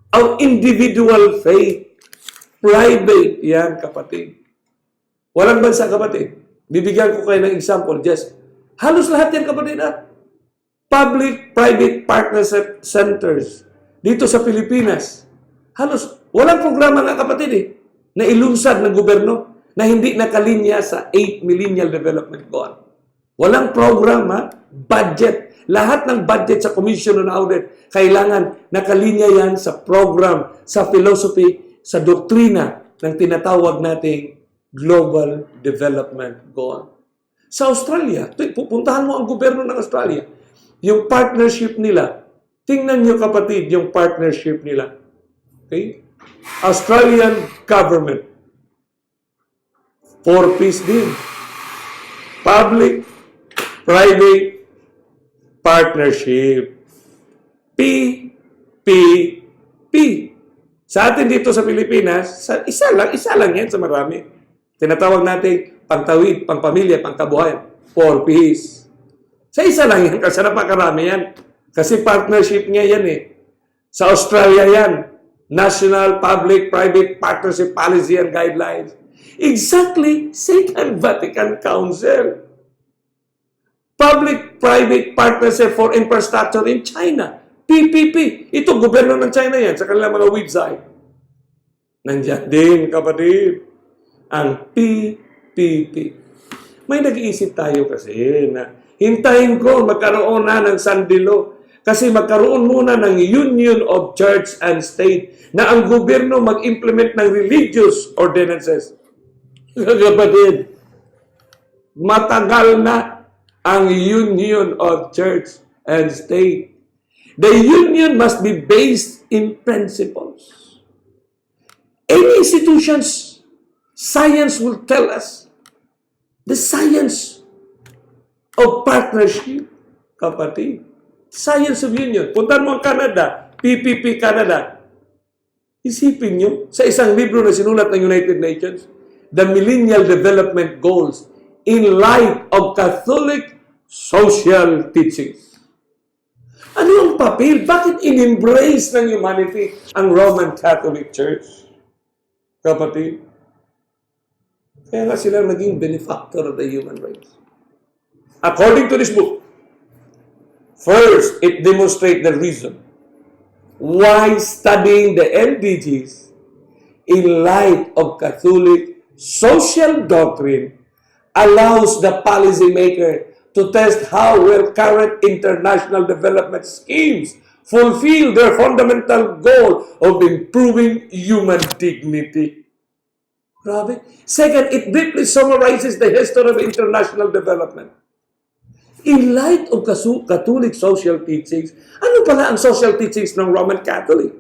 our individual faith. Private yan, kapatid. Walang bansa, kapatid. Bibigyan ko kayo ng example. Just, halos lahat yan, kapatid, public-private partnership centers dito sa Pilipinas. Halos, walang programa nga, kapatid, na ilunsad ng gobyerno na hindi nakalinya sa 8 Millennial Development Goal. Walang program, budget. Lahat ng budget sa Commission on Audit, kailangan nakalinya yan sa program, sa philosophy, sa doktrina ng tinatawag nating Global Development Goal. Sa Australia, pupuntahan mo ang gobyerno ng Australia, yung partnership nila, tingnan nyo, kapatid, yung partnership nila. Okay? Australian government. 4 P's din. Public, private, partnership. P, P, P. Sa atin dito sa Pilipinas, isa lang yan sa marami. Tinatawag natin pangtawid, pangpamilya, pangkabuhayan. 4 P's. Sa isa lang yan, kasi napakarami yan. Kasi partnership niya yan Sa Australia yan. National Public Private Partnership Policy and Guidelines. Exactly, Second Vatican Council. Public-Private Partnership for Infrastructure in China. PPP. Ito, gobyerno ng China yan sa kanilang mga website. Nandiyan din, kapatid, ang PPP. May nag-iisip tayo kasi na hintayin ko magkaroon na ng sandilo kasi magkaroon muna ng Union of Church and State na ang gobyerno mag-implement ng religious ordinances. Kapatid, matagal na ang Union of Church and State. The union must be based in principles. Any institutions, science will tell us the science of partnership, kapatid. Science of union. Puntan mo ang Canada, PPP Canada. Isipin nyo, sa isang libro na sinulat ng United Nations, The Millennial Development Goals, in light of Catholic social teachings. Ano ang papel? Bakit in-embrace ng humanity ang Roman Catholic Church? Kapatid, kaya nga sila naging benefactor of the human race. According to this book, first, it demonstrates the reason why studying the MDGs in light of Catholic social doctrine allows the policymaker to test how well current international development schemes fulfill their fundamental goal of improving human dignity. Grabe. Second, it briefly summarizes the history of international development. In light of Catholic social teachings, ano pala ang social teachings ng Roman Catholic?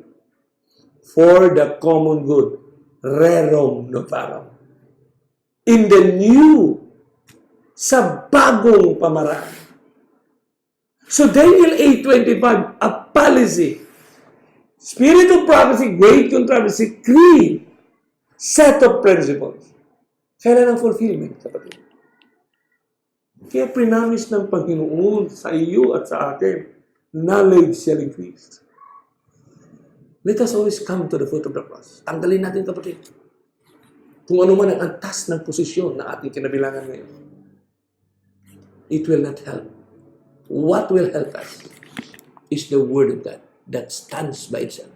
For the common good, rerum novarum. In the new, sa bagong pamaraan. So Daniel 8:25, a policy, spirit of prophecy, great controversy, creed, set of principles. Kailan ang fulfillment, kapatid? Kaya prinamis ng Panginoon sa iyo at sa akin, knowledge shall increase. Let us always come to the foot of the cross. Tanggalin natin, kapatid. Kung ano man ang antas ng posisyon na ating kinabilangan ngayon, it will not help. What will help us is the Word of God that stands by itself.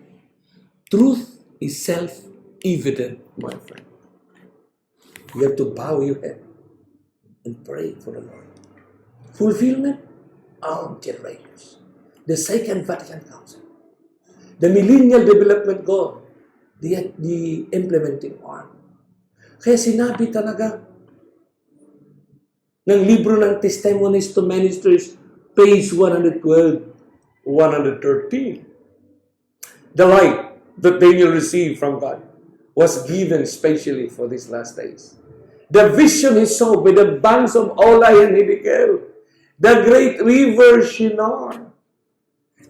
Truth is self-evident, my friend. You have to bow your head and pray for the Lord. Fulfillment, our generations. The Second Vatican Council. The Millennial Development Goal. The implementing arm. Kaya sinabi talaga ng libro ng Testimonies to Ministers, page 112, 113. The light that Daniel received from God was given specially for these last days. The vision he saw by the banks of Olay and Hiddekel, the great river Shinar.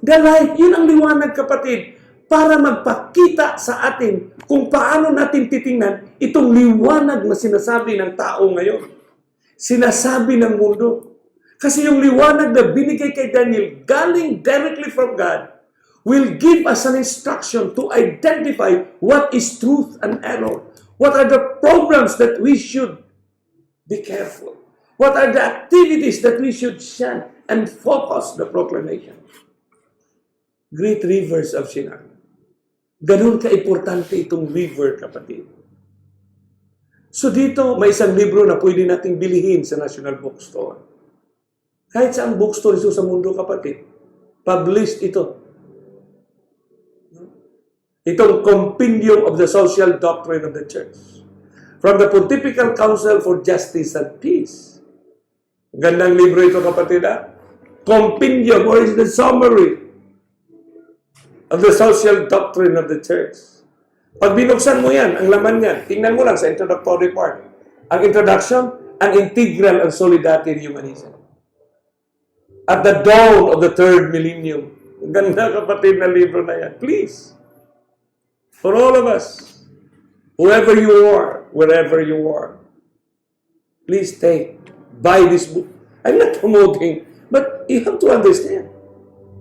The light, yun ang liwanag, kapatid, para magpakita sa atin kung paano natin titingnan itong liwanag na sinasabi ng tao ngayon. Sinasabi ng mundo. Kasi yung liwanag na binigay kay Daniel, galing directly from God, will give us an instruction to identify what is truth and error. What are the programs that we should be careful? What are the activities that we should shun and focus the proclamation? Great rivers of Shinar. Ganun ka-importante itong river, kapatid. So dito, may isang libro na pwede nating bilihin sa National Bookstore. Kahit saan bookstore ito sa mundo, kapatid. Published ito. Itong Compendium of the Social Doctrine of the Church. From the Pontifical Council for Justice and Peace. Gandang libro ito, kapatid, ha? Compendium, or is the summary of the social doctrine of the Church. Pag binuksan mo yan, ang laman yan, tingnan mo lang sa introductory part. Ang introduction, an integral and solidarity humanism. At the dawn of the third millennium. Ang ganda, kapatid, na libro na yan. Please. For all of us, whoever you are, wherever you are, please buy this book. I'm not promoting, but you have to understand.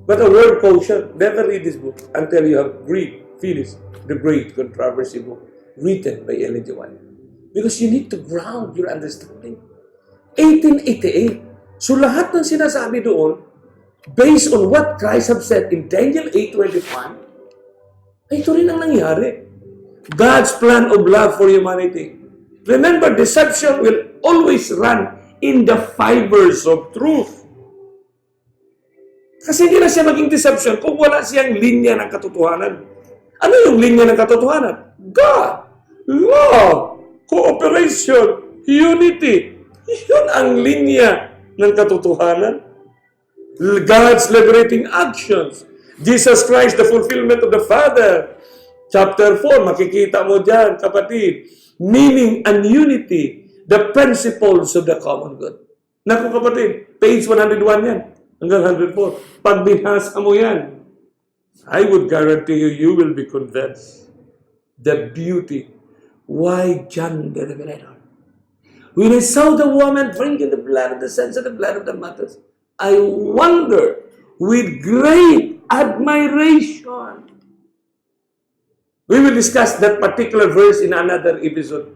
But a word caution, never read this book until you have finished the Great Controversy book written by Ellen G. White. Because you need to ground your understanding. 1888. So lahat ng sinasabi doon, based on what Christ have said in Daniel 8:21, ito rin ang nangyari. God's plan of love for humanity. Remember, deception will always run in the fibers of truth. Kasi hindi na siya maging deception kung wala siyang linya ng katotohanan. Ano yung linya ng katotohanan? God, love, cooperation, unity. Yun ang linya ng katotohanan. God's liberating actions. Jesus Christ, the fulfillment of the Father. Chapter 4, makikita mo dyan, kapatid. Meaning and unity, the principles of the common good. Naku, kapatid, page 101 yan, hanggang 104. Pag binasa mo yan, I would guarantee you will be convinced the beauty why John the Revelator When I saw the woman drinking the blood of the saints and the blood of the martyrs, I wonder with great admiration. We will discuss that particular verse in another episode.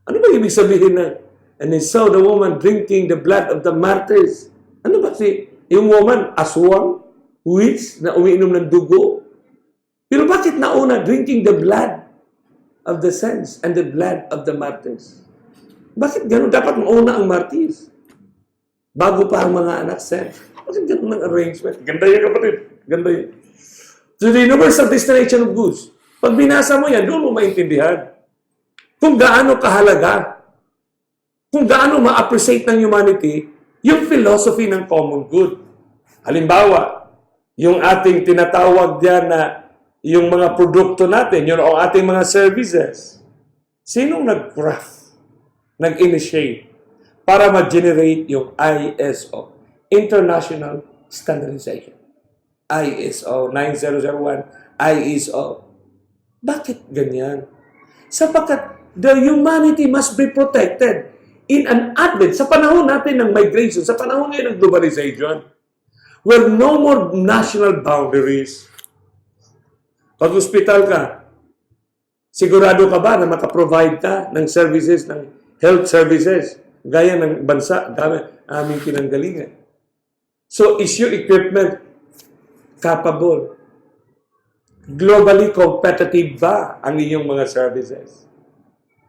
Ano ba ibig sabihin na, and I saw the woman drinking the blood of the martyrs? Ano ba yung woman, aswang, witch, na umiinom ng dugo? Pero bakit nauna drinking the blood of the saints and the blood of the martyrs? Bakit gano'n? Dapat mauna ang martyrs. Bago pa ang mga anak saints. Bakit gano'n ang arrangement? Ganda yan, kapatid. Ganda yan. So the universal destination of goods. Pag binasa mo yan, doon mo maintindihan kung gaano kahalaga, kung gaano ma-appreciate ng humanity yung philosophy ng common good. Halimbawa, yung ating tinatawag diyan na yung mga produkto natin, yung o ating mga services. Sinong nag-craft, nag-initiate para ma-generate yung ISO, International Standardization. ISO 9001, ISO. Bakit ganyan? Sapagkat the humanity must be protected in an advent. Sa panahon natin ng migration, sa panahon ngayon ng globalization, where no more national boundaries. Pag hospital ka, sigurado ka ba na makaprovide ka ng services, ng health services, gaya ng bansa, aming pinanggalingan? So, is your equipment capable? Globally competitive ba ang inyong mga services?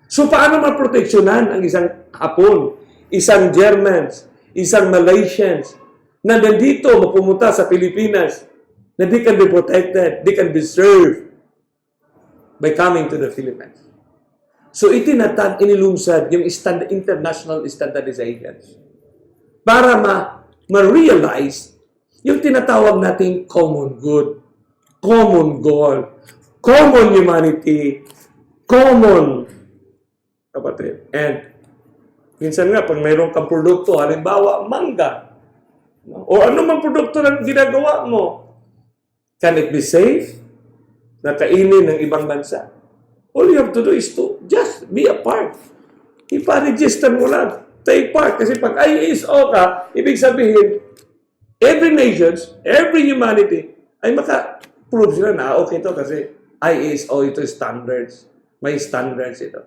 So, paano maproteksyonan ang isang Hapon, isang Germans, isang Malaysians, na nandito mapumunta sa Pilipinas, na they can be protected, they can be served by coming to the Philippines. So, inilungsad yung international standardizations para ma-realize yung tinatawag nating common good, common goal, common humanity, common kapatid. And minsan nga, pag mayroong kang produkto, halimbawa, mangga, o ano mang produkto na ginagawa mo, can it be safe na kainin ng ibang bansa? All you have to do is to just be a part. Ipa-register mo lang. Take part. Kasi pag ISO ka, ibig sabihin, every nations, every humanity, ay maka-prove sila na, okay to kasi ISO, ito standards. May standards ito.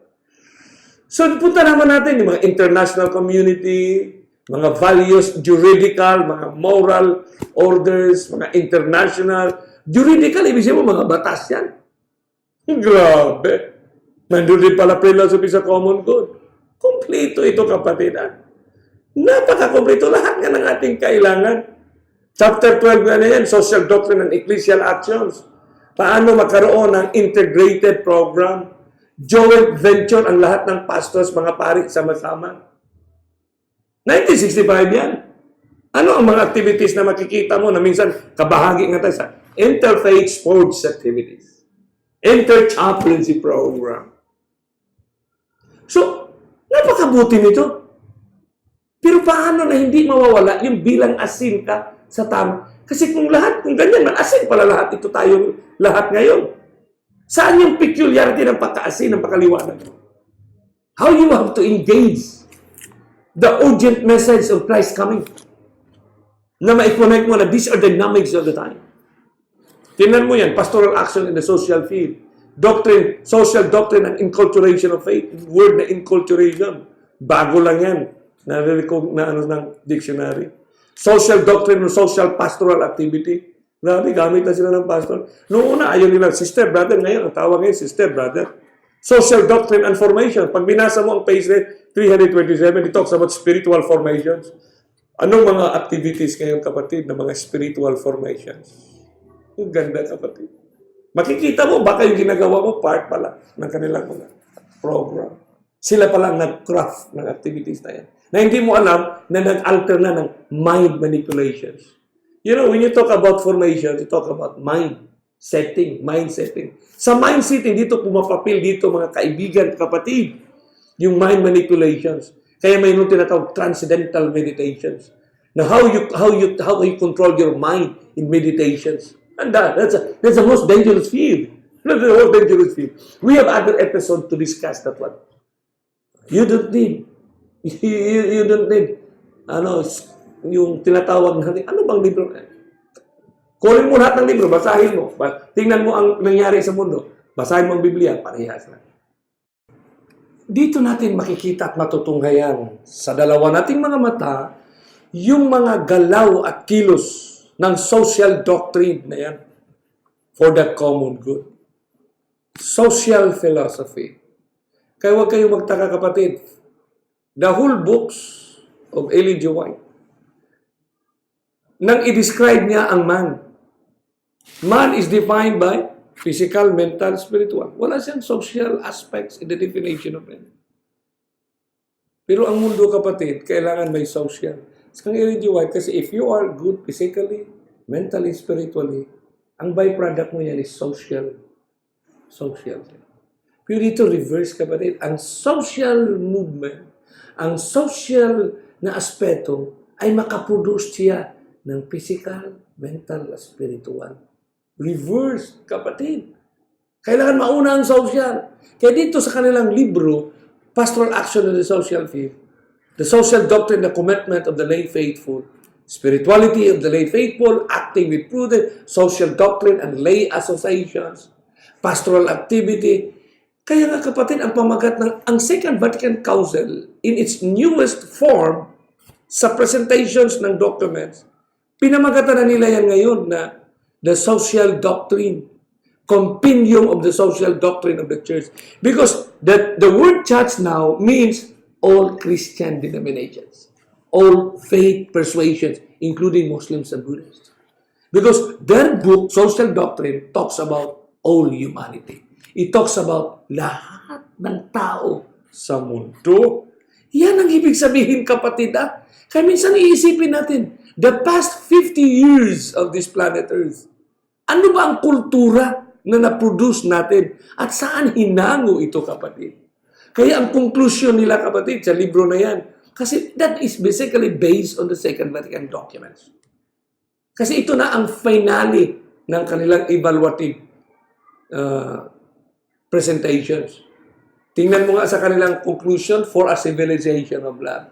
So, punta naman natin yung mga international community, mga values, juridical, mga moral orders, mga international. Juridical, ibig sabihin mo, mga batas yan. Grabe. Nandun din pala philosophy sa common good. Kompleto ito, kapatid. Napaka-kompleto. Lahat nga ng ating kailangan. Chapter 12 na yan, Social Doctrine and Ecclesial Actions. Paano magkaroon ng integrated program. Joint venture ang lahat ng pastors, mga pari, sama-sama. 1965 yan. Ano ang mga activities na makikita mo na minsan kabahagi nga tayo sa interfaith sports activities, inter-chaplaincy program. So, napakabuti nito. Pero paano na hindi mawawala yung bilang asin ka sa tama? Kasi kung ganyan man, asin pala lahat, ito tayo lahat ngayon. Saan yung peculiarity ng pagkaasin, ng pakaliwanag? How you have to engage the urgent message of Christ coming. Na ma-connect mo na these are dynamics of the time. Tingnan mo yan, pastoral action in the social field. Doctrine, social doctrine and inculturation of faith. Word na inculturation. Bago lang yan. Narinig na ng dictionary. Social doctrine and social pastoral activity. Grabe, gamit na sila ng pastor. Noong una, ayaw nila, sister, brother. Ngayon, ang tawag ngayon, sister, brother. Social doctrine and formation. Pag binasa mo ang page 327, it talks about spiritual formations. Anong mga activities ngayon, kapatid, na mga spiritual formations? Ang ganda, kapatid. Makikita mo, baka yung ginagawa mo, part pala ng kanilang mga program. Sila pala nag-craft ng activities na yan. Na hindi mo alam na nag-alter na ng mind manipulations. You know, when you talk about formation, you talk about mind setting. Sa mind setting, dito pumapapil dito mga kaibigan, kapatid, yung mind manipulations. Kaya mayroon tinatawag transcendental meditations. Now, how you control your mind in meditations. And that's the most dangerous field. That's the most dangerous field. We have other episodes to discuss that one. You don't need You don't need, yung tinatawag natin, ano bang libro? Kunin mo lahat ng libro, basahin mo. Tingnan mo ang nangyari sa mundo. Basahin mo ang Biblia, parehas lang. Dito natin makikita at matutunghayan sa dalawa nating mga mata yung mga galaw at kilos ng social doctrine na yan for the common good. Social philosophy. Kaya huwag kayong magtaka, kapatid. The whole books of Ellen G. White, nang i-describe niya ang man. Man is defined by physical, mental, spiritual. Wala siyang social aspects in the definition of man. Pero ang mundo, kapatid, kailangan may social. Kang Ellen G. White, kasi if you are good physically, mentally, spiritually, ang byproduct mo yan is social. Social. Pero dito reverse, kapatid. Ang social movement, ang social na aspeto ay makaproduce siya ng physical, mental, spiritual. Reverse, kapatid. Kailangan mauna ang social. Kaya dito sa kanilang libro, Pastoral Action in the Social Field, the social doctrine, the commitment of the lay faithful, spirituality of the lay faithful, acting with prudence, social doctrine and lay associations, pastoral activity. Kaya nga, kapatid, ang pamagat ng ang Second Vatican Council in its newest form sa presentations ng documents, pinamagatan na nila yan ngayon na the social doctrine, compendium of the social doctrine of the church. Because the word church now means all Christian denominations, all faith persuasions, including Muslims and Buddhists. Because their book, Social Doctrine, talks about all humanity. It talks about lahat ng tao sa mundo. Yan ang ibig sabihin, kapatid. Kaya minsan iisipin natin, the past 50 years of this planet Earth, ano ba ang kultura na na-produce natin? At saan hinango ito, kapatid? Kaya ang conclusion nila, kapatid, sa libro na yan, kasi that is basically based on the Second Vatican documents. Kasi ito na ang finale ng kanilang evaluative presentations. Tingnan mo nga sa kanilang conclusion, for a civilization of love.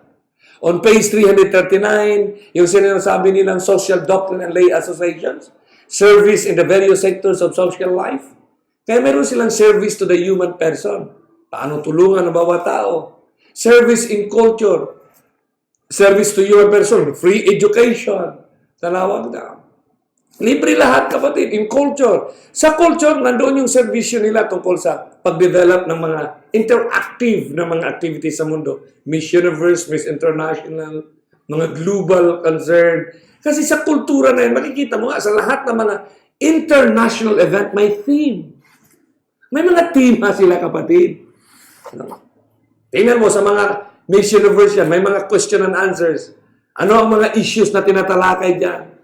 On page 339, yung sinasabi nilang social doctrine and lay associations, service in the various sectors of social life. Kaya meron silang service to the human person. Paano tulungan ang bawat tao? Service in culture. Service to human person. Free education. Talawag na. Libre lahat, kapatid, in culture. Sa culture, nandoon yung servisyo nila tungkol sa pag-develop ng mga interactive na mga activities sa mundo. Miss Universe, Miss International, mga global concern. Kasi sa kultura na yan, makikita mo nga sa lahat ng mga international event, may theme. May mga tema sila, kapatid. Tingnan mo sa mga Miss Universe yan, may mga question and answers. Ano ang mga issues na tinatalakay dyan?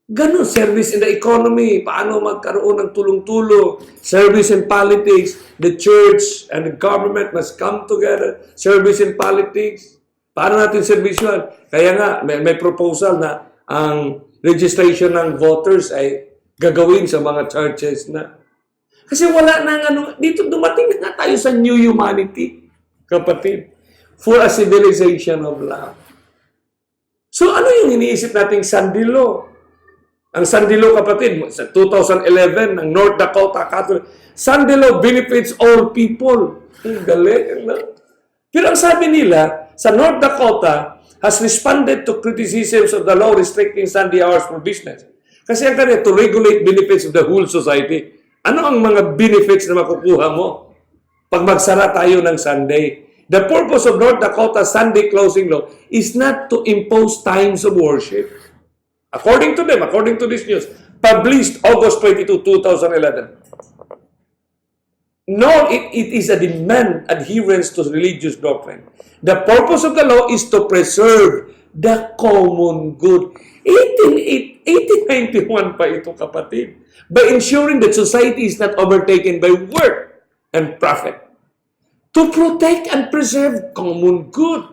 Ganun, service in the economy, paano magkaroon ng tulong-tulong, service in politics, the church and the government must come together, service in politics, paano natin servisyon? Kaya nga, may proposal na ang registration ng voters ay gagawin sa mga churches na. Kasi wala na dito dumating na tayo sa new humanity, kapatid, for a civilization of love. So ano yung iniisip nating Sandilo? Ang Sandilo, kapatid, sa 2011, ng North Dakota Catholic, Sandilo benefits all people. Ang galing. Pero ang sabi nila, sa North Dakota, has responded to criticisms of the law restricting Sunday hours for business. Kasi ang kanya, to regulate benefits of the whole society. Ano ang mga benefits na makukuha mo pag magsara tayo ng Sunday? The purpose of North Dakota Sunday closing law is not to impose times of worship. According to them, according to this news, published August 22, 2011. Nor it is a demand adherence to religious doctrine. The purpose of the law is to preserve the common good. 1891 pa ito, kapatid. By ensuring that society is not overtaken by work and profit. To protect and preserve common good.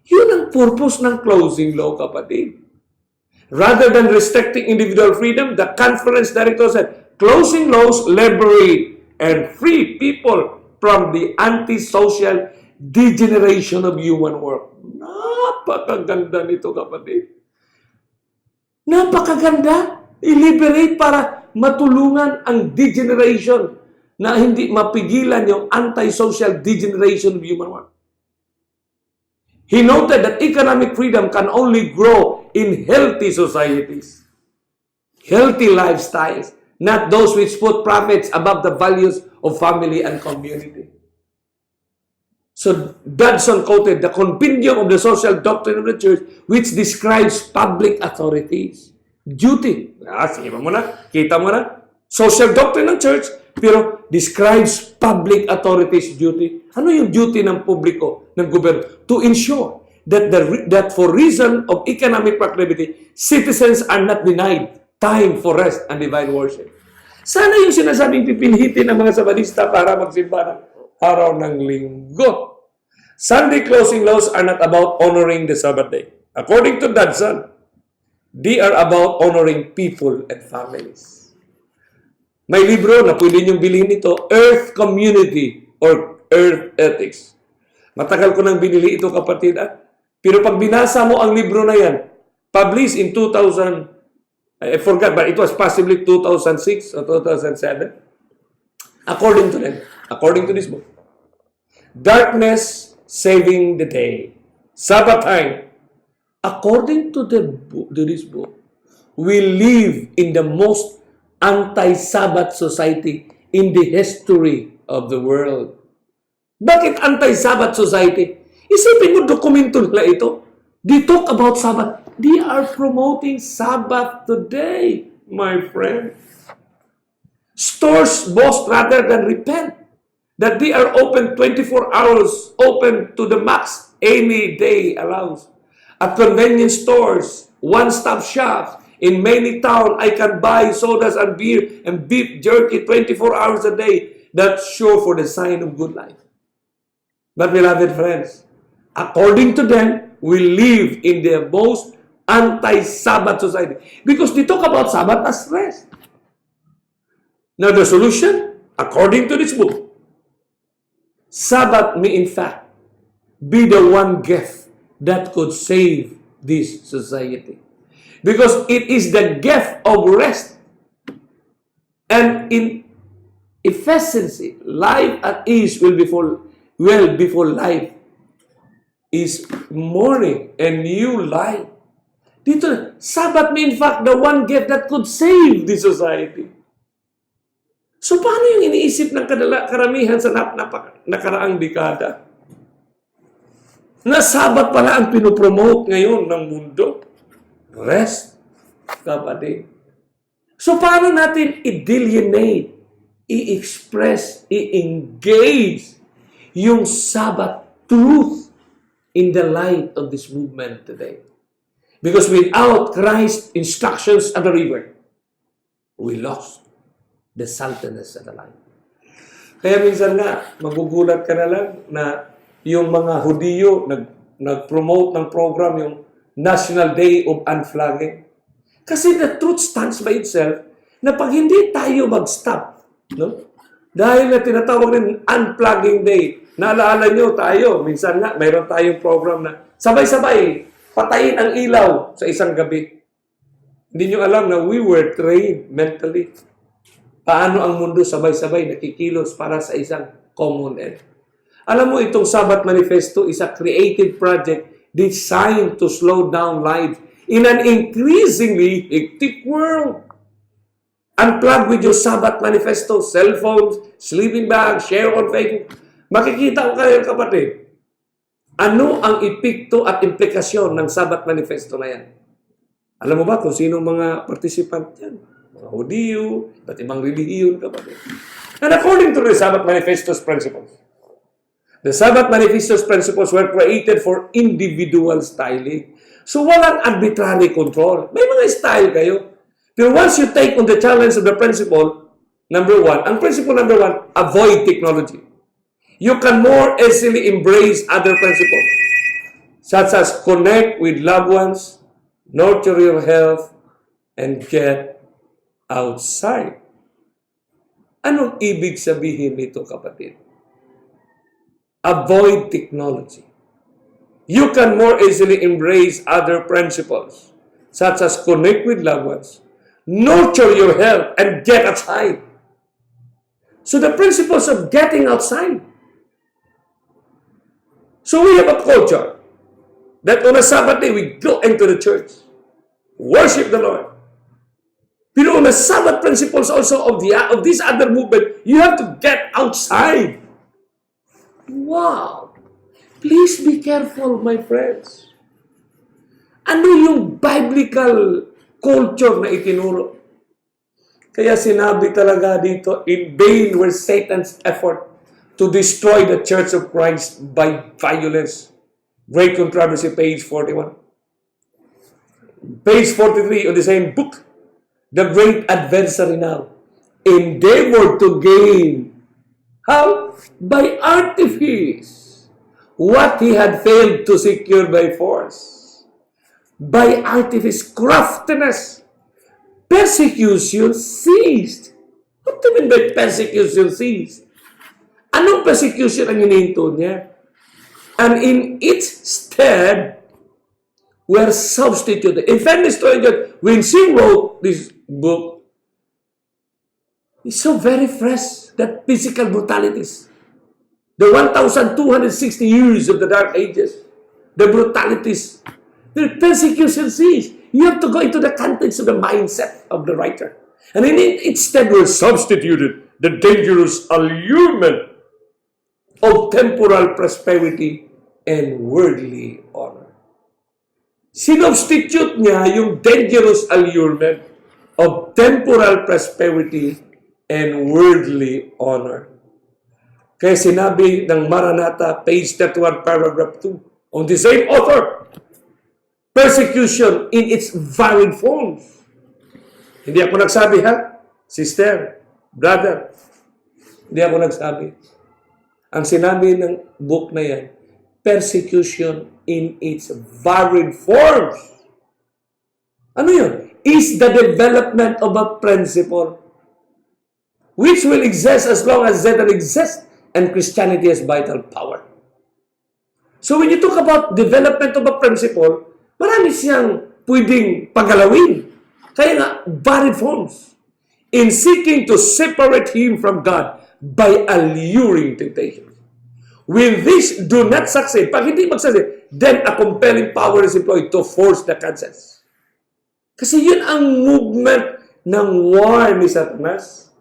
Yun ang purpose ng closing law, kapatid. Rather than restricting individual freedom, the conference director said, closing laws liberate and free people from the antisocial degeneration of human work. Napakaganda nito, kapatid. Napakaganda. I-liberate para matulungan ang degeneration na hindi mapigilan yung anti-social degeneration of human work. He noted that economic freedom can only grow in healthy societies, healthy lifestyles, not those which put profits above the values of family and community. So Dodson quoted the compendium of the social doctrine of the church, which describes public authorities. Duty. Sige mo na, kita mo na. Social doctrine ng church, pero describes public authorities' duty. Ano yung duty ng publiko, ng gobyerno? To ensure that for reason of economic proclivity, citizens are not denied time for rest and divine worship. Sana yung sinasabing pipilitin ng mga Sabadista para magsimba ng araw ng linggo. Sunday closing laws are not about honoring the Sabbath day. According to Dodson, they are about honoring people and families. May libro na pwede niyong bilhin nito, Earth Community or Earth Ethics. Matagal ko nang binili ito, kapatid. Pero pag binasa mo ang libro na yan, published in 2000, I forgot, but it was possibly 2006 or 2007. According to this book, Darkness Saving the Day, Sabbath Time. According to this book, we live in the most anti-Sabbath society in the history of the world. Bakit anti-Sabbath society? Isipin mo, dokumento nila ito. They talk about Sabbath. They are promoting Sabbath today, my friend. Stores boast rather than repent that they are open 24 hours, open to the max any day allows. At convenience stores, one-stop shops, in many towns, I can buy sodas and beer and beef jerky 24 hours a day. That's sure for the sign of good life. But beloved friends, according to them, we live in the most anti-Sabbath society. Because they talk about Sabbath as rest. Now the solution, according to this book, Sabbath may in fact be the one gift that could save this society. Because it is the gift of rest. And in efficiency, life at ease will before life is morning and new life. Dito, Sabbath may in fact the one gift that could save the society. So paano yung iniisip ng karamihan sa nakaraang dekada? Na Sabbath pala ang pinopromote ngayon ng mundo. Rest, kapatid. So paano natin i-delineate, i-express, i-engage yung Sabbath truth in the light of this movement today? Because without Christ's instructions at the river, we lost the saltiness of the life. Kaya minsan nga, magugulat ka na lang na yung mga Hudiyo nag-promote ng program yung National Day of Unflagging. Kasi the truth stands by itself na pag hindi tayo mag-stop, no? Dahil na tinatawag ng Unplugging Day, naalala nyo tayo, minsan nga, mayroon tayong program na sabay-sabay, patayin ang ilaw sa isang gabi. Hindi nyo alam na we were trained mentally. Paano ang mundo sabay-sabay nakikilos para sa isang common end. Alam mo, itong Sabbath Manifesto is a creative project designed to slow down life in an increasingly hectic world. Unplug with your Sabbath Manifesto, cell phones, sleeping bag, share on Facebook. Makikita ko kayo, kapatid. Ano ang epekto at implikasyon ng Sabbath Manifesto na yan? Alam mo ba kung sino mga participant yan? Mga Hudiyo, iba't ibang relihiyon, kapatid. And according to the Sabbath Manifesto's principles, the Sabbath Manifesto's principles were created for individual styling. So walang arbitrary control. May mga style kayo. Pero once you take on the challenge of the principle, ang principle number one, avoid technology. You can more easily embrace other principles, such as connect with loved ones, nurture your health, and get outside. Anong ibig sabihin nito, kapatid? avoid technology. You can more easily embrace other principles, such as connect with loved ones, nurture your health, and get outside. So the principles of getting outside. So we have a culture that on a Sabbath day, we go into the church, worship the Lord. But on the Sabbath principles also of this other movement, you have to get outside. Wow! Please be careful, my friends. Ano yung biblical culture na itinuro? Kaya sinabi talaga dito, in vain were Satan's effort to destroy the Church of Christ by violence. Great Controversy, page 41. Page 43 of the same book, the great adversary now endeavored to gain. How? By artifice. What he had failed to secure by force. By artifice, craftiness, persecution ceased. What do you mean by persecution ceased? Anong persecution ang hinihinto niya? And in its stead, were substituted. In fairness to God, when she wrote this book, it's so very fresh, that physical brutalities. The 1,260 years of the Dark Ages, the brutalities, the persecution ceased. You have to go into the context of the mindset of the writer. And in it, instead were substituted the dangerous allurement of temporal prosperity and worldly honor. Sinubstitute niya yung dangerous allurement of temporal prosperity and worldly honor. Kaya sinabi ng Maranatha, page 31, paragraph 2, on the same author, persecution in its varied forms. Hindi ako nagsabi, ha? Sister, brother, hindi ako nagsabi. Ang sinabi ng book na yan, persecution in its varied forms. Ano yun? Is the development of a principle which will exist as long as Satan exists and Christianity has vital power. So when you talk about development of a principle, marami siyang pwedeng pagalawin. Kaya nga, varied forms. In seeking to separate him from God by alluring temptation. When these do not succeed, pag hindi magsucceed, then a compelling power is employed to force the conscience. Kasi yun ang movement ng war ni Satanas.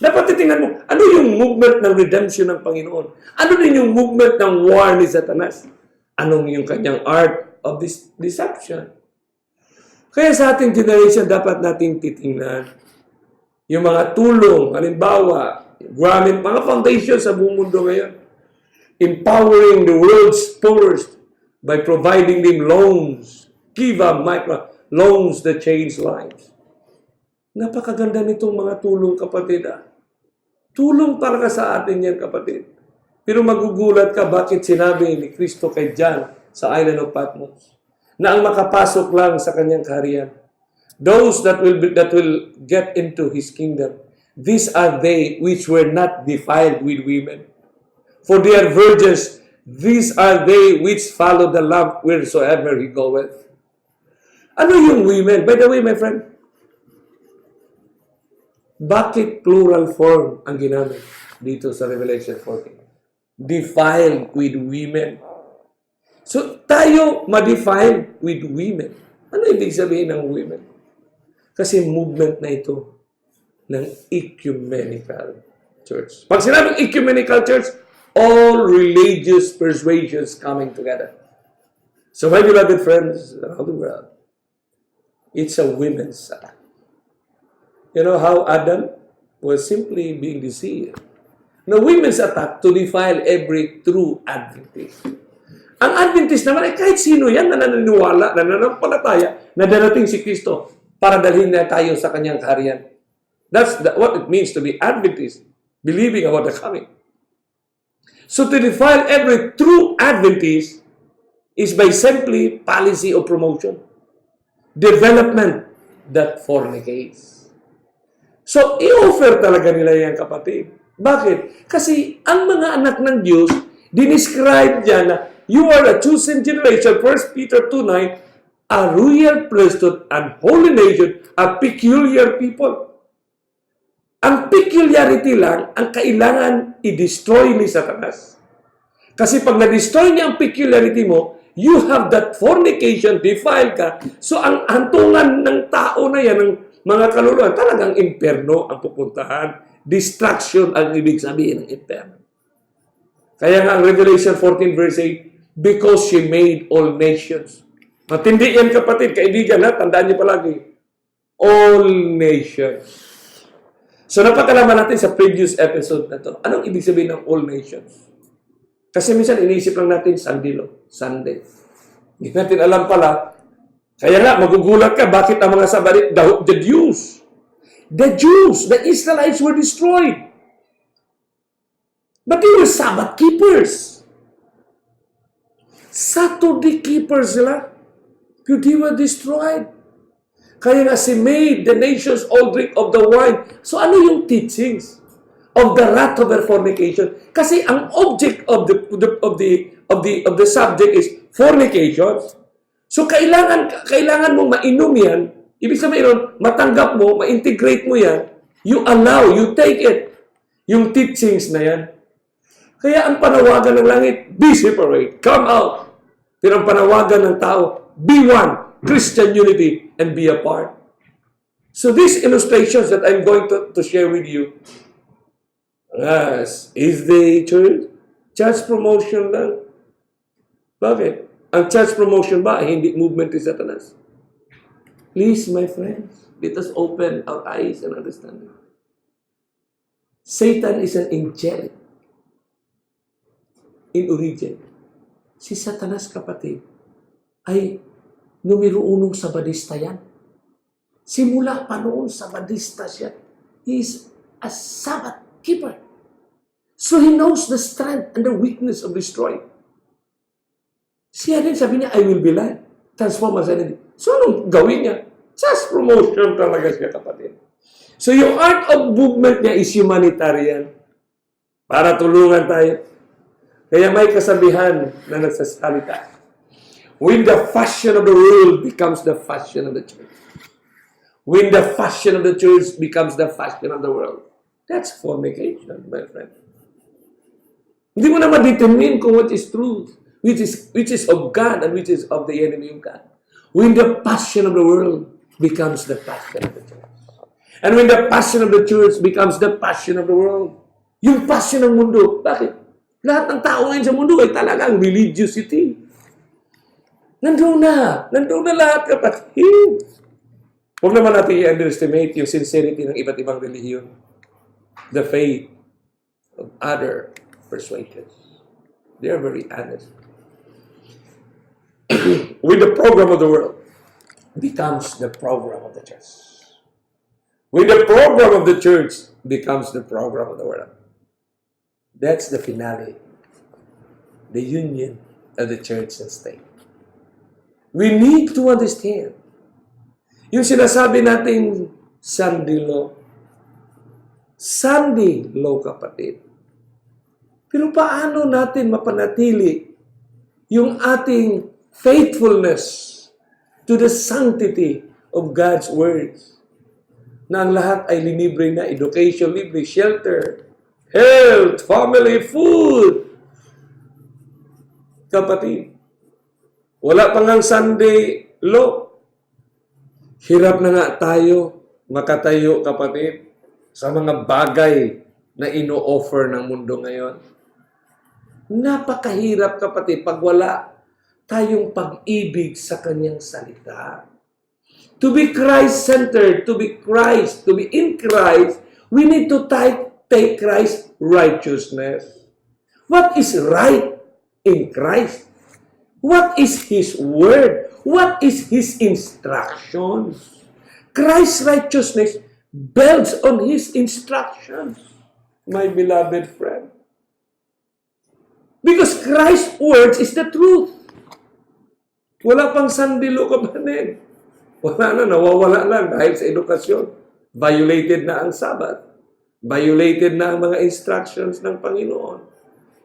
Dapat titingnan mo, ano yung movement ng redemption ng Panginoon? Ano din yung movement ng war ni Satanas? Anong yung kanyang art of this deception? Kaya sa ating generation, dapat nating titingnan yung mga tulong, halimbawa, mga foundation sa buong mundo ngayon, empowering the world's poorest by providing them loans, Kiva micro loans that change lives. Napakaganda nitong mga tulong, kapatid. Tulong talaga sa atin yan, kapatid. Pero magugulat ka bakit sinabi ni Kristo kay John sa island of Patmos na ang makapasok lang sa kanyang kaharian, those that will get into His kingdom, these are they which were not defiled with women. For they are virgins, these are they which follow the Lamb wheresoever He goeth. Ano yung women? By the way, my friend, bakit plural form ang ginamit dito sa Revelation 14? Defiled with women. So, tayo ma-defiled with women. Ano ibig sabihin ng women? Kasi movement na ito ng ecumenical church. Pag sinabing ecumenical church, all religious persuasions coming together. So, my beloved friends around the world, it's a women's attack. You know how Adam was simply being deceived. Now, women's attack to defile every true Adventist. Ang Adventist naman ay kahit sino yan na naniniwala, na nananampalataya, na darating si Kristo para dalhin na tayo sa kanyang kaharian. That's what it means to be Adventist, believing about the coming. So to defile every true Adventist is by simply policy of promotion, development that fornicates. So, i-offer talaga nila yan, kapatid. Bakit? Kasi ang mga anak ng Diyos, Dinescribe niya na you are a chosen generation, 1 Peter 2:9, a royal priesthood and holy nation, a peculiar people. Ang peculiarity lang ang kailangan i-destroy ni Satanas. Kasi pag na-destroy niya ang peculiarity mo, you have that fornication, defile ka. So ang hantungan ng tao na yan, ng mga kaluluwa, talagang imperno ang pupuntahan. Destruction ang ibig sabihin ng imperno. Kaya nga ang Revelation 14 verse 8, because she made all nations. Matindi yan kapatid, kaibigan ha, tandaan niyo palagi. All nations. So napakalaman natin sa previous episode na to, anong ibig sabihin ng all nations? Kasi minsan iniisip lang natin Sunday. Hindi natin alam pala. Kaya nga, magugulat ka, bakit ang mga Sabarit, the Jews, the Israelites were destroyed. But they were Sabbath keepers. Saturday keepers sila. They were destroyed. Kaya nga si made the nations all drink of the wine. So ano yung teachings of the wrath of their fornication? Kasi ang object of the subject is fornication. So kailangan mo mainom yan. Ibig sabihin, matanggap mo, ma-integrate mo yan. You allow, you take it. Yung teachings na yan. Kaya ang panawagan ng langit, be separate, come out. Pero ang panawagan ng tao, be one. Christian unity and be apart. So these illustrations that I'm going to share with you, is the church promotion lang. Bakit? Ang church promotion ba ay hindi movement ni Satanas? Please, my friends, let us open our eyes and understand it. Satan is an angelic in origin. Si Satanas, kapatid, ay numero 1 sabadista yan. Simula pa noon, sabadista siya. He is a Sabbath keeper. So he knows the strength and the weakness of destroying. Siya din sabi niya, I will be light. Transform as anything. So anong gawin niya? Just promotion talaga siya, kapatid. So yung art of movement niya is humanitarian. Para tulungan tayo. Kaya may kasabihan na nagsasalita. When the fashion of the world becomes the fashion of the church. When the fashion of the church becomes the fashion of the world. That's fornication, my friend. Hindi mo na ma-determine kung what is truth, which is of God and which is of the enemy of God. When the passion of the world becomes the passion of the church. And when the passion of the church becomes the passion of the world. Yung passion ng mundo. Bakit? Lahat ng tao ngayon sa mundo ay talagang religiosity. Nandun na lahat, kapatid. Huwag naman natin i-underestimate yung sincerity ng iba't ibang relihiyon. The faith of other persuasions. They are very honest. When the program of the world becomes the program of the church. When the program of the church becomes the program of the world. That's the finale. The union of the church and state. We need to understand. Yung sinasabi natin Sunday law. Sunday law, kapatid. Pero paano natin mapanatili yung ating faithfulness to the sanctity of God's words? Na ang lahat ay linibre na, education, libre, shelter, health, family, food. Kapatid, wala pang ang Sunday law. Hirap na nga tayo makatayo, kapatid, sa mga bagay na ino-offer ng mundo ngayon. Napakahirap, kapatid, pag wala tayong pag-ibig sa kanyang salita. To be Christ-centered, to be in Christ, we need to take Christ's righteousness. What is right in Christ? What is His word? What is His instructions? Christ's righteousness builds on His instructions, my beloved friend. Because Christ's words is the truth. Wala pang sandilo, kapatid. Wala na, nawawala lang dahil sa edukasyon. Violated na ang Sabbath. Violated na ang mga instructions ng Panginoon.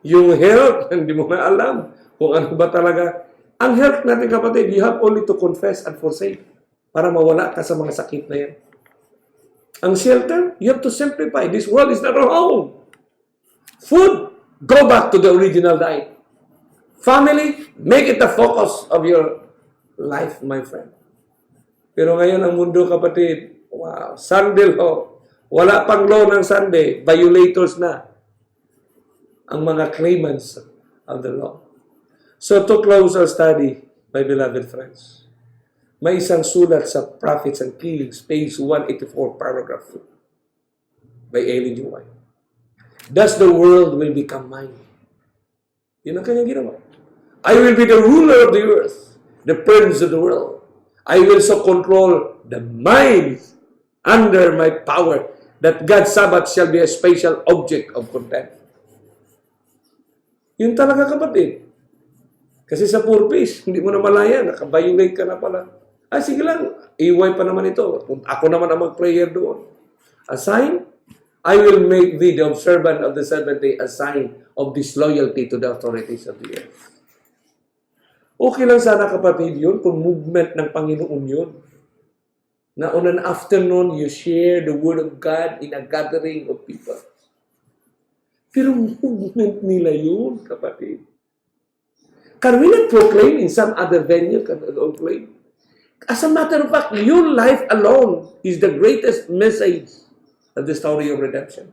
Yung health, hindi mo na alam kung ano ba talaga. Ang health natin, kapatid, you have only to confess and forsake para mawala ka sa mga sakit na yan. Ang shelter, you have to simplify. This world is not our home. Food, go back to the original diet. Family, make it the focus of your life, my friend. Pero ngayon ang mundo, kapatid, wow, Sunday law. Wala pang law ng Sunday, violators na ang mga claimants of the law. So to close our study, my beloved friends, may isang sulat sa Prophets and Kings, page 184, paragraph 2, by Ellen G. White. Thus the world will become mine. Yun ang kanyang ginawa. I will be the ruler of the earth, the prince of the world. I will so control the minds under my power that God's Sabbath shall be a special object of contempt. Yun talaga, kapatid. Kasi sa purpose, hindi mo na malaya, nakabiolate ka na pala. Ay, sige lang, iway pa naman ito. Ako naman ang mag-prayer doon. A sign, I will make thee the observant of the seventh day a sign of disloyalty to the authorities of the earth. Okay lang sana, kapatid, yun kung movement ng Panginoon yun. Na on an afternoon, you share the Word of God in a gathering of people. Pero movement nila yun, kapatid. Can we not proclaim in some other venue? Can we proclaim? As a matter of fact, your life alone is the greatest message of the story of redemption.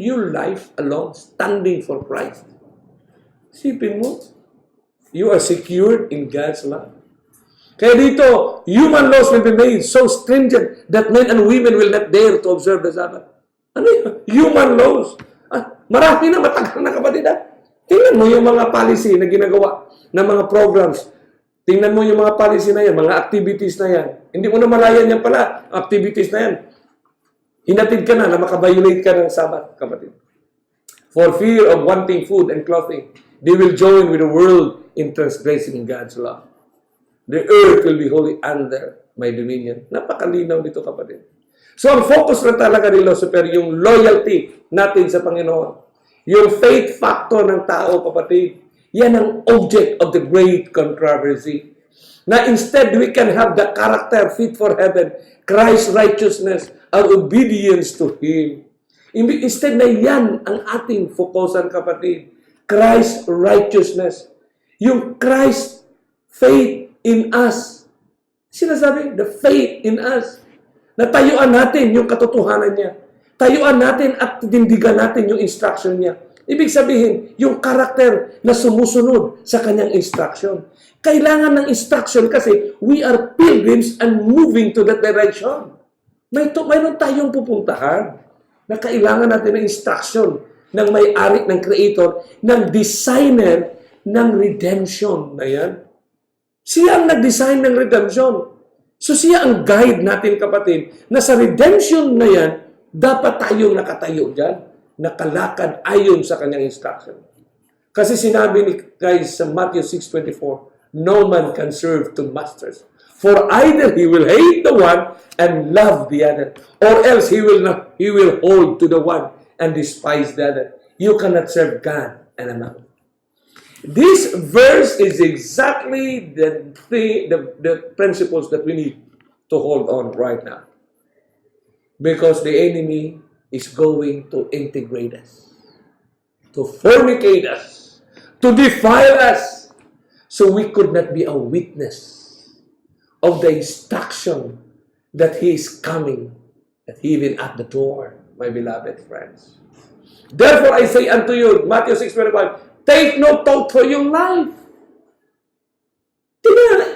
Your life alone, standing for Christ. Sipin mo, you are secured in God's love. Kaya dito, human laws will be made so stringent that men and women will not dare to observe the Sabbath. Ano yun? Human laws. Marami na, matagal na, kapatid. Tingnan mo yung mga policy na ginagawa ng mga programs. Tingnan mo yung mga policy na yan, mga activities na yan. Hindi mo na malayan yan pala, activities na yan. Hinatid ka na makabiolate ka ng Sabbath, kapatid. For fear of wanting food and clothing, they will join with the world in transgressing God's law. The earth will be wholly under my dominion. Napakalinaw dito, kapatid. So, ang focus na talaga ni Lucifer, yung loyalty natin sa Panginoon. Yung faith factor ng tao, kapatid. Yan ang object of the great controversy. Na instead, we can have the character fit for heaven, Christ's righteousness, our obedience to Him. Instead na yan ang ating fokusan, kapatid. Christ's righteousness. Yung Christ faith in us. Sinasabi, the faith in us. Natayuan natin yung katotohanan niya. Tayuan natin at tindigan natin yung instruction niya. Ibig sabihin, yung karakter na sumusunod sa kanyang instruction. Kailangan ng instruction kasi we are pilgrims and moving to that direction. Mayroon tayong pupuntahan na kailangan natin ng instruction ng may-ari, ng creator, ng designer ng redemption na yan. Siya ang nag-design ng redemption. So siya ang guide natin, kapatid, na sa redemption na yan, dapat tayong nakatayo dyan, nakalakad ayon sa kanyang instruction. Kasi sinabi ni Christ sa Matthew 6:24, no man can serve two masters. For either he will hate the one and love the other, or else he will hold to the one and despise the other. You cannot serve God and a man. This verse is exactly the principles that we need to hold on right now. Because the enemy is going to integrate us, to fornicate us, to defile us, so we could not be a witness of the instruction that He is coming, that even at the door, my beloved friends. Therefore I say unto you, Matthew 6:25, take no thought for your life.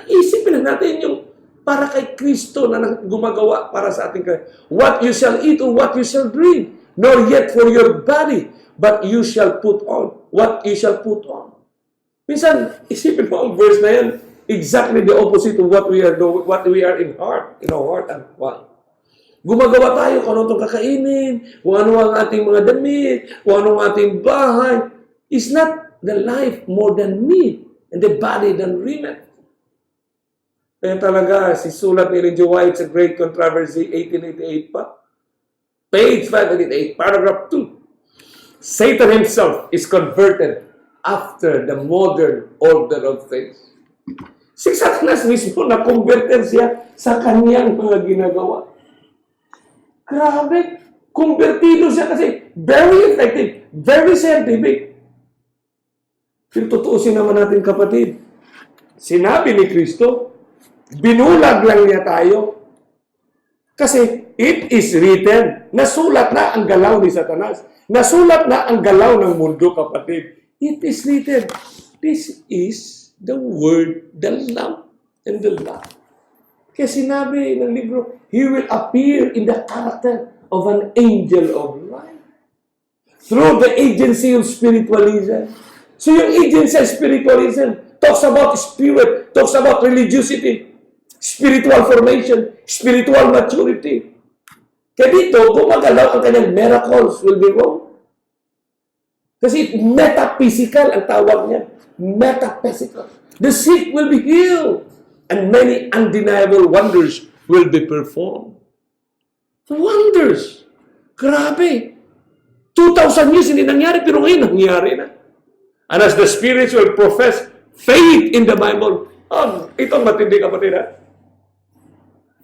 Isipin natin yung para kay Kristo na gumagawa para sa ating kaya. What you shall eat or what you shall drink, nor yet for your body, but you shall put on. What you shall put on. Minsan, isipin mo ang verse na yan, exactly the opposite of what we are in our heart and mind. Gumagawa tayo kung ano itong kakainin, kung ano ang ating mga damit, kung ano ang ating bahay. Is not the life more than meat and the body than raiment. Kaya talaga, si sulat ni Ellen G. White sa Great Controversy, 1888 pa. Page 588, paragraph 2. Satan himself is converted after the modern order of things. Si Satanas mismo na-converted siya sa kanyang mga ginagawa. Grabe! Convertido siya kasi very effective, very scientific. Pero tutuusin naman natin kapatid, sinabi ni Kristo, binulag lang niya tayo. Kasi it is written, nasulat na ang galaw ni Satanas. Nasulat na ang galaw ng mundo, kapatid. It is written, this is the Word, the Lamb, and the Lamb. Kaya sinabi ng libro, He will appear in the character of an angel of light. Through the agency of spiritualism. So yung agency of spiritualism talks about spirit, talks about religiosity, spiritual formation, spiritual maturity. Kaya dito, gumagalaw ang kanyang miracles will be wrong. Kasi metaphysical ang tawag niya. Metaphysical. The sick will be healed. And many undeniable wonders will be performed. Wonders! Grabe! 2,000 years hindi nangyari, pero ngayon nangyari na. And as the spirits will profess faith in the Bible, ito ang matindi, kapatid, ha?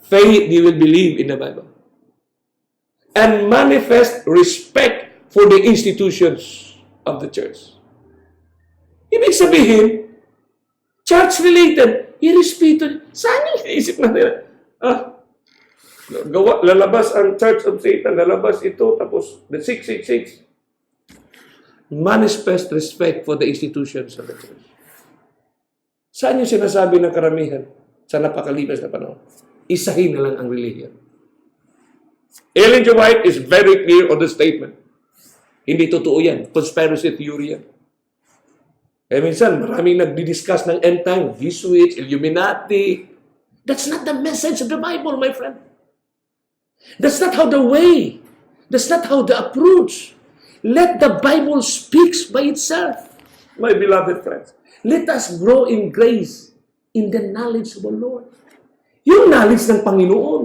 Faith, they will believe in the Bible. And manifest respect for the institutions of the church. Ibig sabihin, church-related, irrespeto. Saan yung isip natin? Lalabas ang Church of Satan, lalabas ito, tapos the 666. Manifest respect for the institutions of the church. Saan yung sinasabi ng karamihan sa napakalipas na panahon? Isahin na lang ang religion. Ellen G. White is very clear on the statement. Hindi totoo yan. Conspiracy theory yan. Eh minsan, maraming nagdi-discuss ng end time, Jesuits, Illuminati. That's not the message of the Bible, my friend. That's not how the way. That's not how the approach. Let the Bible speaks by itself, my beloved friends. Let us grow in grace, in the knowledge of the Lord. Yung knowledge ng Panginoon,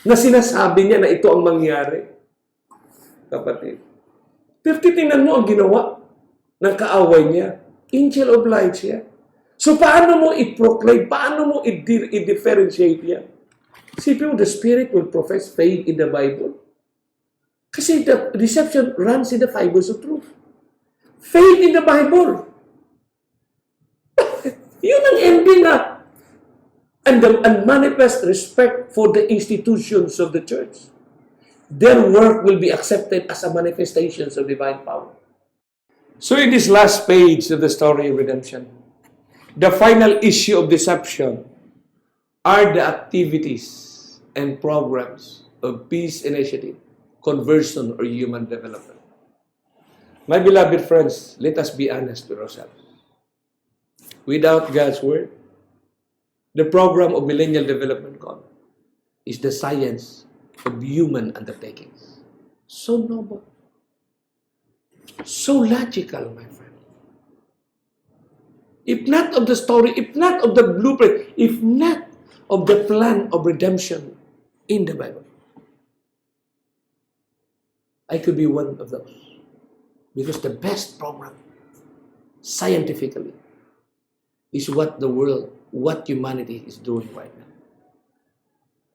na sinasabi niya na ito ang mangyari. Kapatid. Pero titingnan mo ang ginawa ng kaaway niya. Angel of light siya. So paano mo i-proclaim? Paano mo i-differentiate yan? Isipin mo, the Spirit will profess faith in the Bible. Kasi the deception runs in the fibers of truth. Faith in the Bible. Yun ang ending na. And manifest respect for the institutions of the church. Their work will be accepted as a manifestation of divine power. So in this last page of the story of redemption, the final issue of deception are the activities and programs of peace initiative, conversion, or human development. My beloved friends, let us be honest with ourselves. Without God's Word, the program of Millennial Development Goal is the science of human undertakings. So noble. So logical, my friend. If not of the story, if not of the blueprint, if not of the plan of redemption in the Bible, I could be one of those. Because the best program, scientifically, is what the world, what humanity is doing right now.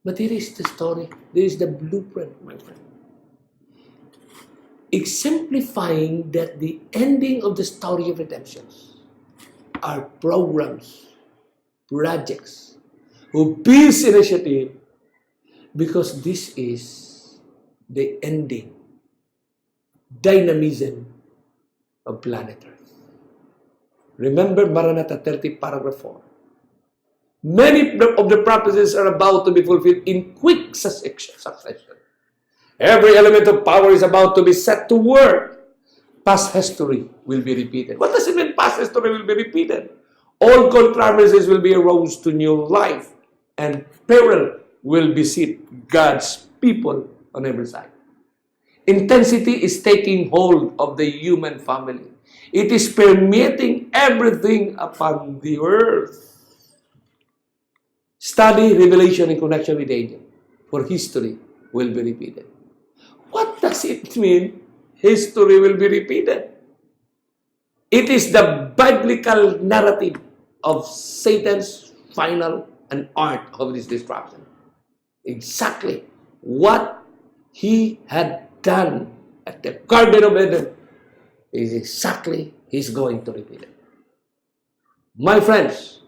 But here is the story, there is the blueprint, my friend. Exemplifying that the ending of the story of redemption are programs, projects, of peace initiative, because this is the ending, dynamism of planet Earth. Remember Maranatha 30, paragraph 4. Many of the prophecies are about to be fulfilled in quick succession. Every element of power is about to be set to work. Past history will be repeated. What does it mean past history will be repeated? All controversies will be arose to new life, and peril will beset God's people on every side. Intensity is taking hold of the human family. It is permeating everything upon the earth. Study Revelation in connection with the angel, for history will be repeated. What does it mean? history will be repeated. It is the biblical narrative of Satan's final and art of this destruction. Exactly what he had done at the Garden of Eden is exactly he's going to repeat it. My friends,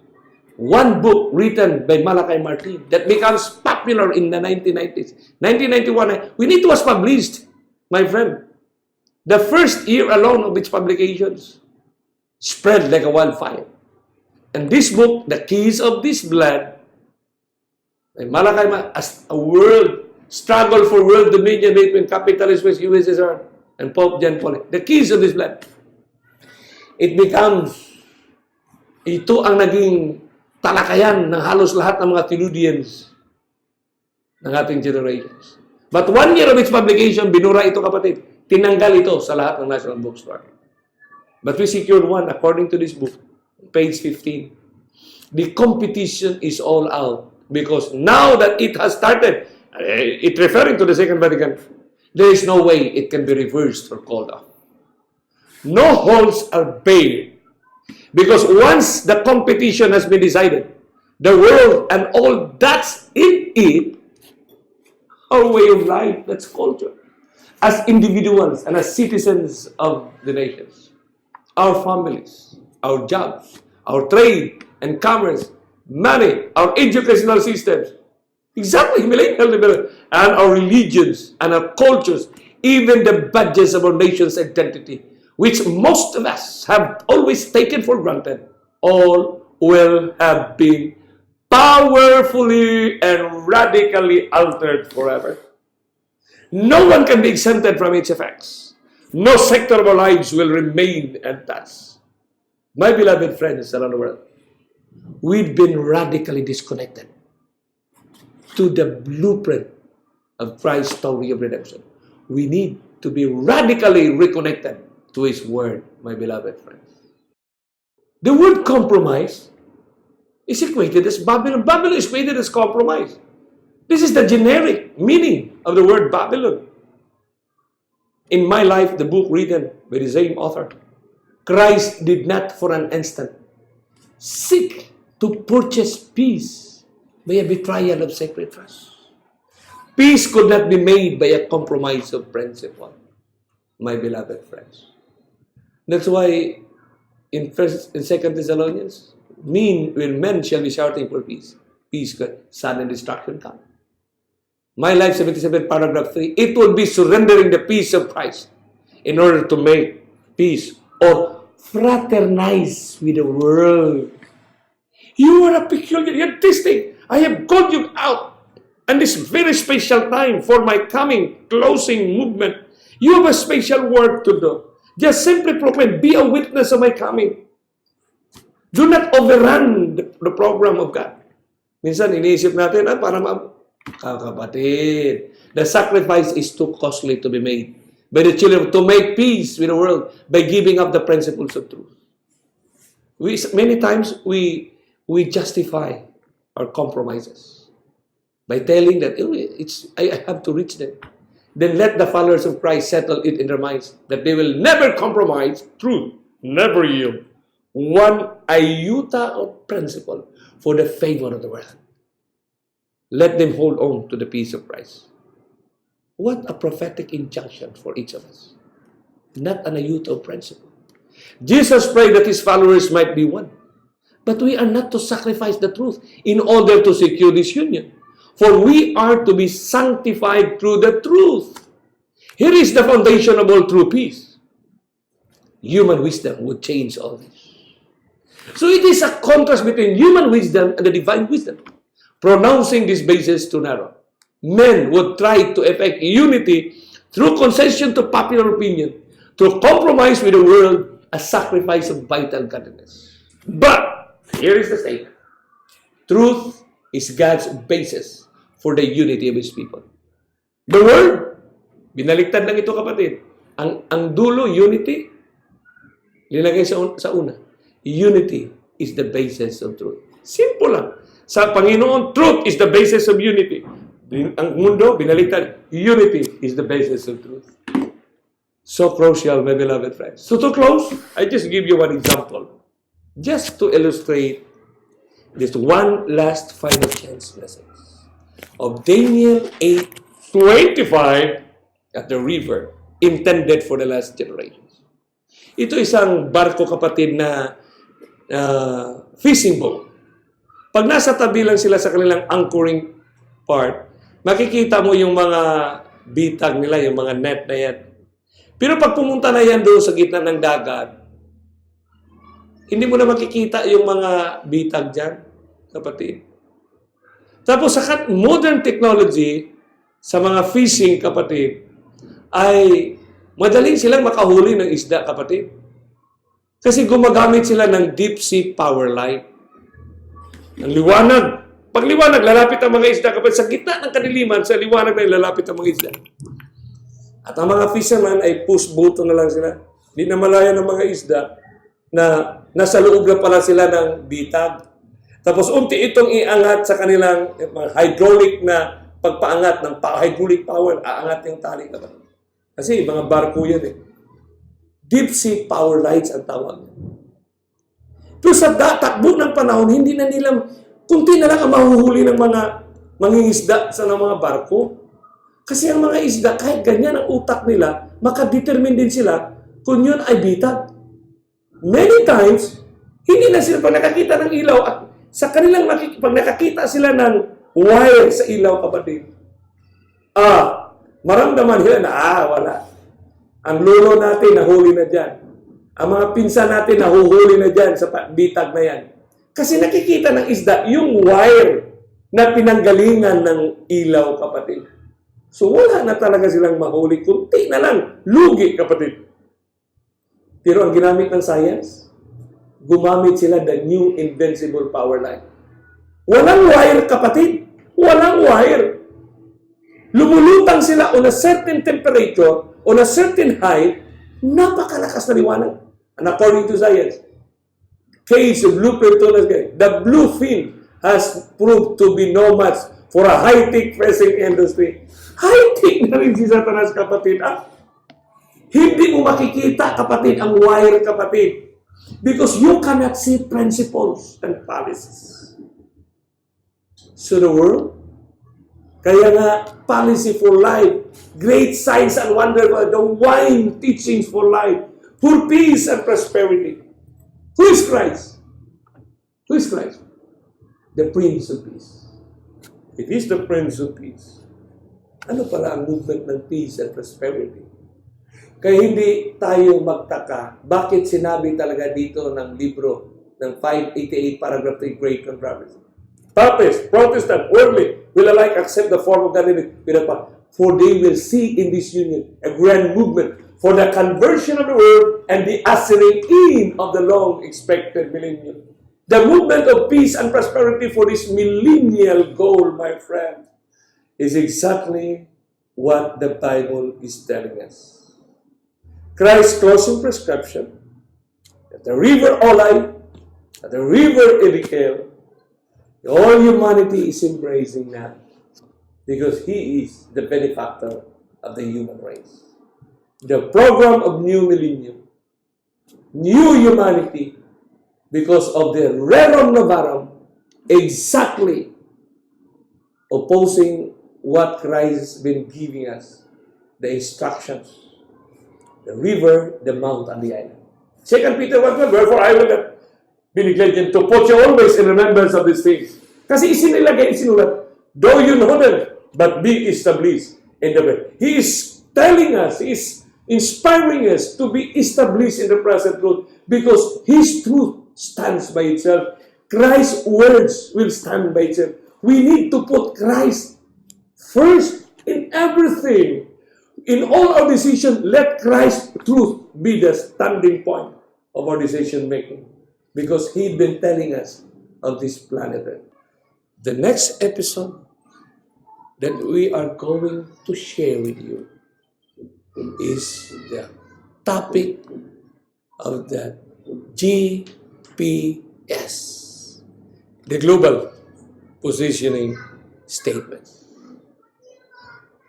one book written by Malachi Martin that becomes popular in the 1990s, 1991, when it was published, my friend, the first year alone of its publications spread like a wildfire. And this book, The Keys of This Blood, by Malachi, as a world struggle for world dominion between capitalist West USSR and Pope John Paul, The Keys of This Blood, it becomes, ito ang naging talakayan ng halos lahat ng mga theologians ng ating generations. But 1 year of its publication, binura ito kapatid. Tinanggal ito sa lahat ng National Bookstore. But we secured one according to this book, page 15. The competition is all out because now that it has started, it referring to the Second Vatican, there is no way it can be reversed or called off. No holds are barred. Because once the competition has been decided, the world and all that's in it, our way of life, that's culture, as individuals and as citizens of the nations, our families, our jobs, our trade and commerce, money, our educational systems, exactly, and our religions and our cultures, even the badges of our nation's identity, which most of us have always taken for granted, all will have been powerfully and radically altered forever. No one can be exempted from its effects. No sector of our lives will remain untouched. My beloved friends around the world, we've been radically disconnected to the blueprint of Christ's story of redemption. We need to be radically reconnected to His Word, my beloved friends. The word compromise is equated as Babylon. Babylon is equated as compromise. This is the generic meaning of the word Babylon. In my life, the book written by the same author, Christ did not for an instant seek to purchase peace by a betrayal of sacred trust. Peace could not be made by a compromise of principle, my beloved friends. That's why in 1st and 2nd Thessalonians, when men shall be shouting for peace, peace, sudden destruction come. My Life 77, paragraph 3, it would be surrendering the peace of Christ in order to make peace or fraternize with the world. You are a peculiar, you're distinct. I have called you out and this very special time for my coming, closing movement. You have a special work to do. Just simply proclaim, be a witness of my coming. Do not overrun the program of God. Minsan, iniisip natin, para kapatid, the sacrifice is too costly to be made by the children to make peace with the world by giving up the principles of truth. Many times, we justify our compromises by telling that I have to reach them. Then let the followers of Christ settle it in their minds that they will never compromise truth, never yield one iota of principle for the favor of the world. Let them hold on to the peace of Christ. What a prophetic injunction for each of us. Not an iota of principle. Jesus prayed that His followers might be one. But we are not to sacrifice the truth in order to secure this union. For we are to be sanctified through the truth. Here is the foundation of all true peace. Human wisdom would change all this. So it is a contrast between human wisdom and the divine wisdom. Pronouncing this basis too narrow. Men would try to effect unity through concession to popular opinion, to compromise with the world, a sacrifice of vital godliness. But, here is the statement. Truth is God's basis for the unity of His people. The world, binaliktad lang ito kapatid. Ang dulo, unity, linagay sa una. Unity is the basis of truth. Simple lang. Sa Panginoon, truth is the basis of unity. Ang mundo, binaliktad, unity is the basis of truth. So crucial, my beloved friends. So to close, I just give you one example. Just to illustrate this one last final chance message of Daniel 8:25 at the river intended for the last generations. Ito isang barko, kapatid, na fishing boat. Pag nasa tabi lang sila sa kanilang anchoring part, makikita mo yung mga bitag nila, yung mga net na yan. Pero pag pumunta na yan doon sa gitna ng dagat, hindi mo na makikita yung mga bitag dyan, kapatid. Tapos sa modern technology, sa mga fishing, kapatid, ay madaling silang makahuli ng isda, kapatid. Kasi gumagamit sila ng deep sea power line. Ang liwanag. Pag liwanag, lalapit ang mga isda, kapatid. Sa gitna ng kadiliman, sa liwanag na lalapit ang mga isda. At ang mga fisherman ay push button na lang sila. Hindi na malaya ng mga isda na nasa loob na pala sila ng bitag. Tapos unti itong iangat sa kanilang hydraulic na pagpaangat ng hydraulic power, aangat yung tali. Kasi mga barko yan eh. Deep sea power lines ang tawag. Pero sa takbo ng panahon, hindi na nila, kunti na lang ang mahuhuli ng mga mangingisda sa mga barko. Kasi ang mga isda, kahit ganyan ang utak nila, makadetermine din sila kung yun ay bitag. Many times, hindi na sila, pag nakakita ng ilaw, at sa kanilang pag nakakita sila ng wire sa ilaw, kapatid, maramdaman nila na, wala. Ang lolo natin, nahuli na dyan. Ang mga pinsan natin, nahuhuli na dyan sa bitag na yan. Kasi nakikita ng isda, yung wire na pinanggalingan ng ilaw, kapatid. So wala na talaga silang mahuli. Kunti na lang. Lugi, kapatid. Pero ang ginamit ng science, gumamit sila the new invincible power line. Walang wire, kapatid. Walang wire. Lumulutang sila on a certain temperature, on a certain height, napakalakas na liwanag. And according to science, case of blueprint, the bluefin has proved to be no match for a high-tech fishing industry. High-tech na rin si Satanas, kapatid. Hindi mo makikita, kapatid, ang wire, kapatid. Because you cannot see principles and policies. So the world, kaya nga, policy for life, great signs and wonders, the wine teachings for life, for peace and prosperity. Who is Christ? Who is Christ? The Prince of Peace. It is the Prince of Peace. Ano pala ang movement ng peace and prosperity? Kaya hindi tayo magtaka, bakit sinabi talaga dito ng libro ng 588 paragraph 3 Great Controversy. Papist, Protestant, worldly, will alike accept the form of godliness, for they will see in this union a grand movement for the conversion of the world and the ushering in of the long-expected millennium. The movement of peace and prosperity for this millennial goal, my friend, is exactly what the Bible is telling us. Christ's closing prescription at the river Olai, at the river Ezekiel, all humanity is embracing now because He is the benefactor of the human race. The program of new millennium, new humanity, because of the rerum novarum, exactly opposing what Christ has been giving us, the instructions, the river, the mount, and the island. 2 Peter 1:12, wherefore I will not be neglected to put you always in remembrance of these things. Kasi isinulat, though you know them, but be established in the way. He is telling us, He is inspiring us to be established in the present truth because His truth stands by itself. Christ's words will stand by itself. We need to put Christ first in everything. In all our decisions, let Christ's truth be the standing point of our decision making. Because He's been telling us of this planet. The next episode that we are going to share with you is the topic of the GPS, the Global Positioning Statement.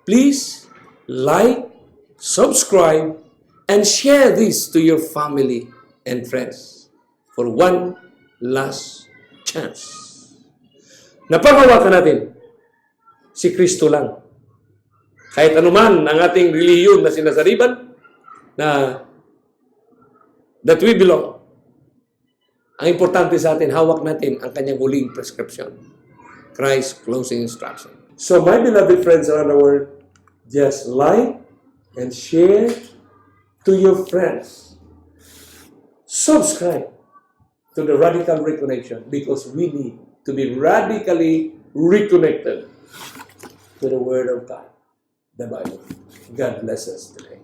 Please like, subscribe, And share this to your family and friends for one last chance. Napanghawakan natin si Kristo lang. Kahit anuman ang ating reliyon na sinasariban, na that we belong, ang importante sa atin, hawak natin ang kanyang huling prescription. Christ's closing instruction. So my beloved friends around the world, just like and share to your friends. Subscribe to the Radical Reconnection because we need to be radically reconnected to the Word of God, the Bible. God bless us today.